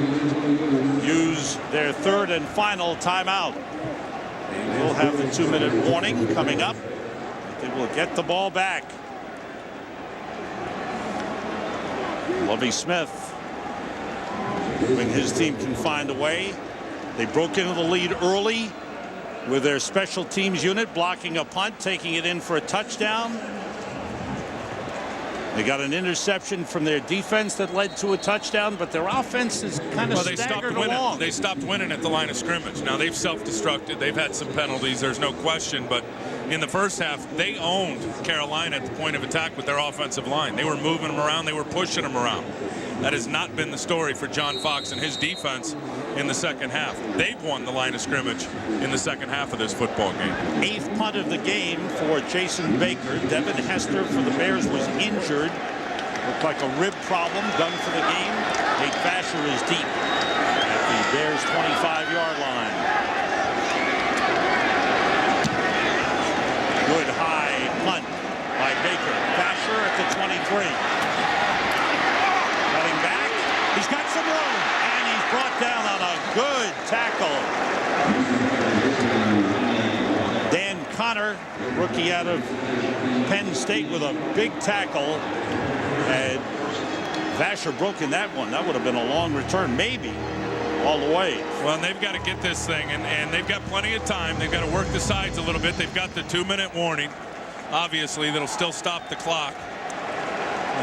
use their third and final timeout. They will have the 2-minute warning coming up. They will get the ball back. Lovie Smith, hoping his team can find a way. They broke into the lead early with their special teams unit blocking a punt, taking it in for a touchdown. They got an interception from their defense that led to a touchdown, but their offense is kind of staggered along. They stopped winning at the line of scrimmage. Now they've self-destructed. They've had some penalties. There's no question. But in the first half, they owned Carolina at the point of attack with their offensive line. They were moving them around. They were pushing them around. That has not been the story for John Fox and his defense in the second half. They've won the line of scrimmage in the second half of this football game. 8th punt of the game for Jason Baker. Devin Hester for the Bears was injured. Looked like a rib problem. Done for the game. Nate Vasher is deep at the Bears 25-yard line. Good high punt by Baker. Vasher at the 23. He's got some room, and he's brought down on a good tackle. Dan Connor, rookie out of Penn State, with a big tackle. And Vasher broke in that one. That would have been a long return, maybe all the way. Well, and they've got to get this thing, and they've got plenty of time. They've got to work the sides a little bit. They've got the 2-minute warning, obviously, that'll still stop the clock.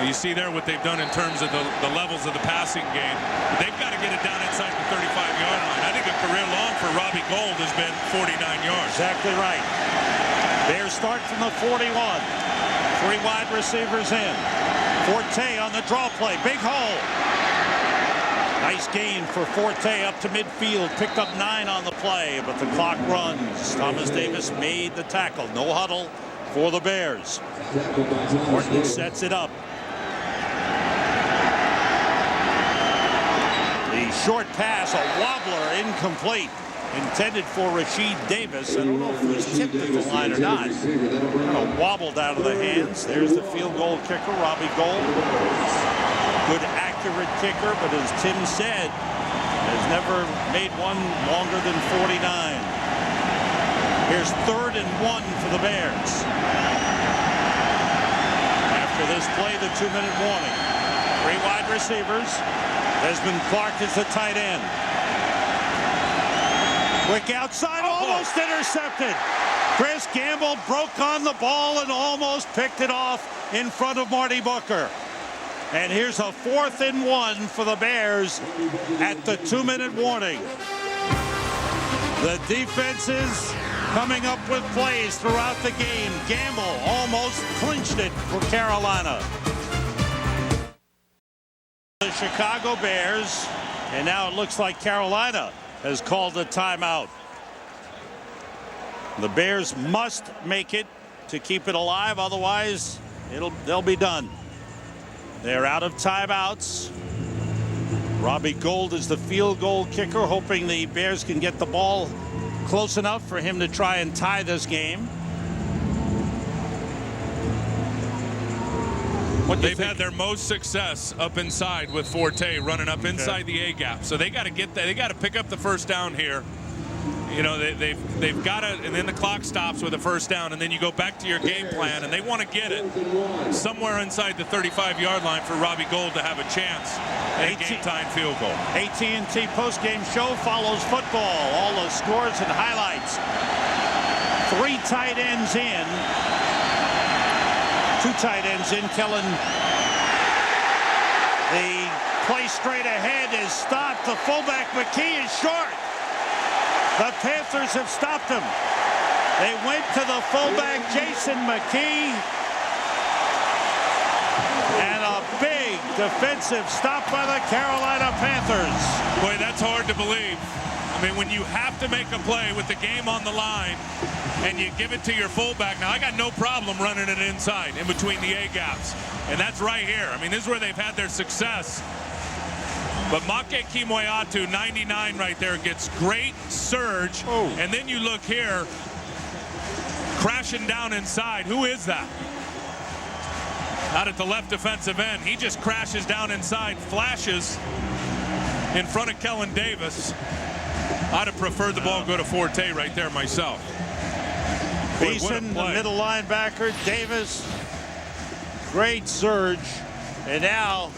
You see there what they've done in terms of the levels of the passing game. They've got to get it down inside the 35-yard line. I think a career long for Robbie Gould has been 49 yards. Exactly right. Bears start from the 41. 3 wide receivers in. Forte on the draw play. Big hole. Nice gain for Forte up to midfield. Picked up 9 on the play, but the clock runs. Thomas Davis made the tackle. No huddle for the Bears. Horton sets it up. The short pass, a wobbler, incomplete. Intended for Rasheed Davis. I don't know if it was tipped at the line or not. Kind of wobbled out of the hands. There's the field goal kicker, Robbie Gould. Good, accurate kicker, but as Tim said, has never made one longer than 49. Here's 3rd and 1 for the Bears. After this play, the 2-minute warning. 3 wide receivers. Desmond Clark is the tight end. Quick outside, almost intercepted. Chris Gamble broke on the ball and almost picked it off in front of Marty Booker. And here's a 4th and 1 for the Bears at the 2-minute warning. The defenses coming up with plays throughout the game. Gamble almost clinched it for Carolina. The Chicago Bears, and now it looks like Carolina has called a timeout. The Bears must make it to keep it alive, otherwise they'll be done. They're out of timeouts. Robbie Gould is the field goal kicker, hoping the Bears can get the ball close enough for him to try and tie this game. They've had their most success up inside with Forte running up inside the A gap. So they got to get that. They got to pick up the first down here. You know, they've got to, and then the clock stops with a first down, and then you go back to your game plan, and they want to get it somewhere inside the 35-yard line for Robbie Gould to have a chance at a game-time field goal. AT&T postgame show follows football. All the scores and highlights. 3 tight ends in. 2 tight ends in. Kellen, the play straight ahead is stopped. The fullback McKee is short. The Panthers have stopped him. They went to the fullback Jason McKee. And a big defensive stop by the Carolina Panthers. Boy, that's hard to believe. I mean, when you have to make a play with the game on the line and you give it to your fullback. Now, I got no problem running it inside in between the A gaps. And that's right here. I mean, this is where they've had their success. But Make Kimoyatu, 99 right there, gets great surge. And then you look here, crashing down inside. Who is that? Out at the left defensive end. He just crashes down inside, flashes in front of Kellen Davis. I'd have preferred the ball go to Forte right there myself. Beeson, the middle linebacker. Davis, great surge. And now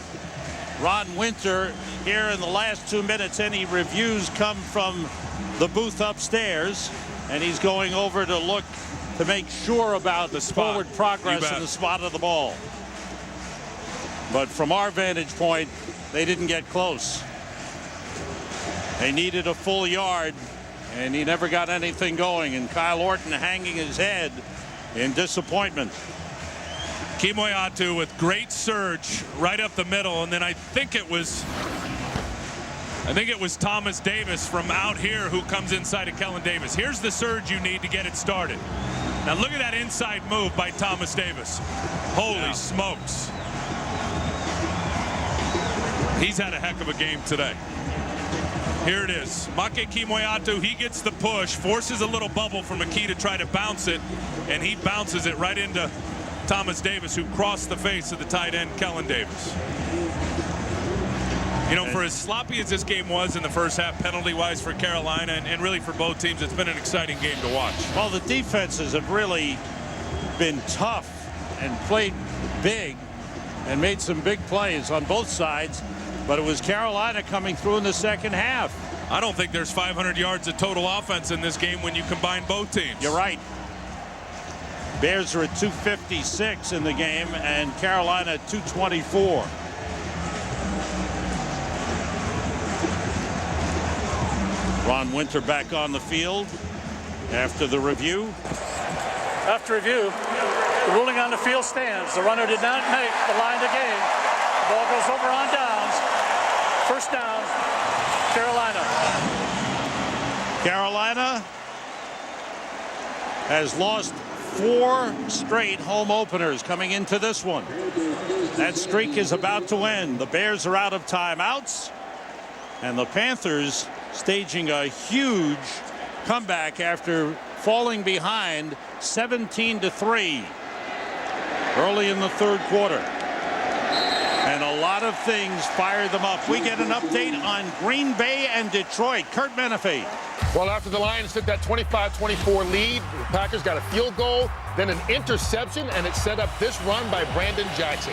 Ron Winter here in the last 2 minutes. Any reviews come from the booth upstairs. And he's going over to look to make sure about the forward progress in the spot of the ball. But from our vantage point, they didn't get close. They needed a full yard, and he never got anything going. And Kyle Orton hanging his head in disappointment. Kimoyatu with great surge right up the middle, and then I think it was Thomas Davis from out here who comes inside of Kellen Davis. Here's the surge you need to get it started. Now look at that inside move by Thomas Davis. Holy smokes. He's had a heck of a game today. Here it is. Make Kimoyatu, he gets the push, forces a little bubble for McKee to try to bounce it, and he bounces it right into Thomas Davis, who crossed the face of the tight end, Kellen Davis. You know, for as sloppy as this game was in the first half, penalty-wise for Carolina, and really for both teams, it's been an exciting game to watch. Well, the defenses have really been tough and played big and made some big plays on both sides. But it was Carolina coming through in the second half. I don't think there's 500 yards of total offense in this game when you combine both teams. You're right. Bears are at 256 in the game, and Carolina at 224. Ron Winter back on the field after the review. After review, the ruling on the field stands. The runner did not make the line of game. The ball goes over on downs. First down, Carolina. Carolina has lost 4 straight home openers coming into this one. That streak is about to end. The Bears are out of timeouts, and the Panthers staging a huge comeback after falling behind 17-3 early in the third quarter. And a lot of things fired them up. We get an update on Green Bay and Detroit. Kurt Menefee. Well, after the Lions took that 25-24 lead, the Packers got a field goal, then an interception, and it set up this run by Brandon Jackson.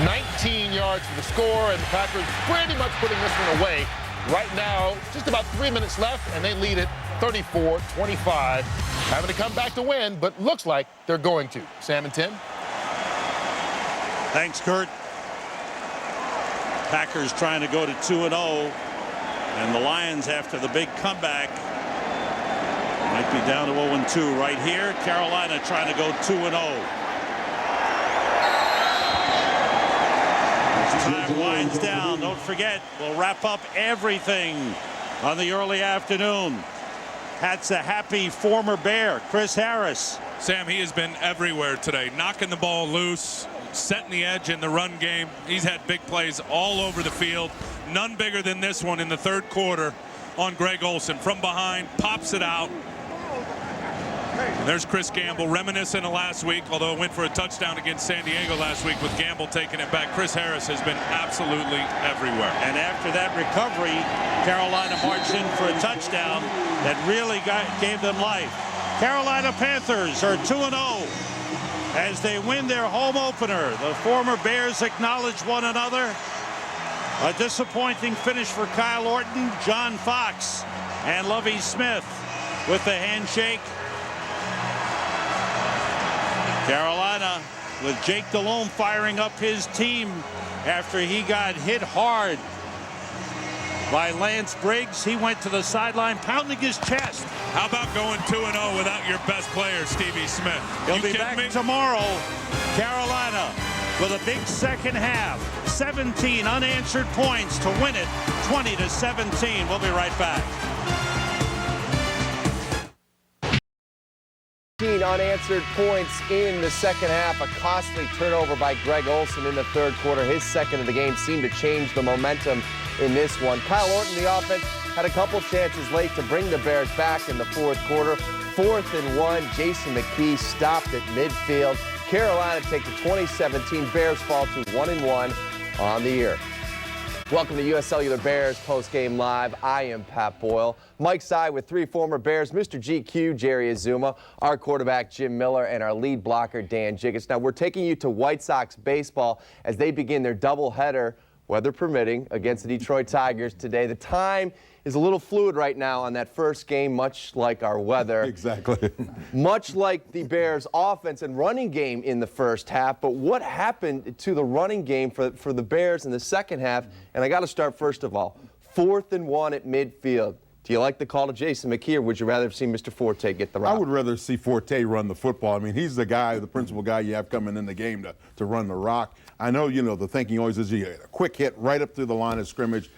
19 yards for the score, and the Packers pretty much putting this one away. Right now, just about 3 minutes left, and they lead it 34-25. Having to come back to win, but looks like they're going to. Sam and Tim. Thanks, Kurt. Packers trying to go to 2-0, and the Lions, after the big comeback, might be down to 0-2 right here. Carolina trying to go 2-0. As time winds down, don't forget, we'll wrap up everything on the early afternoon. That's a happy former Bear, Chris Harris. Sam, he has been everywhere today, knocking the ball loose, setting the edge in the run game. He's had big plays all over the field. None bigger than this one in the third quarter on Greg Olsen. From behind, pops it out. And there's Chris Gamble, reminiscent of last week, although it went for a touchdown against San Diego last week with Gamble taking it back. Chris Harris has been absolutely everywhere. And after that recovery, Carolina marched in for a touchdown that really gave them life. Carolina Panthers are 2-0 as they win their home opener. The former Bears acknowledge one another. A disappointing finish for Kyle Orton, John Fox, and Lovie Smith with the handshake. Carolina with Jake Delhomme firing up his team after he got hit hard by Lance Briggs. He went to the sideline pounding his chest. How about going 2-0 without your best player, Stevie Smith? He'll be back tomorrow. Carolina with a big second half. 17 unanswered points to win it 20-17. We'll be right back. unanswered points in the second half. A costly turnover by Greg Olsen in the third quarter. His second of the game seemed to change the momentum in this one. Kyle Orton, the offense, had a couple chances late to bring the Bears back in the fourth quarter. 4th and 1, Jason McKee stopped at midfield. Carolina take the 2017 Bears fall to 1-1 on the year. Welcome to U.S. Cellular Bears Post-Game Live. I am Pat Boyle. Mike Sy with 3 former Bears, Mr. GQ, Jerry Azuma, our quarterback, Jim Miller, and our lead blocker, Dan Jiggets. Now, we're taking you to White Sox baseball as they begin their doubleheader, weather permitting, against the Detroit Tigers today. The time is a little fluid right now on that first game, much like our weather. Exactly. Much like the Bears' offense and running game in the first half. But what happened to the running game for the Bears in the second half? And I got to start first of all. 4th and 1 at midfield. Do you like the call to Jason McKee, or would you rather have seen Mr. Forte get the rock? I would rather see Forte run the football. I mean, he's the guy, the principal guy you have coming in the game to run the rock. I know, the thinking always is you get a quick hit right up through the line of scrimmage.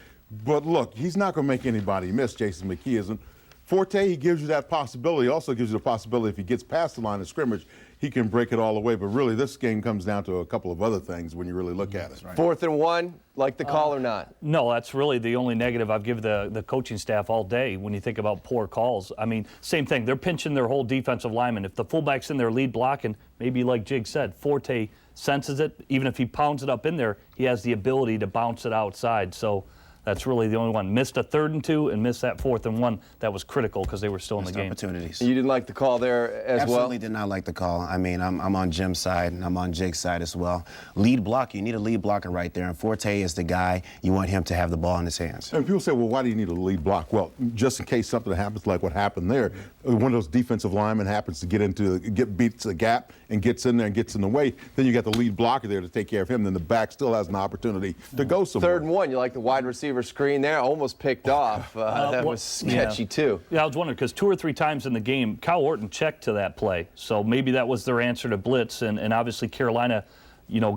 But look, he's not going to make anybody miss, Jason McKee isn't. Forte, he gives you that possibility. He also gives you the possibility if he gets past the line of scrimmage, he can break it all away. But really, this game comes down to a couple of other things when you really look at it. Right. 4th and 1, like the call or not? No, that's really the only negative I've given the coaching staff all day when you think about poor calls. I mean, same thing. They're pinching their whole defensive lineman. If the fullback's in their lead blocking, maybe like Jig said, Forte senses it. Even if he pounds it up in there, he has the ability to bounce it outside. So that's really the only one. Missed a 3rd and 2 and missed that 4th and 1. That was critical because they were still in the game. Opportunities. You didn't like the call there as well? Absolutely did not like the call. I mean, I'm on Jim's side and I'm on Jake's side as well. Lead block, you need a lead blocker right there. And Forte is the guy, you want him to have the ball in his hands. And people say, well, why do you need a lead block? Well, just in case something happens like what happened there, one of those defensive linemen happens to beats the gap and gets in there and gets in the way, then you got the lead blocker there to take care of him. Then the back still has an opportunity to go somewhere. 3rd and 1, you like the wide receiver screen there? Almost picked off. That was sketchy, too. Yeah, I was wondering, because 2 or 3 times in the game, Kyle Orton checked to that play. So maybe that was their answer to blitz. And obviously Carolina,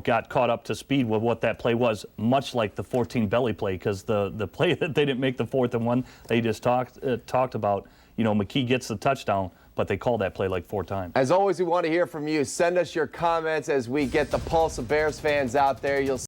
got caught up to speed with what that play was, much like the 14 belly play, because the play that they didn't make the 4th and 1, they just talked about, McKee gets the touchdown, but they called that play like 4 times. As always, we want to hear from you. Send us your comments as we get the pulse of Bears fans out there. You'll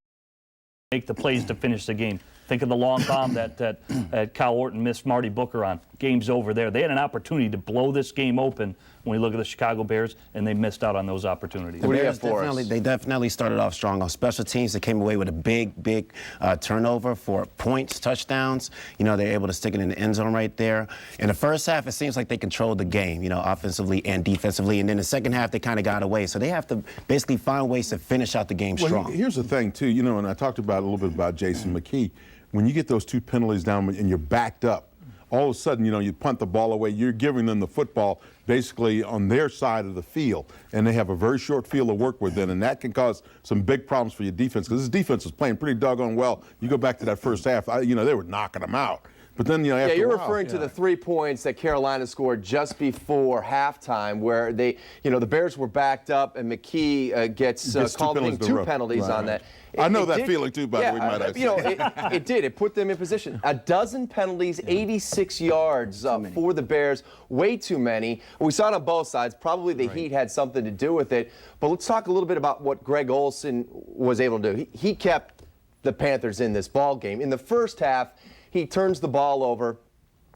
make the plays to finish the game. Think of the long bomb that Kyle Orton missed Marty Booker on. Game's over there. They had an opportunity to blow this game open when we look at the Chicago Bears, and they missed out on those opportunities. The Bears definitely started off strong on special teams. They came away with a big turnover for points, touchdowns. They're able to stick it in the end zone right there. In the first half, it seems like they controlled the game, offensively and defensively. And then the second half, they kind of got away. So they have to basically find ways to finish out the game strong. Here's the thing, too, and I talked about a little bit about Jason McKee. When you get those 2 penalties down and you're backed up, all of a sudden, you punt the ball away. You're giving them the football basically on their side of the field, and they have a very short field to work with then, and that can cause some big problems for your defense because this defense was playing pretty doggone well. You go back to that first half, they were knocking them out. But then, after you're referring to the 3 points that Carolina scored just before halftime, where the Bears were backed up, and McKee gets called 2 penalties on that. I know that feeling too, by the way, might I say. It did. It put them in position. A dozen penalties, 86 yards for the Bears. Way too many. We saw it on both sides. Probably the Heat had something to do with it. But let's talk a little bit about what Greg Olsen was able to do. He kept the Panthers in this ball game. In the first half, he turns the ball over,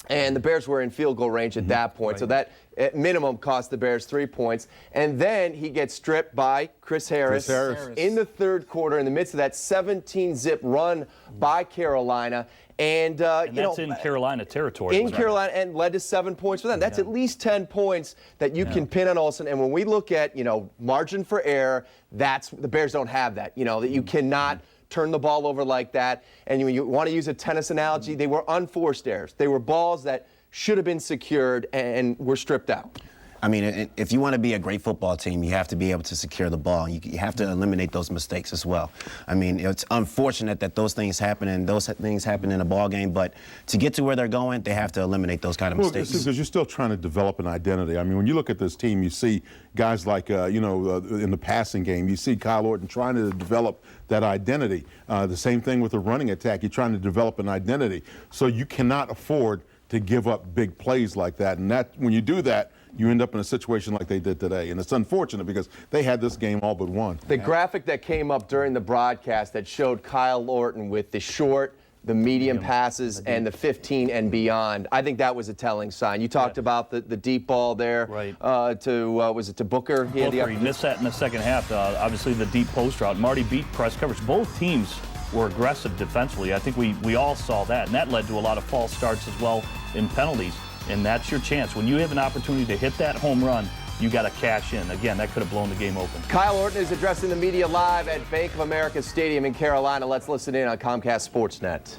and the Bears were in field goal range at that point. So that, at minimum, cost the Bears 3 points. And then he gets stripped by Chris Harris in the third quarter in the midst of that 17-zip run by Carolina. And that's in Carolina territory. In Carolina, and led to 7 points for them. That's at least 10 points that you can pin on Olsen. And when we look at, margin for error, the Bears don't have that. That you cannot turn the ball over like that. And when you want to use a tennis analogy, they were unforced errors. They were balls that should have been secured and were stripped out. I mean, if you want to be a great football team, you have to be able to secure the ball. You have to eliminate those mistakes as well. I mean, it's unfortunate that those things happen and those things happen in a ball game, but to get to where they're going, they have to eliminate those kind of mistakes. Because you're still trying to develop an identity. I mean, when you look at this team, you see guys like, in the passing game, you see Kyle Orton trying to develop that identity. The same thing with the running attack. You're trying to develop an identity. So you cannot afford to give up big plays like that. And that when you do that, you end up in a situation like they did today. And it's unfortunate because they had this game all but won. The graphic that came up during the broadcast that showed Kyle Orton with the short, the medium passes, and the 15 and beyond, I think that was a telling sign. You talked about the deep ball there, right? Was it to Booker? He missed that in the second half. Obviously, the deep post route. Marty beat press coverage. Both teams were aggressive defensively. I think we all saw that, and that led to a lot of false starts as well in penalties. And that's your chance. When you have an opportunity to hit that home run, you got to cash in. Again, that could have blown the game open. Kyle Orton is addressing the media live at Bank of America Stadium in Carolina. Let's listen in on Comcast Sportsnet.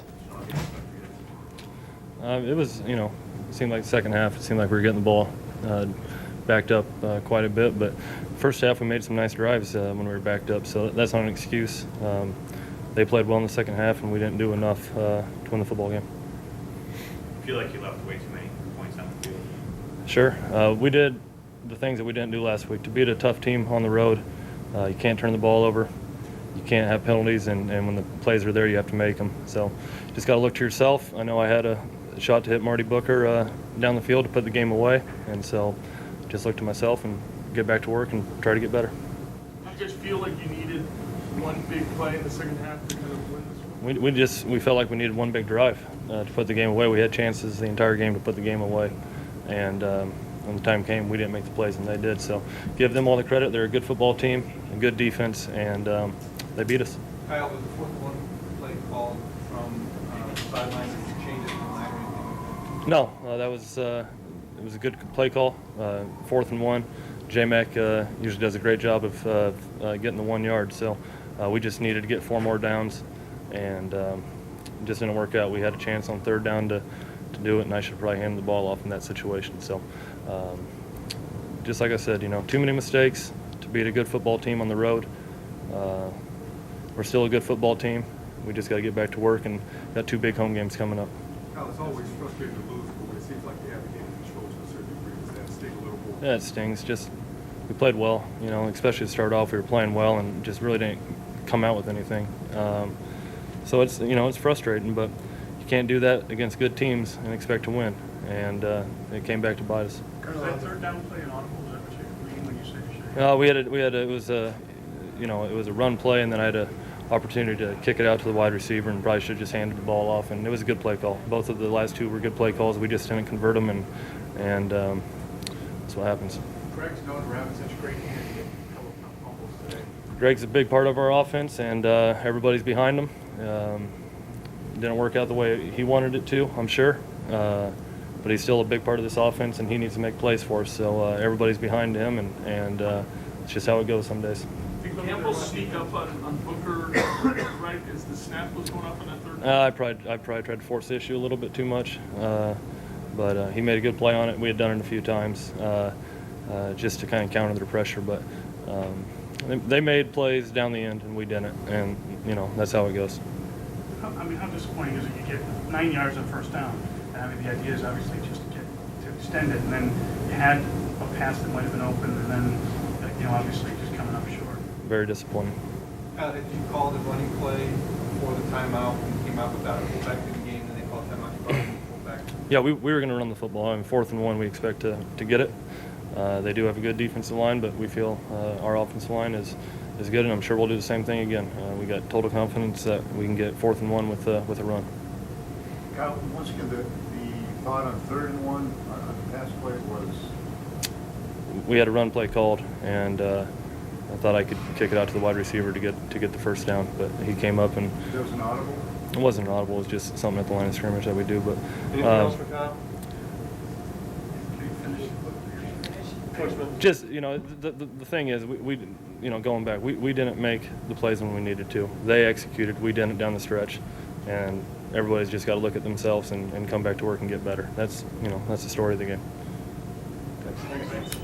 It was, it seemed like the second half, it seemed like we were getting the ball backed up quite a bit. But first half, we made some nice drives when we were backed up, so that's not an excuse. They played well in the second half, and we didn't do enough to win the football game. I feel like you left way too many points on the field. Sure. We did the things that we didn't do last week. To beat a tough team on the road, you can't turn the ball over. You can't have penalties, and when the plays are there, you have to make them. So just got to look to yourself. I know I had a shot to hit Marty Booker down the field to put the game away, and so just look to myself and get back to work and try to get better. Did you just feel like you needed one big play in the second half to kind of win this one? We felt like we needed one big drive to put the game away. We had chances the entire game to put the game away, and when the time came, we didn't make the plays, and they did. So give them all the credit. They're a good football team, a good defense, and they beat us. Kyle, was the fourth one play called from the sidelines? Did you change it from that or anything? No, that was it was a good play call. 4th and 1. J-Mac usually does a great job of getting the 1 yard, so we just needed to get 4 more downs, and it just didn't work out. We had a chance on 3rd down to do it, and I should probably hand the ball off in that situation. So just like I said, too many mistakes to beat a good football team on the road. We're still a good football team. We just got to get back to work, and got 2 big home games coming up. Kyle, it's always frustrating to lose, but it seems like you have the game control to a certain degree. Does that sting a little more? Yeah, it stings. Just we played well, especially to start off. We were playing well and just really didn't come out with anything. So it's it's frustrating, but you can't do that against good teams and expect to win. And it came back to bite us. Was that 3rd down play an audible? Is that what you mean when you say It was a run play, and then I had an opportunity to kick it out to the wide receiver, and probably should have just handed the ball off. And it was a good play call. Both of the last 2 were good play calls. We just didn't convert them, and that's what happens. Greg's known for having such great hands. He had a couple of fumbles today. Greg's a big part of our offense, and everybody's behind him. Didn't work out the way he wanted it to, I'm sure. But he's still a big part of this offense, and he needs to make plays for us. So everybody's behind him, and it's just how it goes some days. Did Campbell sneak up on Booker right as the snap was going up on that 3rd down? I probably tried to force the issue a little bit too much, but he made a good play on it. We had done it a few times just to kind of counter their pressure, but they made plays down the end, and we didn't, and that's how it goes. How disappointing is it? You get 9 yards on 1st down. The idea is obviously just to extend it, and then you had a pass that might have been open, and then obviously just coming up short. Very disappointing. Did you call the running play before the timeout when you came out without a fullback in the game, and they called timeout? You brought in the fullback? Yeah, we were going to run the football. 4th and 1, we expect to get it. They do have a good defensive line, but we feel our offensive line is good, and I'm sure we'll do the same thing again. We got total confidence that we can get 4th and 1 with a run. Kyle, once again, the thought on 3rd and 1 on the pass play was? We had a run play called, and I thought I could kick it out to the wide receiver to get the 1st down, but he came up and. That was an audible? It wasn't an audible. It was just something at the line of scrimmage that we do. But anything else for Kyle? Just the thing is, we going back, we didn't make the plays when we needed to. They executed. We didn't down the stretch, and everybody's just got to look at themselves and come back to work and get better. That's the story of the game. Thanks.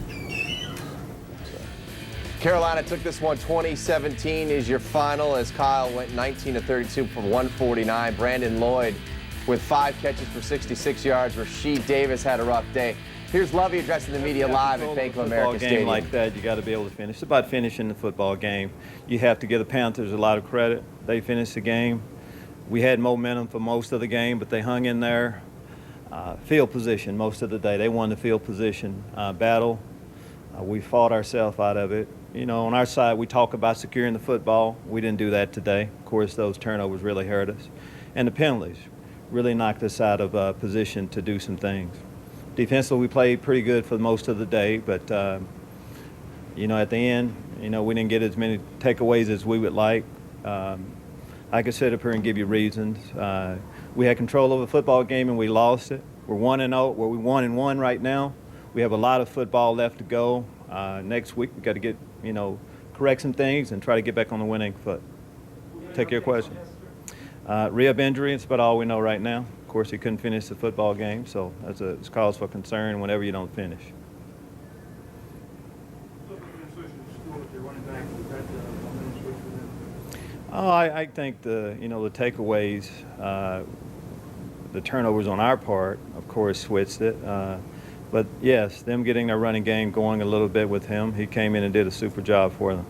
Carolina took this one 2017 is your final as Kyle went 19 of 32 for 149. Brandon Lloyd with 5 catches for 66 yards. Rasheed Davis had a rough day. Here's Lovey addressing the media live at Bank of America Stadium. A game like that, you got to be able to finish. It's about finishing the football game. You have to give the Panthers a lot of credit. They finished the game. We had momentum for most of the game, but they hung in there. field position most of the day. They won the field position battle. We fought ourselves out of it. You know, on our side, we talk about securing the football. We didn't do that today. Of course, those turnovers really hurt us. And the penalties really knocked us out of position to do some things. Defensively, we played pretty good for most of the day, but, you know, at the end, you know, we didn't get as many takeaways as we would like. I could sit up here and give you reasons. We had control of a football game and we lost it. We're 1-0. We're 1-1 right now. We have a lot of football left to go. Next week we got to get, you know, correct some things and try to get back on the winning foot. Take your question. Rehab injury, it's about all we know right now. Of course, he couldn't finish the football game, so it's cause for concern whenever you don't finish. Oh, I think the takeaways, the turnovers on our part, of course, switched it. But yes, them getting their running game going a little bit with him, he came in and did a super job for them.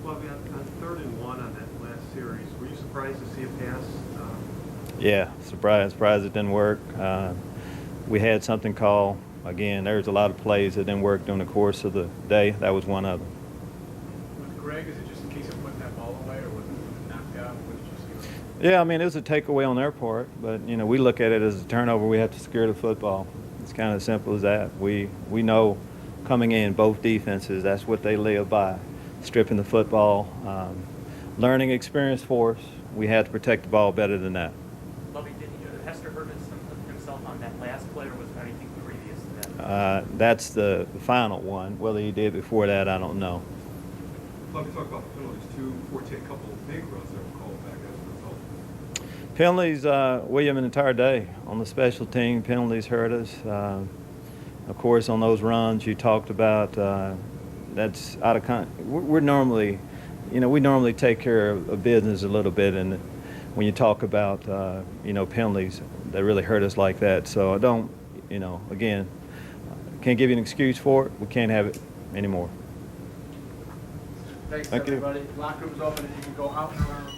Well, we had 3rd and 1 on that last series. Were you surprised to see a pass? Yeah, surprised it didn't work. We had something called, again, there's a lot of plays that didn't work during the course of the day. That was one of them. With Greg, is it just a case of putting that ball away, or was it knocked out? What did you see? Yeah, I mean, it was a takeaway on their part, but, you know, we look at it as a turnover. We have to secure the football. It's kind of as simple as that. We know coming in, both defenses, that's what they live by, stripping the football. Learning experience for us. We had to protect the ball better than that. Lovey, did Hester hurt himself on that last play, or was there anything previous to that? That's the final one. Whether he did before that, I don't know. Lovey, talk about the penalties too. Forte, a couple of big runs that were called back as a result. Penalties, William, an entire day on the special team. Penalties hurt us. Of course, on those runs you talked about, that's out of we're normally, you know, we normally take care of business a little bit, and when you talk about, you know, penalties, that really hurt us like that. So I don't, you know, again, can't give you an excuse for it. We can't have it anymore. Thanks, Thank everybody. Locker room's open and you can go out and around.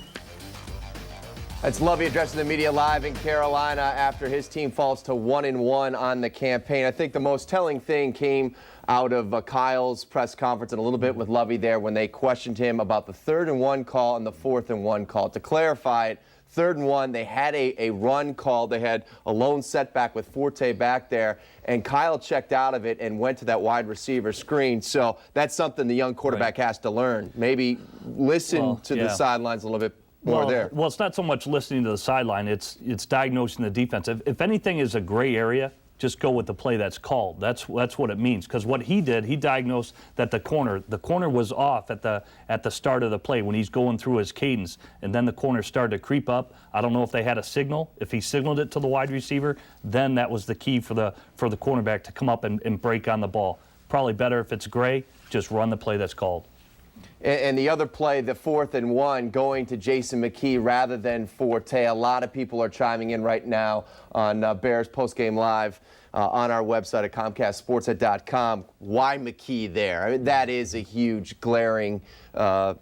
That's Lovey addressing the media live in Carolina after his team falls to 1-1 on the campaign. I think the most telling thing came out of Kyle's press conference and a little bit with Lovey there when they questioned him about the 3rd and 1 call and the 4th and 1 call. To clarify it, 3rd and 1, they had a run call. They had a lone setback with Forte back there, and Kyle checked out of it and went to that wide receiver screen. So that's something the young quarterback has to learn. Maybe listen to the sidelines a little bit more there. Well, it's not so much listening to the sideline. It's diagnosing the defense. If anything is a gray area, just go with the play that's called. That's what it means. Because what he did, he diagnosed that the corner was off at the start of the play when he's going through his cadence, and then the corner started to creep up. I don't know if they had a signal. If he signaled it to the wide receiver, then that was the key for the cornerback to come up and break on the ball. Probably better if it's gray, just run the play that's called. And the other play, the 4th and 1, going to Jason McKee rather than Forte. A lot of people are chiming in right now on Bears Postgame Live on our website at ComcastSportsnet.com. Why McKee there? I mean, that is a huge, glaring, I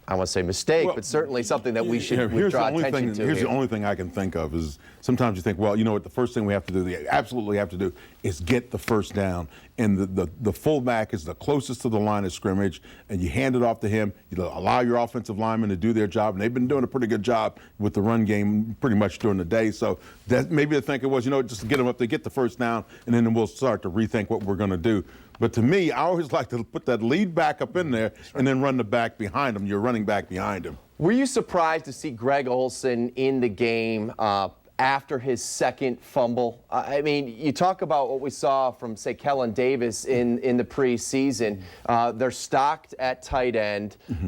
want to say mistake, but certainly something that we should draw attention to. Here's the only thing I can think of is sometimes you think, well, you know what, the first thing we have to do, we absolutely have to do, is get the first down. And the fullback is the closest to the line of scrimmage, and you hand it off to him. You allow your offensive linemen to do their job, and they've been doing a pretty good job with the run game pretty much during the day. So that maybe the thinking was, you know, just to get them up, they get the first down, and then we'll start to rethink what we're going to do. But to me, I always like to put that lead back up in there and then run the back behind him. You're running back behind him. Were you surprised to see Greg Olsen in the game after his second fumble? I mean, you talk about what we saw from, say, Kellen Davis in the preseason. They're stocked at tight end. You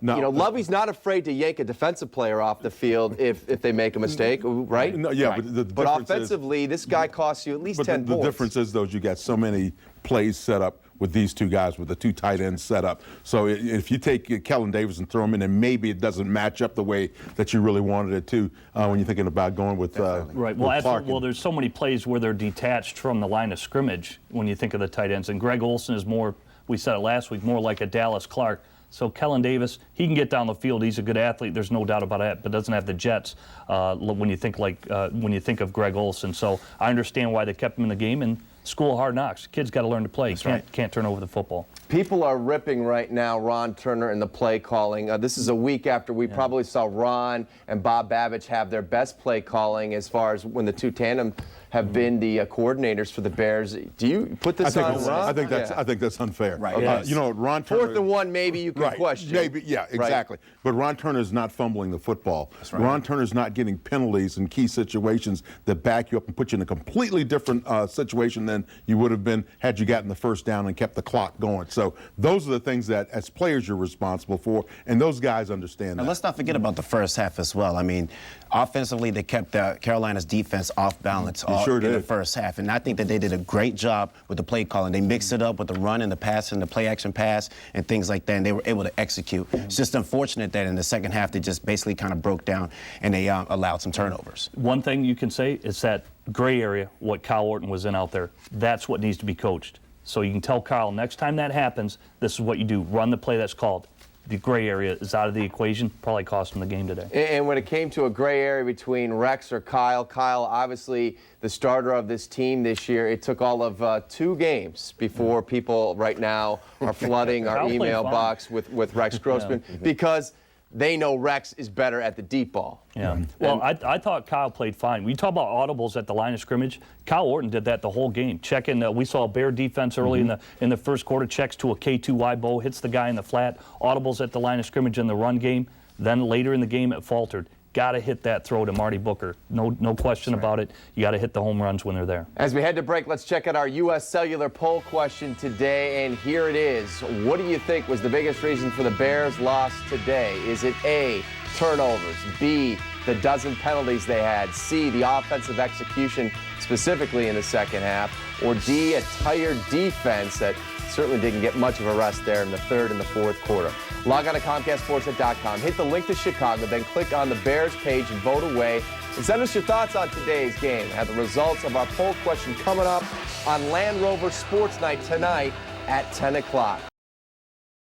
know, Lovey's not afraid to yank a defensive player off the field if they make a mistake, right? No, yeah, right. But offensively, this guy costs you at least 10 points. The difference is, though, you got so many plays set up with these two guys, with the two tight ends set up. So if you take Kellen Davis and throw him in, and maybe it doesn't match up the way that you really wanted it to when you're thinking about going with right. Well, there's so many plays where they're detached from the line of scrimmage when you think of the tight ends. And Greg Olsen is more, we said it last week, more like a Dallas Clark. So Kellen Davis, he can get down the field. He's a good athlete. There's no doubt about that. But doesn't have the jets when you think of Greg Olsen. So I understand why they kept him in the game. And school of hard knocks. Kids got to learn to play. Can't turn over the football. People are ripping right now Ron Turner in the play calling. This is a week after we probably saw Ron and Bob Babich have their best play calling as far as when the two tandem have been the coordinators for the Bears. Do you put this on Ron? I think that's unfair. Right. You know, Ron Turner. 4th and 1, maybe you can question. Maybe, yeah, exactly. Right. But Ron Turner's not fumbling the football. That's right. Ron Turner's not getting penalties in key situations that back you up and put you in a completely different situation than you would have been had you gotten the first down and kept the clock going. So those are the things that, as players, you're responsible for, and those guys understand that. And let's not forget about the first half as well. I mean, offensively, they kept Carolina's defense off balance in the first half, and I think that they did a great job with the play calling. They mixed it up with the run and the pass and the play-action pass and things like that, and they were able to execute. It's just unfortunate that in the second half they just basically kind of broke down and they allowed some turnovers. One thing you can say is that gray area, what Kyle Orton was in out there, that's what needs to be coached. So you can tell Kyle, next time that happens, this is what you do. Run the play that's called. The gray area is out of the equation, probably cost him the game today. And when it came to a gray area between Rex or Kyle, obviously the starter of this team this year, it took all of 2 games before people right now are flooding our email box with Rex Grossman because they know Rex is better at the deep ball. Yeah. Well, I thought Kyle played fine. We talk about audibles at the line of scrimmage. Kyle Orton did that the whole game. Checking, we saw a Bear defense early in the first quarter. Checks to a K2 wide bow, hits the guy in the flat. Audibles at the line of scrimmage in the run game. Then later in the game, it faltered. Got to hit that throw to Marty Booker. No question about it. You got to hit the home runs when they're there. As we head to break, let's check out our U.S. Cellular poll question today, and here it is. What do you think was the biggest reason for the Bears' loss today? Is it A, turnovers, B, the dozen penalties they had, C, the offensive execution specifically in the second half, or D, a tired defense that certainly didn't get much of a rest there in the third and the fourth quarter? Log on to ComcastSportsNet.com, hit the link to Chicago, then click on the Bears page and vote away. And send us your thoughts on today's game. We have the results of our poll question coming up on Land Rover Sports Night tonight at 10 o'clock.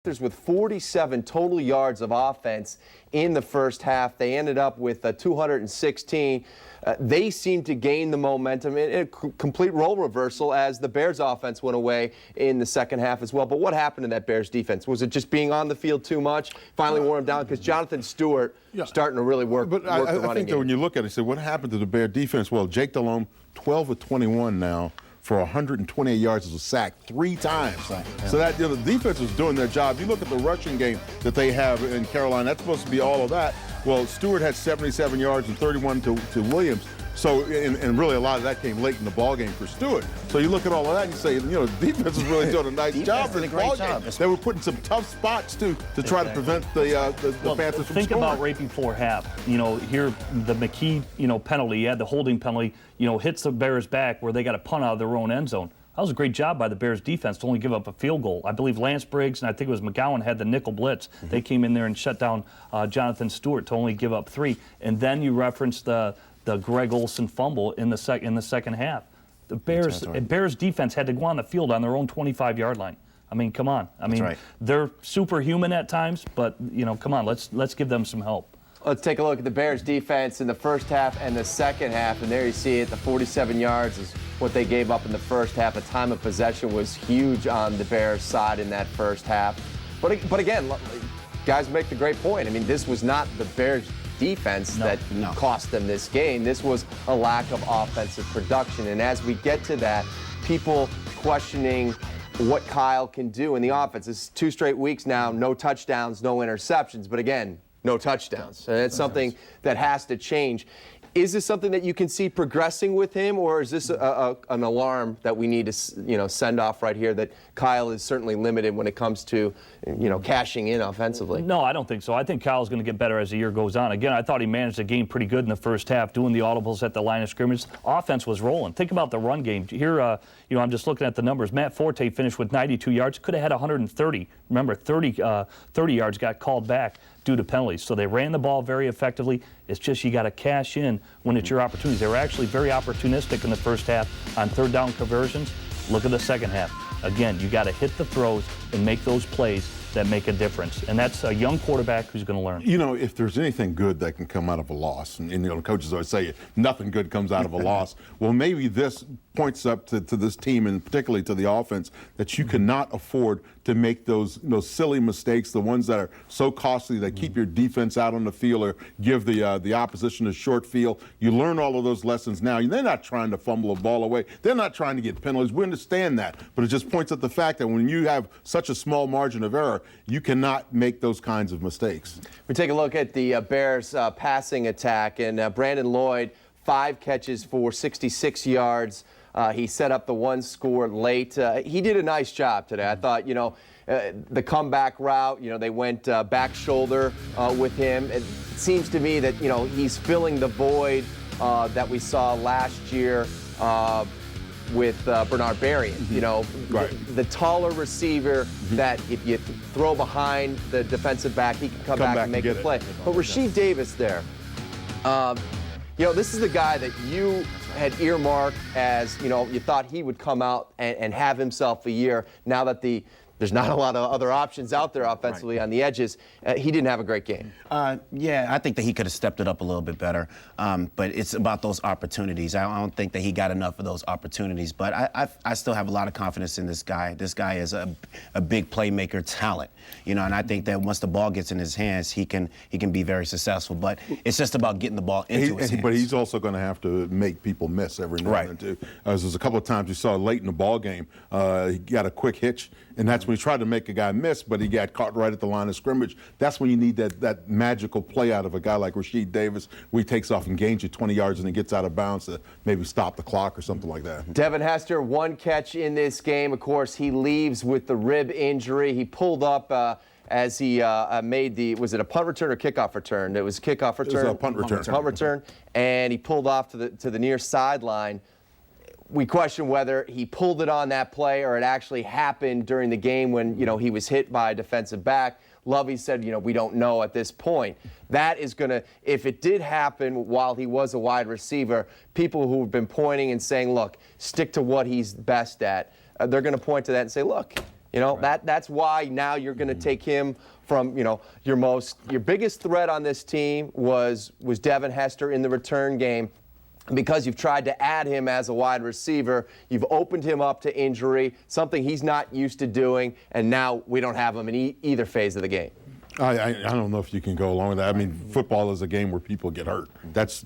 With 47 total yards of offense in the first half. They ended up with 216. They seemed to gain the momentum in a complete role reversal as the Bears offense went away in the second half as well. But what happened to that Bears defense? Was it just being on the field too much? Finally wore him down because Jonathan Stewart starting to really work the running game. I think that when you look at it, you say, what happened to the Bear defense? Well, Jake Delhomme, 12 of 21 now for 128 yards as a sack 3 times. So that the defense was doing their job. You look at the rushing game that they have in Carolina, that's supposed to be all of that. Well, Stewart had 77 yards and 31 to Williams. So, and really a lot of that came late in the ball game for Stewart. So you look at all of that and you say, the defense is really doing a nice job in the ball game. They were putting some tough spots to try to prevent the Panthers from think scoring. about right before half. Here the McKee, penalty, you had the holding penalty, hits the Bears back where they got a punt out of their own end zone. That was a great job by the Bears defense to only give up a field goal. I believe Lance Briggs and I think it was McGowan had the nickel blitz. They came in there and shut down Jonathan Stewart to only give up 3. And then you referenced the Greg Olsen fumble in the second half. The Bears defense had to go on the field on their own 25-yard line. I mean, come on. I mean, they're superhuman at times, but come on, let's give them some help. Let's take a look at the Bears defense in the first half and the second half, and there you see it. The 47 yards is what they gave up in the first half. The time of possession was huge on the Bears' side in that first half. But again, guys make the great point. I mean, this was not the Bears' defense that cost them this game. This was a lack of offensive production. And as we get to that, people questioning what Kyle can do in the offense. It's 2 straight weeks now, no touchdowns, no interceptions. But again, no touchdowns. And it's something that has to change. Is this something that you can see progressing with him, or is this an alarm that we need to send off right here that Kyle is certainly limited when it comes to cashing in offensively? No, I don't think so. I think Kyle's going to get better as the year goes on. Again, I thought he managed the game pretty good in the first half, doing the audibles at the line of scrimmage. Offense was rolling. Think about the run game. Here, I'm just looking at the numbers. Matt Forte finished with 92 yards, could have had 130. Remember, 30 yards got called back due to penalties. So they ran the ball very effectively. It's just you got to cash in when it's your opportunity. They were actually very opportunistic in the first half on third down conversions. Look at the second half. Again, you got to hit the throws, and make those plays that make a difference. And that's a young quarterback who's going to learn. You know, if there's anything good that can come out of a loss, and you know, coaches always say nothing good comes out of a loss. Well, maybe this points up to this team, and particularly to the offense, that you cannot afford to make those silly mistakes, the ones that are so costly that keep your defense out on the field or give the opposition a short field. You learn all of those lessons now. They're not trying to fumble a ball away. They're not trying to get penalties. We understand that. But it just points at the fact that when you have such a small margin of error, you cannot make those kinds of mistakes. We take a look at the Bears passing attack, and Brandon Lloyd, 5 catches for 66 yards. He set up the one score late. He did a nice job today. I thought, the comeback route, they went back shoulder with him. It seems to me that, he's filling the void that we saw last year with Bernard Berrien. The taller receiver that if you throw behind the defensive back, he can come back and make the play. But Rasheed Davis there, this is the guy that you had earmarked as, you thought he would come out and have himself a year. Now that there's not a lot of other options out there offensively on the edges, he didn't have a great game. Yeah, I think that he could have stepped it up a little bit better. But it's about those opportunities. I don't think that he got enough of those opportunities. But I still have a lot of confidence in this guy. This guy is a big playmaker talent, and I think that once the ball gets in his hands, he can be very successful. But it's just about getting the ball into his hands. But he's also going to have to make people miss every now and then too. There's a couple of times we saw late in the ball game, he got a quick hitch, and that's when he tried to make a guy miss, but he got caught right at the line of scrimmage. That's when you need that magical play out of a guy like Rasheed Davis, where he takes off and gains you 20 yards and then gets out of bounds to maybe stop the clock or something like that. Devin Hester, 1 catch in this game. Of course, he leaves with the rib injury. He pulled up as he made was it a punt return or kickoff return? It was a kickoff return. It was a punt return. Punt return, and he pulled off to the near sideline. We question whether he pulled it on that play or it actually happened during the game when, he was hit by a defensive back. Lovey said, we don't know at this point. That is going to, if it did happen while he was a wide receiver, people who have been pointing and saying, look, stick to what he's best at, they're going to point to that and say, look, that's why now you're going to take him from, your biggest threat on this team was Devin Hester in the return game. Because you've tried to add him as a wide receiver, you've opened him up to injury, something he's not used to doing, and now we don't have him in either phase of the game. I don't know if you can go along with that. I mean, football is a game where people get hurt. That's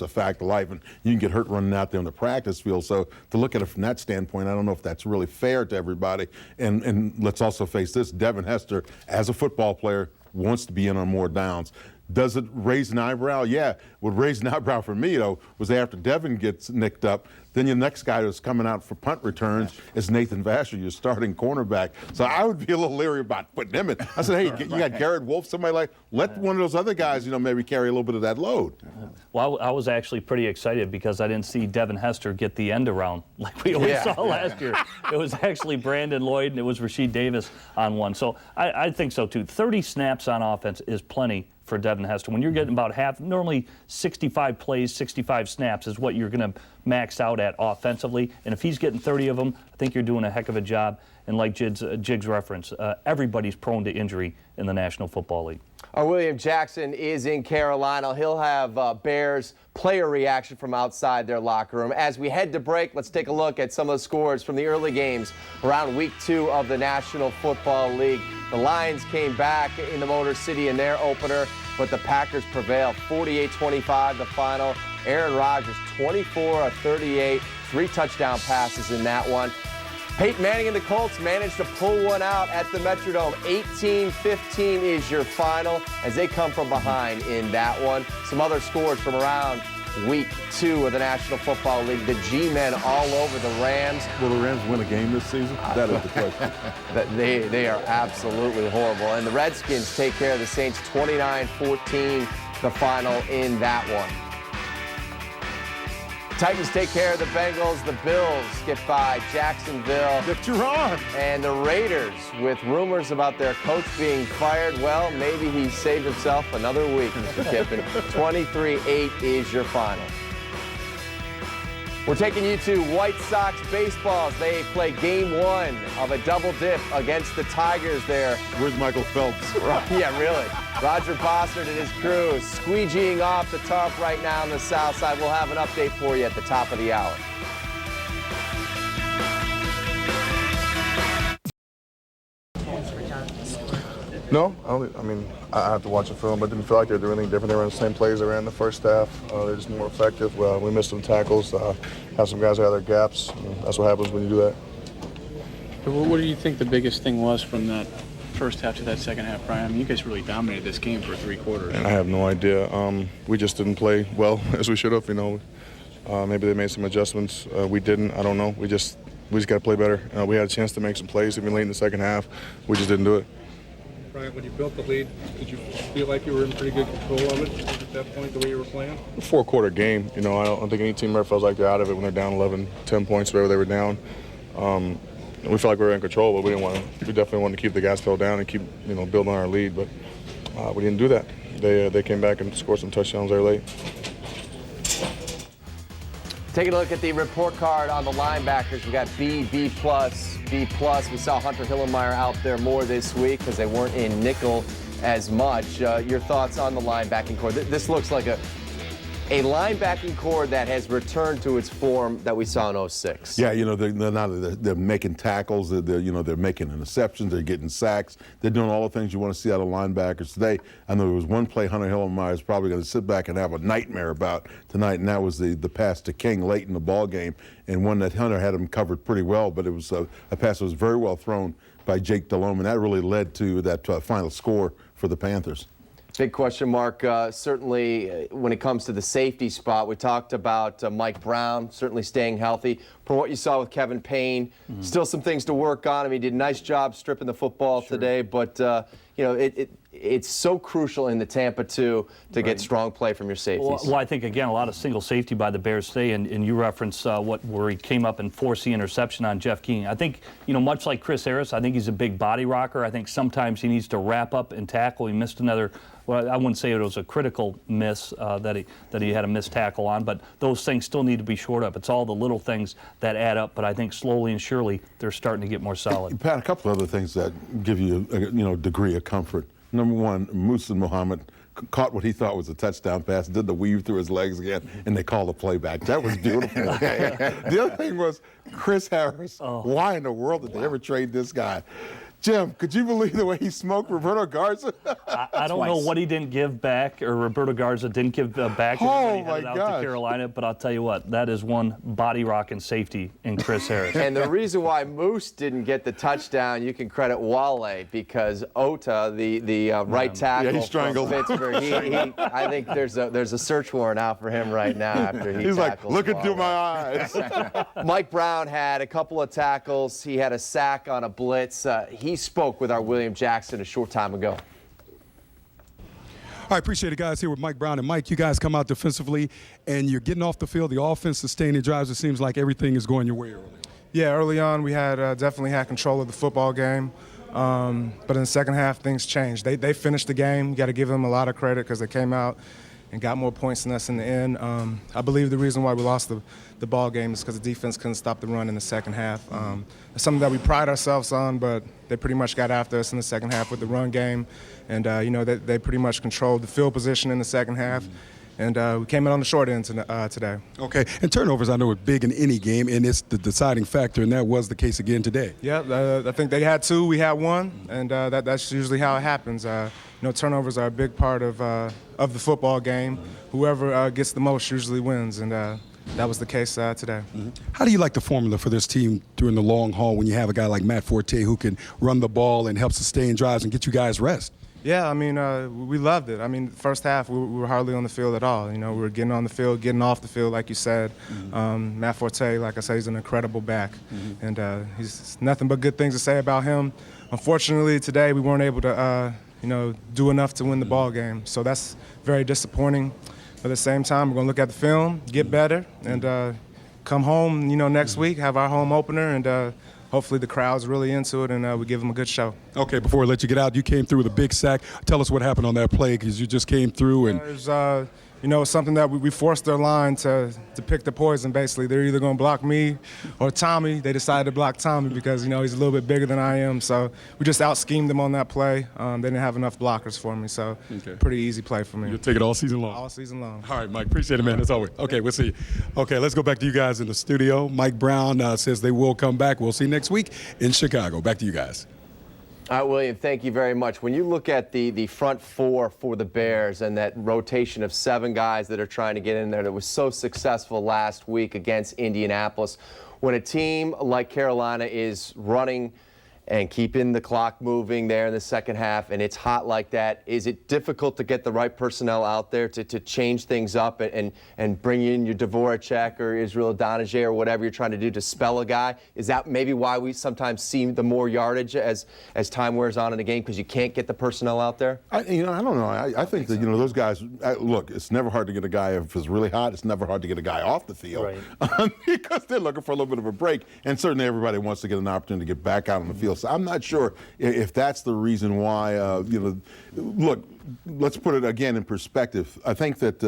a fact of life, and you can get hurt running out there on the practice field. So to look at it from that standpoint, I don't know if that's really fair to everybody. And let's also face this, Devin Hester, as a football player, wants to be in on more downs. Does it raise an eyebrow? Yeah. What raised an eyebrow for me, though, was after Devin gets nicked up, then your next guy that's coming out for punt returns is Nathan Vasher, your starting cornerback. So I would be a little leery about putting him in. I said, hey, you got Garrett Wolf, somebody let one of those other guys, maybe carry a little bit of that load. Well, I was actually pretty excited because I didn't see Devin Hester get the end around like we always saw last year. It was actually Brandon Lloyd and it was Rasheed Davis on one. So I think so, too. 30 snaps on offense is plenty for Devin Hester. When you're getting about half, normally 65 plays, 65 snaps is what you're going to max out at offensively. And if he's getting 30 of them, I think you're doing a heck of a job. And like Jig's reference, everybody's prone to injury in the National Football League. William Jackson is in Carolina. He'll have Bears player reaction from outside their locker room. As we head to break, let's take a look at some of the scores from the early games around Week 2 of the National Football League. The Lions came back in the Motor City in their opener, but the Packers prevailed 48-25 the final. Aaron Rodgers 24 of 38, 3 touchdown passes in that one. Peyton Manning and the Colts managed to pull one out at the Metrodome. 18-15 is your final as they come from behind in that one. Some other scores from around Week 2 of the National Football League. The G-men all over the Rams. Will the Rams win a game this season? That is the question. They are absolutely horrible. And the Redskins take care of the Saints 29-14, the final in that one. Titans take care of the Bengals. The Bills get by Jacksonville. And the Raiders, with rumors about their coach being fired, well, maybe he saved himself another week, Mr. Kiffin. 23-8 is your final. We're taking you to White Sox baseball as they play game 1 of a double dip against the Tigers there. Where's Michael Phelps? Yeah, really. Roger Bossard and his crew squeegeeing off the turf right now on the south side. We'll have an update for you at the top of the hour. No, I have to watch the film, but didn't feel like they were doing anything different. They were in the same plays they ran in the first half. They're just more effective. We missed some tackles, have some guys that had their gaps. That's what happens when you do that. What do you think the biggest thing was from that first half to that second half, Brian? I mean, you guys really dominated this game for 3 quarters. And I have no idea. We just didn't play well as we should have. Maybe they made some adjustments. We didn't. I don't know. We just got to play better. We had a chance to make some plays even late in the second half. We just didn't do it. Brian, when you built the lead, did you feel like you were in pretty good control of it at that point, the way you were playing? 4-quarter game. I don't think any team ever feels like they're out of it when they're down 11, 10 points, whatever they were down. We felt like we were in control, but we definitely wanted to keep the gas pedal down and keep, building on our lead. But we didn't do that. They came back and scored some touchdowns there late. Taking a look at the report card on the linebackers, we got B, B+, B+. We saw Hunter Hillenmeyer out there more this week because they weren't in nickel as much. Your thoughts on the linebacking core? This looks like a linebacking core that has returned to its form that we saw in 06. Yeah, they're making tackles, they're making interceptions, they're getting sacks, they're doing all the things you want to see out of linebackers today. I know there was one play Hunter Hillenmeyer is probably going to sit back and have a nightmare about tonight, and that was the pass to King late in the ball game, and one that Hunter had him covered pretty well, but it was a pass that was very well thrown by Jake Delhomme, and that really led to that final score for the Panthers. Big question mark, certainly when it comes to the safety spot. We talked about Mike Brown certainly staying healthy. From what you saw with Kevin Payne, still some things to work on. I mean, he did a nice job stripping the football today, but it's so crucial in the Tampa 2 to get strong play from your safeties. Well, I think, again, a lot of single safety by the Bears today, and you reference where he came up and forced the interception on Jeff King. I think, much like Chris Harris, I think he's a big body rocker. I think sometimes he needs to wrap up and tackle. He missed another, well, I wouldn't say it was a critical miss that he had a missed tackle on, but those things still need to be shored up. It's all the little things that add up, but I think slowly and surely they're starting to get more solid. Pat, a couple of other things that give you a degree of comfort. Number one, Musa Muhammad caught what he thought was a touchdown pass, did the weave through his legs again, and they called the playback. That was beautiful. The other thing was Chris Harris. Why in the world did they ever trade this guy? Jim, could you believe the way he smoked Roberto Garza? I don't know what he didn't give back, or Roberto Garza didn't give back when he headed out to Carolina, but I'll tell you what, that is one body rocking safety in Chris Harris. And the reason why Moose didn't get the touchdown, you can credit Wale, because Ota, the right tackle he strangled from Pittsburgh, I think there's a search warrant out for him right now after He's like, look into my eyes. Mike Brown had a couple of tackles. He had a sack on a blitz. He spoke with our William Jackson a short time ago. I appreciate it, guys. Here with Mike Brown. And Mike, you guys come out defensively, and you're getting off the field. The offense sustaining drives. It seems like everything is going your way early. Yeah, early on we had definitely had control of the football game. But in the second half, things changed. They finished the game. You got to give them a lot of credit because they came out and got more points than us in the end. I believe the reason why we lost the ball game is because the defense couldn't stop the run in the second half. It's something that we pride ourselves on, but they pretty much got after us in the second half with the run game. And, they pretty much controlled the field position in the second half. And we came in on the short end today. Okay, and turnovers I know are big in any game, and it's the deciding factor, and that was the case again today. Yeah, I think they had 2, we had 1, and that's usually how it happens. Turnovers are a big part of the football game. Whoever gets the most usually wins, and that was the case today. How do you like the formula for this team during the long haul when you have a guy like Matt Forte who can run the ball and help sustain drives and get you guys rest? Yeah, we loved it. The first half, we were hardly on the field at all. We were getting on the field, getting off the field, like you said. Matt Forte, like I said, he's an incredible back. And he's nothing but good things to say about him. Unfortunately, today we weren't able to, do enough to win the ball game. So that's very disappointing. But at the same time, we're going to look at the film, get better, and come home, next week, have our home opener, and hopefully the crowd's really into it, and we give them a good show. Okay, before we let you get out, you came through with a big sack. Tell us what happened on that play, because you just came through. And it was, you know, it's something that we forced their line to pick the poison, basically. They're either going to block me or Tommy. They decided to block Tommy because, you know, he's a little bit bigger than I am. So we just out-schemed them on that play. They didn't have enough blockers for me, so pretty easy play for me. You'll take it all season long? All season long. All right, Mike, appreciate it, man, as always. Okay, we'll see you. Okay, let's go back to you guys in the studio. Mike Brown says they will come back. We'll see you next week in Chicago. Back to you guys. All right, William, thank you very much. When you look at the front four for the Bears and that rotation of 7 guys that are trying to get in there that was so successful last week against Indianapolis, when a team like Carolina is running and keeping the clock moving there in the second half and it's hot like that, is it difficult to get the right personnel out there to change things up and bring in your Dvorak or Israel Donijay or whatever you're trying to do to spell a guy? Is that maybe why we sometimes see the more yardage as time wears on in the game, because you can't get the personnel out there? I don't know. I think that, those guys, look, it's never hard to get a guy, if it's really hot, it's never hard to get a guy off the field. Right. Because they're looking for a little bit of a break. And certainly everybody wants to get an opportunity to get back out on the field. So I'm not sure if that's the reason why, look, let's put it again in perspective. I think that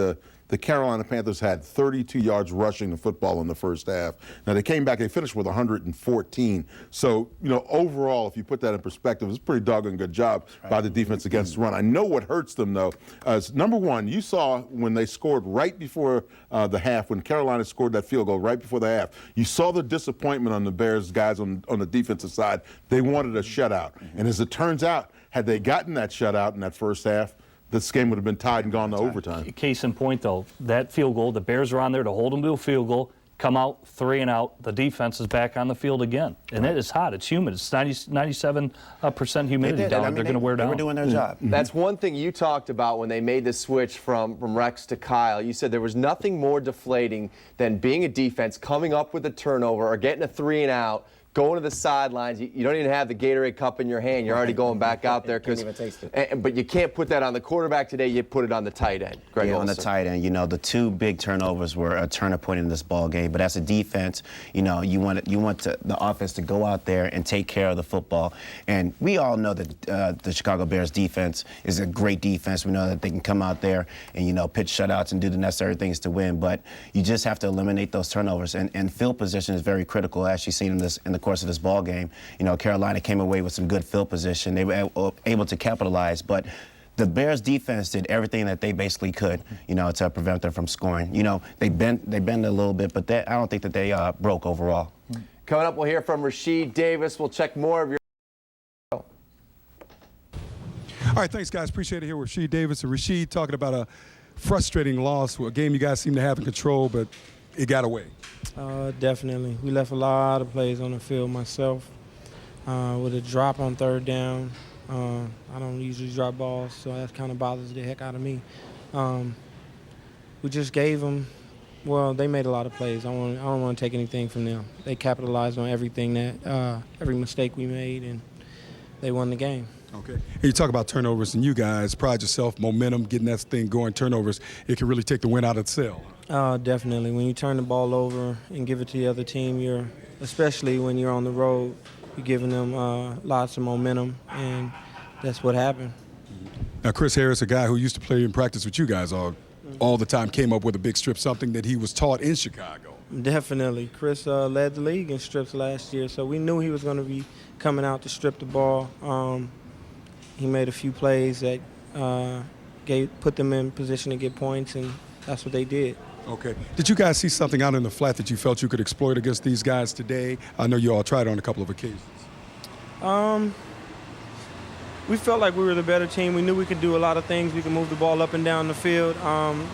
the Carolina Panthers had 32 yards rushing the football in the first half. Now, they came back, they finished with 114. So, overall, if you put that in perspective, it's a pretty doggone good job by the defense against the run. I know what hurts them, though, is number one, you saw when they scored right before the half, when Carolina scored that field goal right before the half, you saw the disappointment on the Bears guys on the defensive side. They wanted a shutout. And as it turns out, had they gotten that shutout in that first half, this game would have been tied and gone to overtime. Case in point, though, that field goal, the Bears are on there to hold them to a field goal, come out 3 and out. The defense is back on the field again. And it is hot. It's humid. It's 97% humidity down there. They're going to wear down. They were doing their job. That's one thing you talked about when they made the switch from Rex to Kyle. You said there was nothing more deflating than being a defense, coming up with a turnover or getting a 3 and out, going to the sidelines. You don't even have the Gatorade cup in your hand. You're already going back out there. Can't even taste it. But you can't put that on the quarterback today. You put it on the tight end. Greg Olsen. On the tight end. The 2 big turnovers were a turning point in this ball game. But as a defense, you want the offense to go out there and take care of the football. And we all know that the Chicago Bears defense is a great defense. We know that they can come out there and pitch shutouts and do the necessary things to win. But you just have to eliminate those turnovers. And field position is very critical, as you've seen in the course of this ball game. Carolina came away with some good field position. They were able to capitalize, but the Bears defense did everything that they basically could, to prevent them from scoring. They bent a little bit, but I don't think that they broke overall. Coming up, we'll hear from Rasheed Davis. We'll check more of your. All right, thanks, guys. Appreciate it here with Rasheed Davis. And Rasheed talking about a frustrating loss, a game you guys seem to have in control, but it got away. Definitely. We left a lot of plays on the field myself. With a drop on 3rd down, I don't usually drop balls, so that kind of bothers the heck out of me. We just gave them, they made a lot of plays. I don't want to take anything from them. They capitalized on everything every mistake we made, and they won the game. Okay. And you talk about turnovers, and you guys pride yourself, momentum, getting that thing going, turnovers, it can really take the win out of the cell. Definitely. When you turn the ball over and give it to the other team, especially when you're on the road, you're giving them lots of momentum, and that's what happened. Now, Chris Harris, a guy who used to play in practice with you guys all the time, came up with a big strip, something that he was taught in Chicago. Definitely. Chris led the league in strips last year, so we knew he was going to be coming out to strip the ball. He made a few plays that put them in position to get points, and that's what they did. Okay. Did you guys see something out in the flat that you felt you could exploit against these guys today? I know you all tried on a couple of occasions. We felt like we were the better team. We knew we could do a lot of things. We could move the ball up and down the field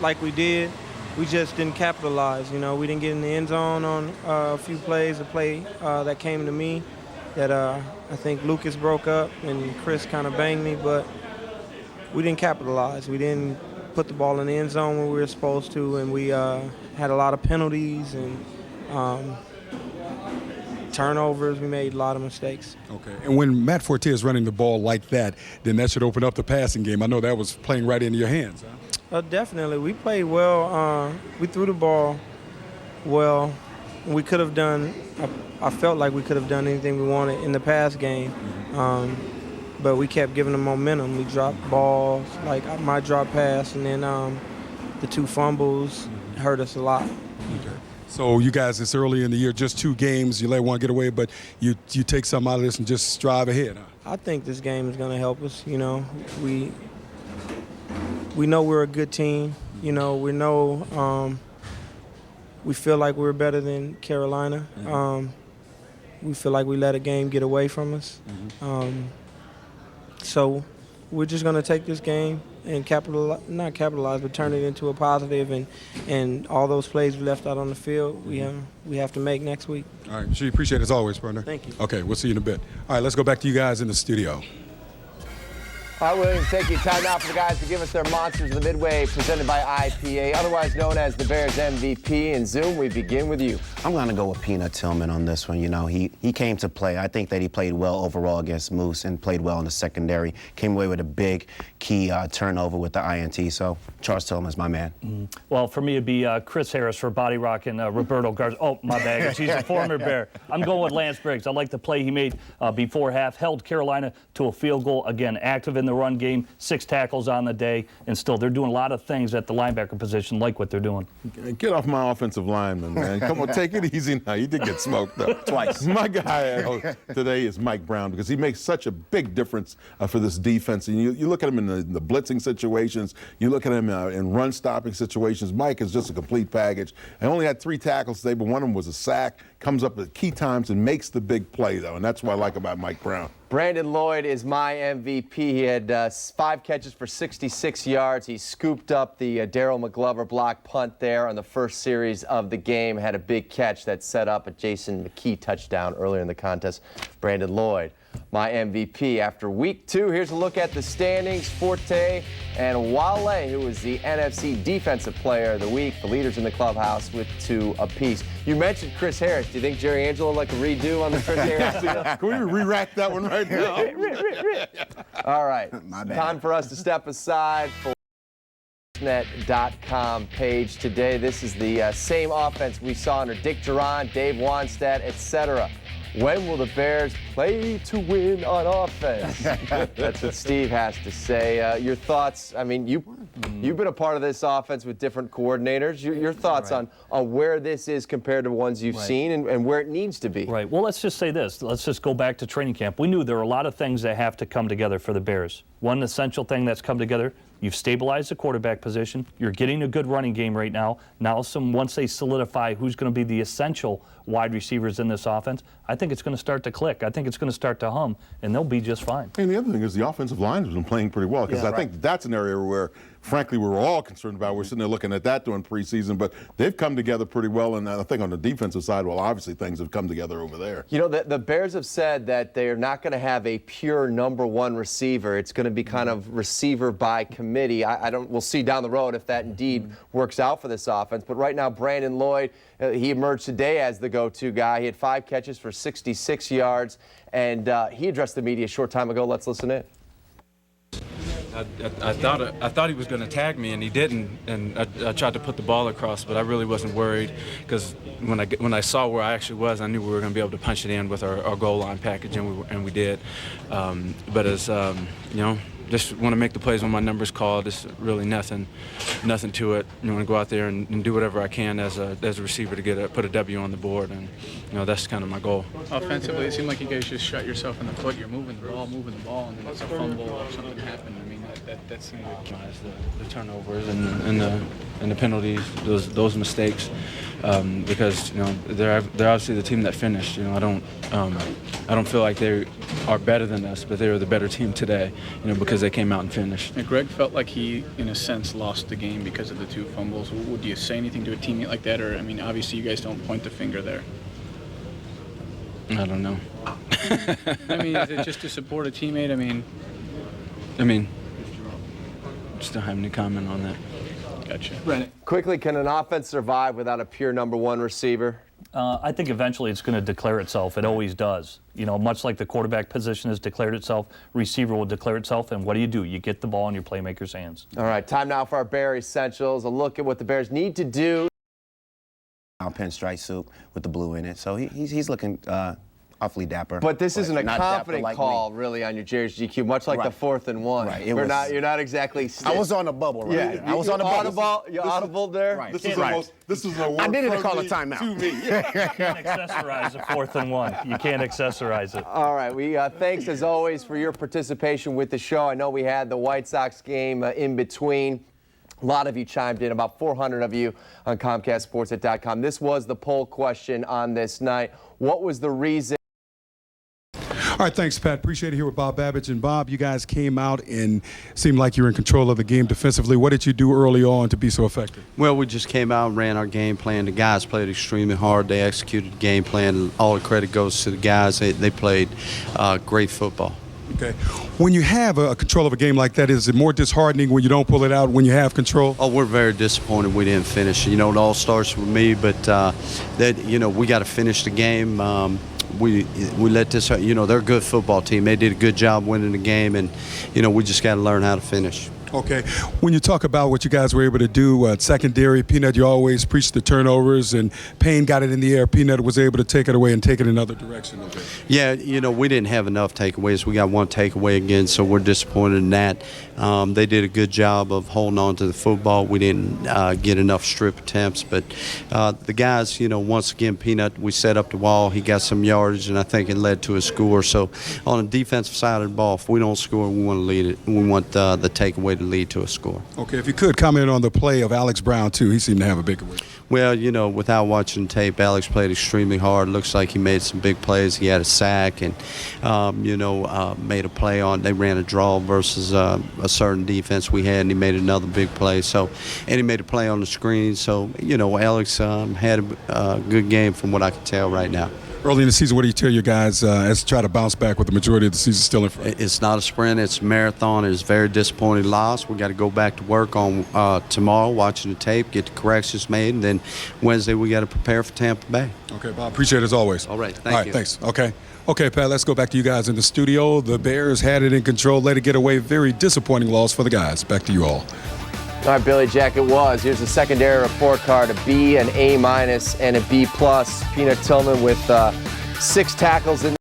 like we did. We just didn't capitalize. We didn't get in the end zone on a few plays. A play that came to me that I think Lucas broke up and Chris kind of banged me, but we didn't capitalize. We didn't put the ball in the end zone when we were supposed to, and we had a lot of penalties and turnovers. We made a lot of mistakes. Okay. And when Matt Forte is running the ball like that, then that should open up the passing game. I know that was playing right into your hands. Huh? Definitely. We played well. We threw the ball well. We could have done, I felt like we could have done anything we wanted in the pass game. But we kept giving them momentum. We dropped balls, like my drop pass, and then the 2 fumbles hurt us a lot. Okay. So you guys, it's early in the year, just 2 games. You let one get away, but you take something out of this and just strive ahead. Huh? I think this game is going to help us. You know, we know we're a good team. You know, we feel like we're better than Carolina. We feel like we let a game get away from us. So we're just going to take this game and not capitalize, but turn it into a positive, and all those plays we left out on the field, we have to make next week. All right, sure, appreciate it as always, partner. Thank you. Okay, we'll see you in a bit. All right, let's go back to you guys in the studio. All right, Williams, thank you. Time now for the guys to give us their Monsters of the Midway, presented by IPA, otherwise known as the Bears MVP. And Zoom, we begin with you. I'm going to go with Peanut Tillman on this one. You know, he came to play. I think that he played well overall against Moose and played well in the secondary. Came away with a big key turnover with the INT. So Charles Tillman's my man. Well, for me, it'd be Chris Harris for body rock and Roberto Garza. Oh, my bad. He's a former Bear. I'm going with Lance Briggs. I like the play he made before half. Held Carolina to a field goal. Again, active in the run game, 6 tackles on the day, and still they're doing a lot of things at the linebacker position, like what they're doing. Get off my offensive lineman, man. Come on, take it easy now. You did get smoked, though. Twice. My guy today is Mike Brown, because he makes such a big difference for this defense. And you look at him in the blitzing situations, you look at him in run-stopping situations. Mike is just a complete package. I only had 3 tackles today, but one of them was a sack. Comes up at key times and makes the big play, though, and that's what I like about Mike Brown. Brandon Lloyd is my MVP. He had 5 catches for 66 yards. He scooped up the Darryl McGlover block punt there on the first series of the game. Had a big catch that set up a Jason McKee touchdown earlier in the contest. Brandon Lloyd, my MVP. After week 2, here's a look at the standings. Forte and Wale, who was the NFC Defensive Player of the Week, the leaders in the clubhouse with 2 apiece. You mentioned Chris Harris. Do you think Jerry Angelo would like a redo on the Chris Harris deal? Can we re-rack that one right now? All right. Time for us to step aside for net.com page today. This is the same offense we saw under Dick Duran, Dave Wanstead, etc. When will the Bears play to win on offense? That's what Steve has to say. Your thoughts, I mean, you've been a part of this offense with different coordinators. Your thoughts on where this is compared to ones you've seen and where it needs to be. Right. Well, let's just say this. Let's just go back to training camp. We knew there were a lot of things that have to come together for the Bears. One essential thing that's come together, you've stabilized the quarterback position. You're getting a good running game right now. Now, once they solidify who's going to be the essential wide receivers in this offense, I think it's going to start to click. I think it's going to start to hum, and they'll be just fine. And the other thing is the offensive line has been playing pretty well, because I think that's an area where, frankly, we were all concerned about. We're sitting there looking at that during preseason, but they've come together pretty well. And I think on the defensive side, well, obviously things have come together over there. You know, the Bears have said that they're not going to have a pure #1 receiver. It's going to be kind of receiver by committee. We'll see down the road if that indeed works out for this offense. But right now, Brandon Lloyd, he emerged today as the go-to guy. He had 5 catches for 66 yards, and he addressed the media a short time ago. Let's listen in. I thought he was going to tag me, and he didn't. And I tried to put the ball across, but I really wasn't worried, because when I saw where I actually was, I knew we were going to be able to punch it in with our goal line package, and we did. But as you know, just want to make the plays when my number's called. It's really nothing to it. You want to go out there and do whatever I can as a receiver to put a W on the board, and that's kind of my goal. Offensively, it seemed like you guys just shot yourself in the foot. You're moving the ball, and then it's a fumble or something happened. I mean, that seemed like the turnovers and the penalties, those mistakes, because they're obviously the team that finished. I don't feel like they are better than us, but they were the better team today, because they came out and finished. And Greg felt like he, in a sense, lost the game because of the 2 fumbles. Would you say anything to a teammate like that, or I mean, obviously you guys don't point the finger there? I don't know. I mean, is it just to support a teammate? I mean, just don't have any comment on that. Gotcha. Right. Quickly, can an offense survive without a pure #1 receiver? I think eventually it's going to declare itself. It always does. Much like the quarterback position has declared itself, receiver will declare itself. And what do? You get the ball in your playmaker's hands. All right, time now for our Bear Essentials. A look at what the Bears need to do. Pinstripe suit with the blue in it. So he's looking awfully dapper. But this isn't a not dapper confident like call, me. really, on your Jerry's GQ, much like Right. the 4th and 1. Right. You're not exactly. I was on the bubble, right? Yeah, I was on the bubble. You audible there. Right. This is a word I needed to from call a me timeout. to me. You can't accessorize a 4th and 1. You can't accessorize it. All right, we thanks as always for your participation with the show. I know we had the White Sox game in between. A lot of you chimed in, about 400 of you on ComcastSports.com. This was the poll question on this night. What was the reason? All right, thanks, Pat. Appreciate it here with Bob Babbage. And Bob, you guys came out and seemed like you were in control of the game defensively. What did you do early on to be so effective? Well, we just came out and ran our game plan. The guys played extremely hard. They executed the game plan. All the credit goes to the guys. They played great football. Okay. When you have a control of a game like that, is it more disheartening when you don't pull it out when you have control? Oh, we're very disappointed we didn't finish. You know, it all starts with me, but we got to finish the game. We let this, they're a good football team. They did a good job winning the game, and, we just got to learn how to finish. Okay. When you talk about what you guys were able to do at secondary, Peanut, you always preach the turnovers, and Payne got it in the air. Peanut was able to take it away and take it another direction. Yeah, we didn't have enough takeaways. We got one takeaway again, so we're disappointed in that. They did a good job of holding on to the football. We didn't get enough strip attempts, but the guys, once again, Peanut, we set up the wall. He got some yardage, and I think it led to a score. So on the defensive side of the ball, if we don't score, we want to lead it. We want the takeaway to lead to a score. Okay, if you could comment on the play of Alex Brown, too. He seemed to have a big one. Well, without watching tape, Alex played extremely hard. Looks like he made some big plays. He had a sack and, made a play on. They ran a draw versus a certain defense we had, and he made another big play. So, and he made a play on the screen. So, Alex had a good game from what I can tell right now. Early in the season, what do you tell your guys as to try to bounce back with the majority of the season still in front? It's not a sprint. It's a marathon. It's a very disappointing loss. We got to go back to work on tomorrow, watching the tape, get the corrections made, and then Wednesday we got to prepare for Tampa Bay. Okay, Bob. Appreciate it as always. All right. Thank you. All right, thanks. Okay, Pat, let's go back to you guys in the studio. The Bears had it in control, let it get away. Very disappointing loss for the guys. Back to you all. All right, Billy Jack, it was. Here's the secondary report card, a B, an A-, and a B+. Peanut Tillman with 6 tackles in the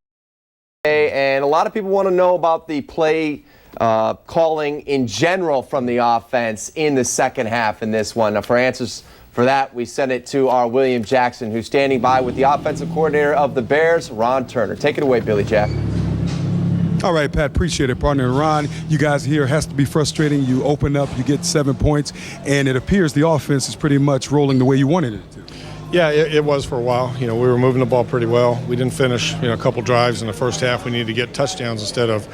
day. And a lot of people want to know about the play calling in general from the offense in the second half in this one. Now, for answers for that, we send it to our William Jackson, who's standing by with the offensive coordinator of the Bears, Ron Turner. Take it away, Billy Jack. All right, Pat, appreciate it, partner. Ron, you guys here has to be frustrating. You open up, you get 7 points, and it appears the offense is pretty much rolling the way you wanted it to. Yeah, it was for a while. We were moving the ball pretty well. We didn't finish, a couple drives in the first half. We needed to get touchdowns instead of,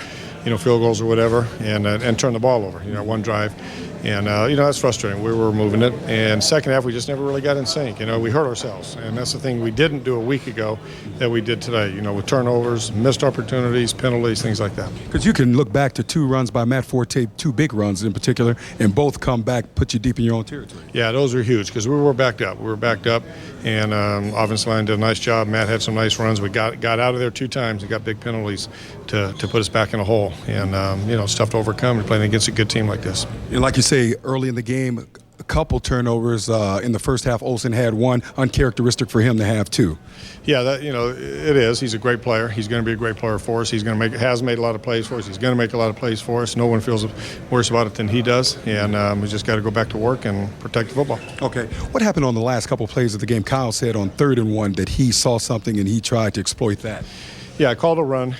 field goals or whatever, and turn the ball over, one drive. And, that's frustrating. We were moving it. And second half, we just never really got in sync. We hurt ourselves. And that's the thing we didn't do a week ago that we did today, with turnovers, missed opportunities, penalties, things like that. Because you can look back to 2 runs by Matt Forte, 2 big runs in particular, and both come back, put you deep in your own territory. Yeah, those are huge because we were backed up. And offensive line did a nice job. Matt had some nice runs. We got out of there 2 times and got big penalties to put us back in a hole. And, it's tough to overcome. We're playing against a good team like this. And like you say, early in the game, a couple turnovers in the first half. Olsen had 1, uncharacteristic for him to have 2. Yeah, it is. He's a great player. He's going to be a great player for us. Has made a lot of plays for us. He's going to make a lot of plays for us. No one feels worse about it than he does. And we just got to go back to work and protect the football. Okay. What happened on the last couple plays of the game? Kyle said on 3rd and 1 that he saw something and he tried to exploit that. Yeah, I called a run,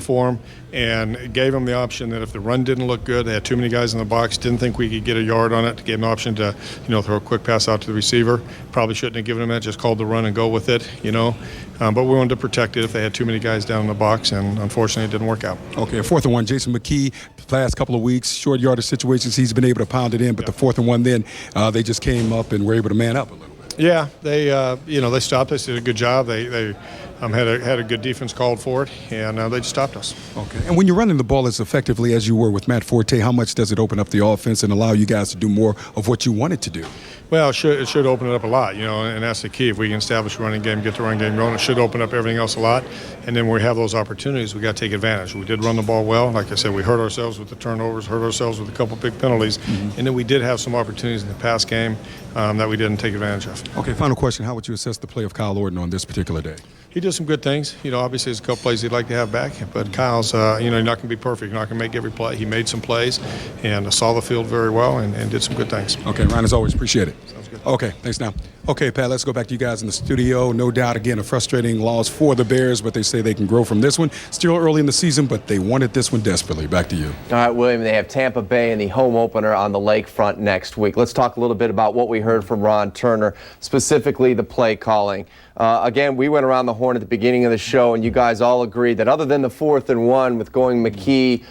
for him and gave him the option that if the run didn't look good, they had too many guys in the box, didn't think we could get a yard on it, gave an option to, throw a quick pass out to the receiver. Probably shouldn't have given him that, just called the run and go with it, But we wanted to protect it if they had too many guys down in the box, and unfortunately it didn't work out. Okay, 4th and 1, Jason McKee, the last couple of weeks, short yardage situations, he's been able to pound it in, but the 4th and 1 then, they just came up and were able to man up a little bit. Yeah, they stopped us, did a good job. They had a good defense called for it, and they just stopped us. Okay. And when you're running the ball as effectively as you were with Matt Forte, how much does it open up the offense and allow you guys to do more of what you wanted to do? Well, it should open it up a lot, and that's the key. If we can establish a running game, get the running game going, it should open up everything else a lot. And then when we have those opportunities, we got to take advantage. We did run the ball well. Like I said, we hurt ourselves with the turnovers, hurt ourselves with a couple big penalties, and then we did have some opportunities in the past game that we didn't take advantage of. Okay, final question. How would you assess the play of Kyle Orton on this particular day? He did some good things. Obviously there's a couple plays he'd like to have back, but Kyle's, you're not going to be perfect. You're not going to make every play. He made some plays and saw the field very well and did some good things. Okay, Ryan, as always, appreciate it. Sounds good. Okay, thanks now. Okay, Pat, let's go back to you guys in the studio. No doubt, again, a frustrating loss for the Bears, but they say they can grow from this one. Still early in the season, but they wanted this one desperately. Back to you. All right, William, they have Tampa Bay in the home opener on the lakefront next week. Let's talk a little bit about what we heard from Ron Turner, specifically the play calling. Again, we went around the horn at the beginning of the show, and you guys all agreed that other than the 4th and 1 with going McKee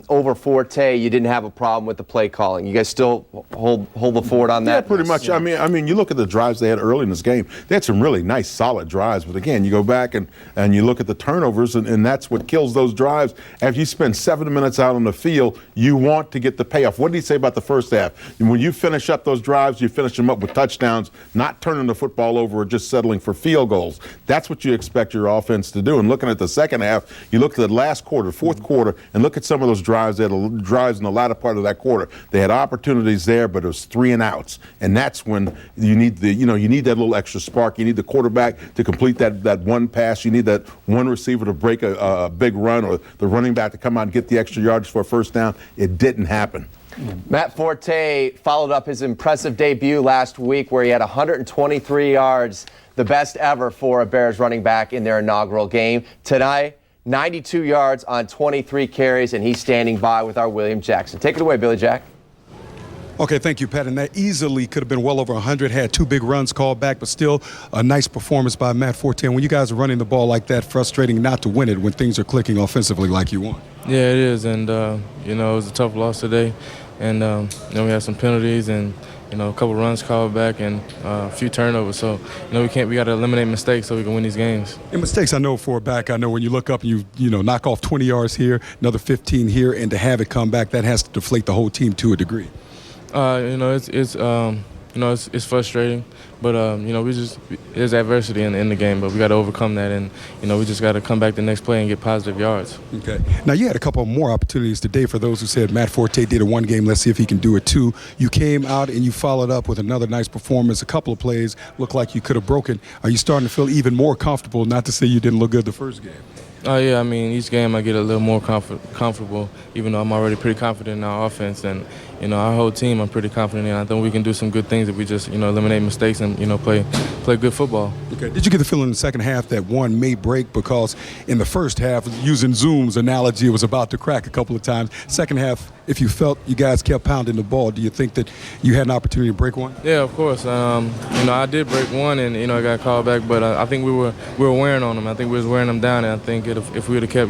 over Forte, you didn't have a problem with the play calling. You guys still hold the fort on that? Yeah, pretty much. I mean, you look at the drives they had early in this game. They had some really nice, solid drives. But again, you go back and you look at the turnovers, and that's what kills those drives. After you spend 7 minutes out on the field, you want to get the payoff. What did he say about the first half? When you finish up those drives, you finish them up with touchdowns, not turning the football over or just settling for field goals. That's what you expect your offense to do. And looking at the second half, you look at the last quarter, fourth quarter, and look at some of those drives. They had drives in the latter part of that quarter. They had opportunities there, but it was 3 and outs. And that's when you need you need that little extra spark. You need the quarterback to complete that one pass. You need that one receiver to break a big run, or the running back to come out and get the extra yardage for a first down. It didn't happen. Matt Forte followed up his impressive debut last week where he had 123 yards, the best ever for a Bears running back in their inaugural game. Tonight, 92 yards on 23 carries, and he's standing by with our William Jackson. Take it away, Billy Jack. Okay, thank you, Pat. And that easily could have been well over 100, had 2 big runs called back, but still a nice performance by Matt Forte. And when you guys are running the ball like that, frustrating not to win it when things are clicking offensively like you want. Yeah, it is. And, it was a tough loss today. And, we had some penalties and, a couple runs called back and a few turnovers. So, we got to eliminate mistakes so we can win these games. And mistakes, I know for a back, I know when you look up and you knock off 20 yards here, another 15 here, and to have it come back, that has to deflate the whole team to a degree. It's frustrating, but there's adversity in the game, but we got to overcome that, and we just got to come back the next play and get positive yards. Okay. Now you had a couple more opportunities today for those who said Matt Forte did it one game. Let's see if he can do it too. You came out and you followed up with another nice performance. A couple of plays looked like you could have broken. Are you starting to feel even more comfortable? Not to say you didn't look good the first game. Oh, yeah, each game I get a little more comfortable, even though I'm already pretty confident in our offense. And, our whole team I'm pretty confident in. I think we can do some good things if we just, eliminate mistakes and, play good football. Okay. Did you get the feeling in the second half that one may break? Because in the first half, using Zoom's analogy, it was about to crack a couple of times. Second half, if you felt you guys kept pounding the ball, do you think that you had an opportunity to break one? Yeah, of course. I did break one, and, I got called back. But I think we were wearing on them. I think we was wearing them down. And I think if we would have kept,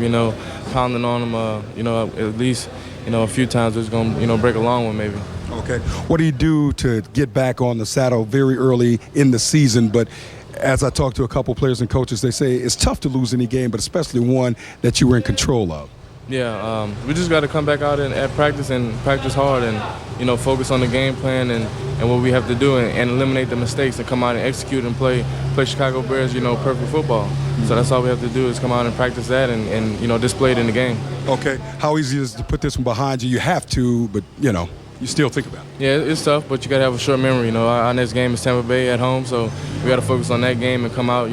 pounding on them, at least, a few times, it's going to, break a long one maybe. Okay. What do you do to get back on the saddle very early in the season? But as I talk to a couple players and coaches, they say it's tough to lose any game, but especially one that you were in control of. Yeah, we just got to come back out at practice and practice hard and, focus on the game plan and what we have to do and eliminate the mistakes and come out and execute and play Chicago Bears, perfect football. So that's all we have to do is come out and practice that and display it in the game. Okay. How easy is it to put this one behind you? You have to, but, you still think about it. Yeah, it's tough, but you got to have a short memory. Our next game is Tampa Bay at home, so we got to focus on that game and come out,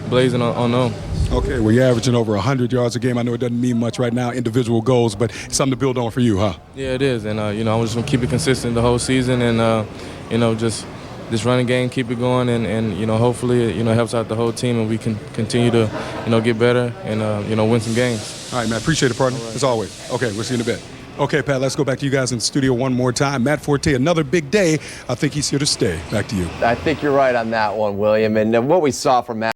blazing on them. Okay, well, you're averaging over 100 yards a game. I know it doesn't mean much right now, individual goals, but it's something to build on for you, huh? Yeah, it is, and, I'm just going to keep it consistent the whole season and, just this running game, keep it going, and hopefully it, helps out the whole team and we can continue to, get better and, win some games. All right, Matt, appreciate it, partner, as always. Okay, we'll see you in a bit. Okay, Pat, let's go back to you guys in the studio one more time. Matt Forte, another big day. I think he's here to stay. Back to you. I think you're right on that one, William. And what we saw from Matt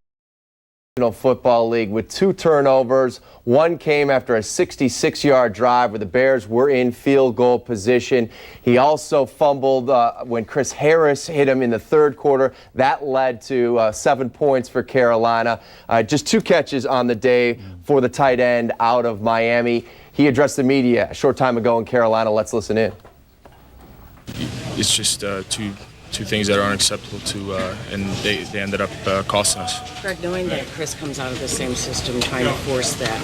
Football League with 2 turnovers. One came after a 66-yard drive where the Bears were in field goal position. He also fumbled when Chris Harris hit him in the third quarter. That led to 7 points for Carolina. Just 2 catches on the day for the tight end out of Miami. He addressed the media a short time ago in Carolina. Let's listen in. It's just two things that are unacceptable and they ended up costing us. Greg, knowing that Chris comes out of the same system trying to force that,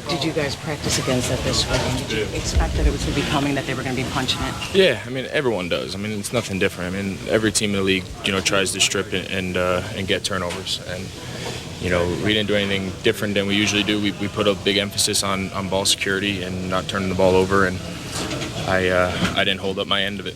did you guys practice against that this week? Did you expect that it was going to be coming, that they were going to be punching it? Yeah, everyone does. It's nothing different. Every team in the league, tries to strip and get turnovers. And we didn't do anything different than we usually do. We put a big emphasis on ball security and not turning the ball over, and I didn't hold up my end of it.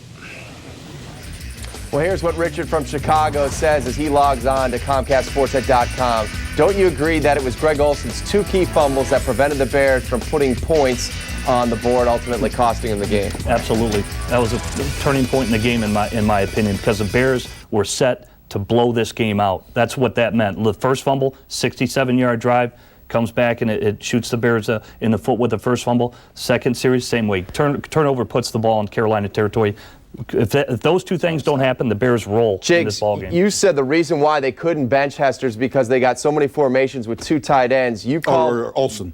Well, here's what Richard from Chicago says as he logs on to ComcastSportsNet.com. Don't you agree that it was Greg Olson's 2 key fumbles that prevented the Bears from putting points on the board, ultimately costing them the game? Absolutely. That was a turning point in the game, in my opinion, because the Bears were set to blow this game out. That's what that meant. The first fumble, 67-yard drive, comes back and it shoots the Bears in the foot with the first fumble. Second series, same way. Turnover puts the ball in Carolina territory. If those 2 things don't happen, the Bears roll in this ball game. You said the reason why they couldn't bench Hester is because they got so many formations with 2 tight ends. You called Olsen.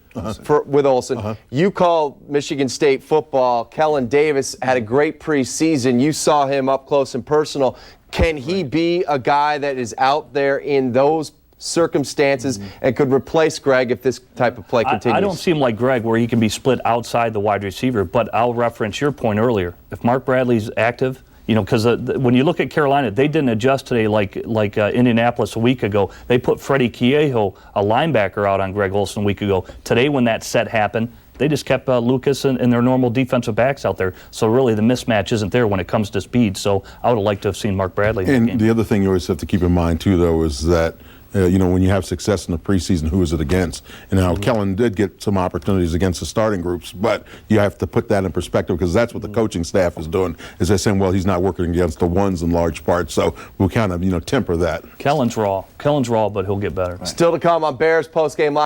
With Olsen. You called Michigan State football. Kellen Davis had a great preseason. You saw him up close and personal. Can he be a guy that is out there in those circumstances and could replace Greg if this type of play continues? I don't see him like Greg where he can be split outside the wide receiver, but I'll reference your point earlier. If Mark Bradley's active, because when you look at Carolina, they didn't adjust today like Indianapolis a week ago. They put Freddie Kieho, a linebacker, out on Greg Olsen a week ago. Today when that set happened, they just kept Lucas and their normal defensive backs out there. So really the mismatch isn't there when it comes to speed. So I would have liked to have seen Mark Bradley in that game. And the other thing you always have to keep in mind, too, though, is that when you have success in the preseason, who is it against? And now Kellen did get some opportunities against the starting groups, but you have to put that in perspective because that's what the coaching staff is doing, is they're saying, well, he's not working against the ones in large part, so we'll kind of, temper that. Kellen's raw, but he'll get better. Still to come on Bears postgame live.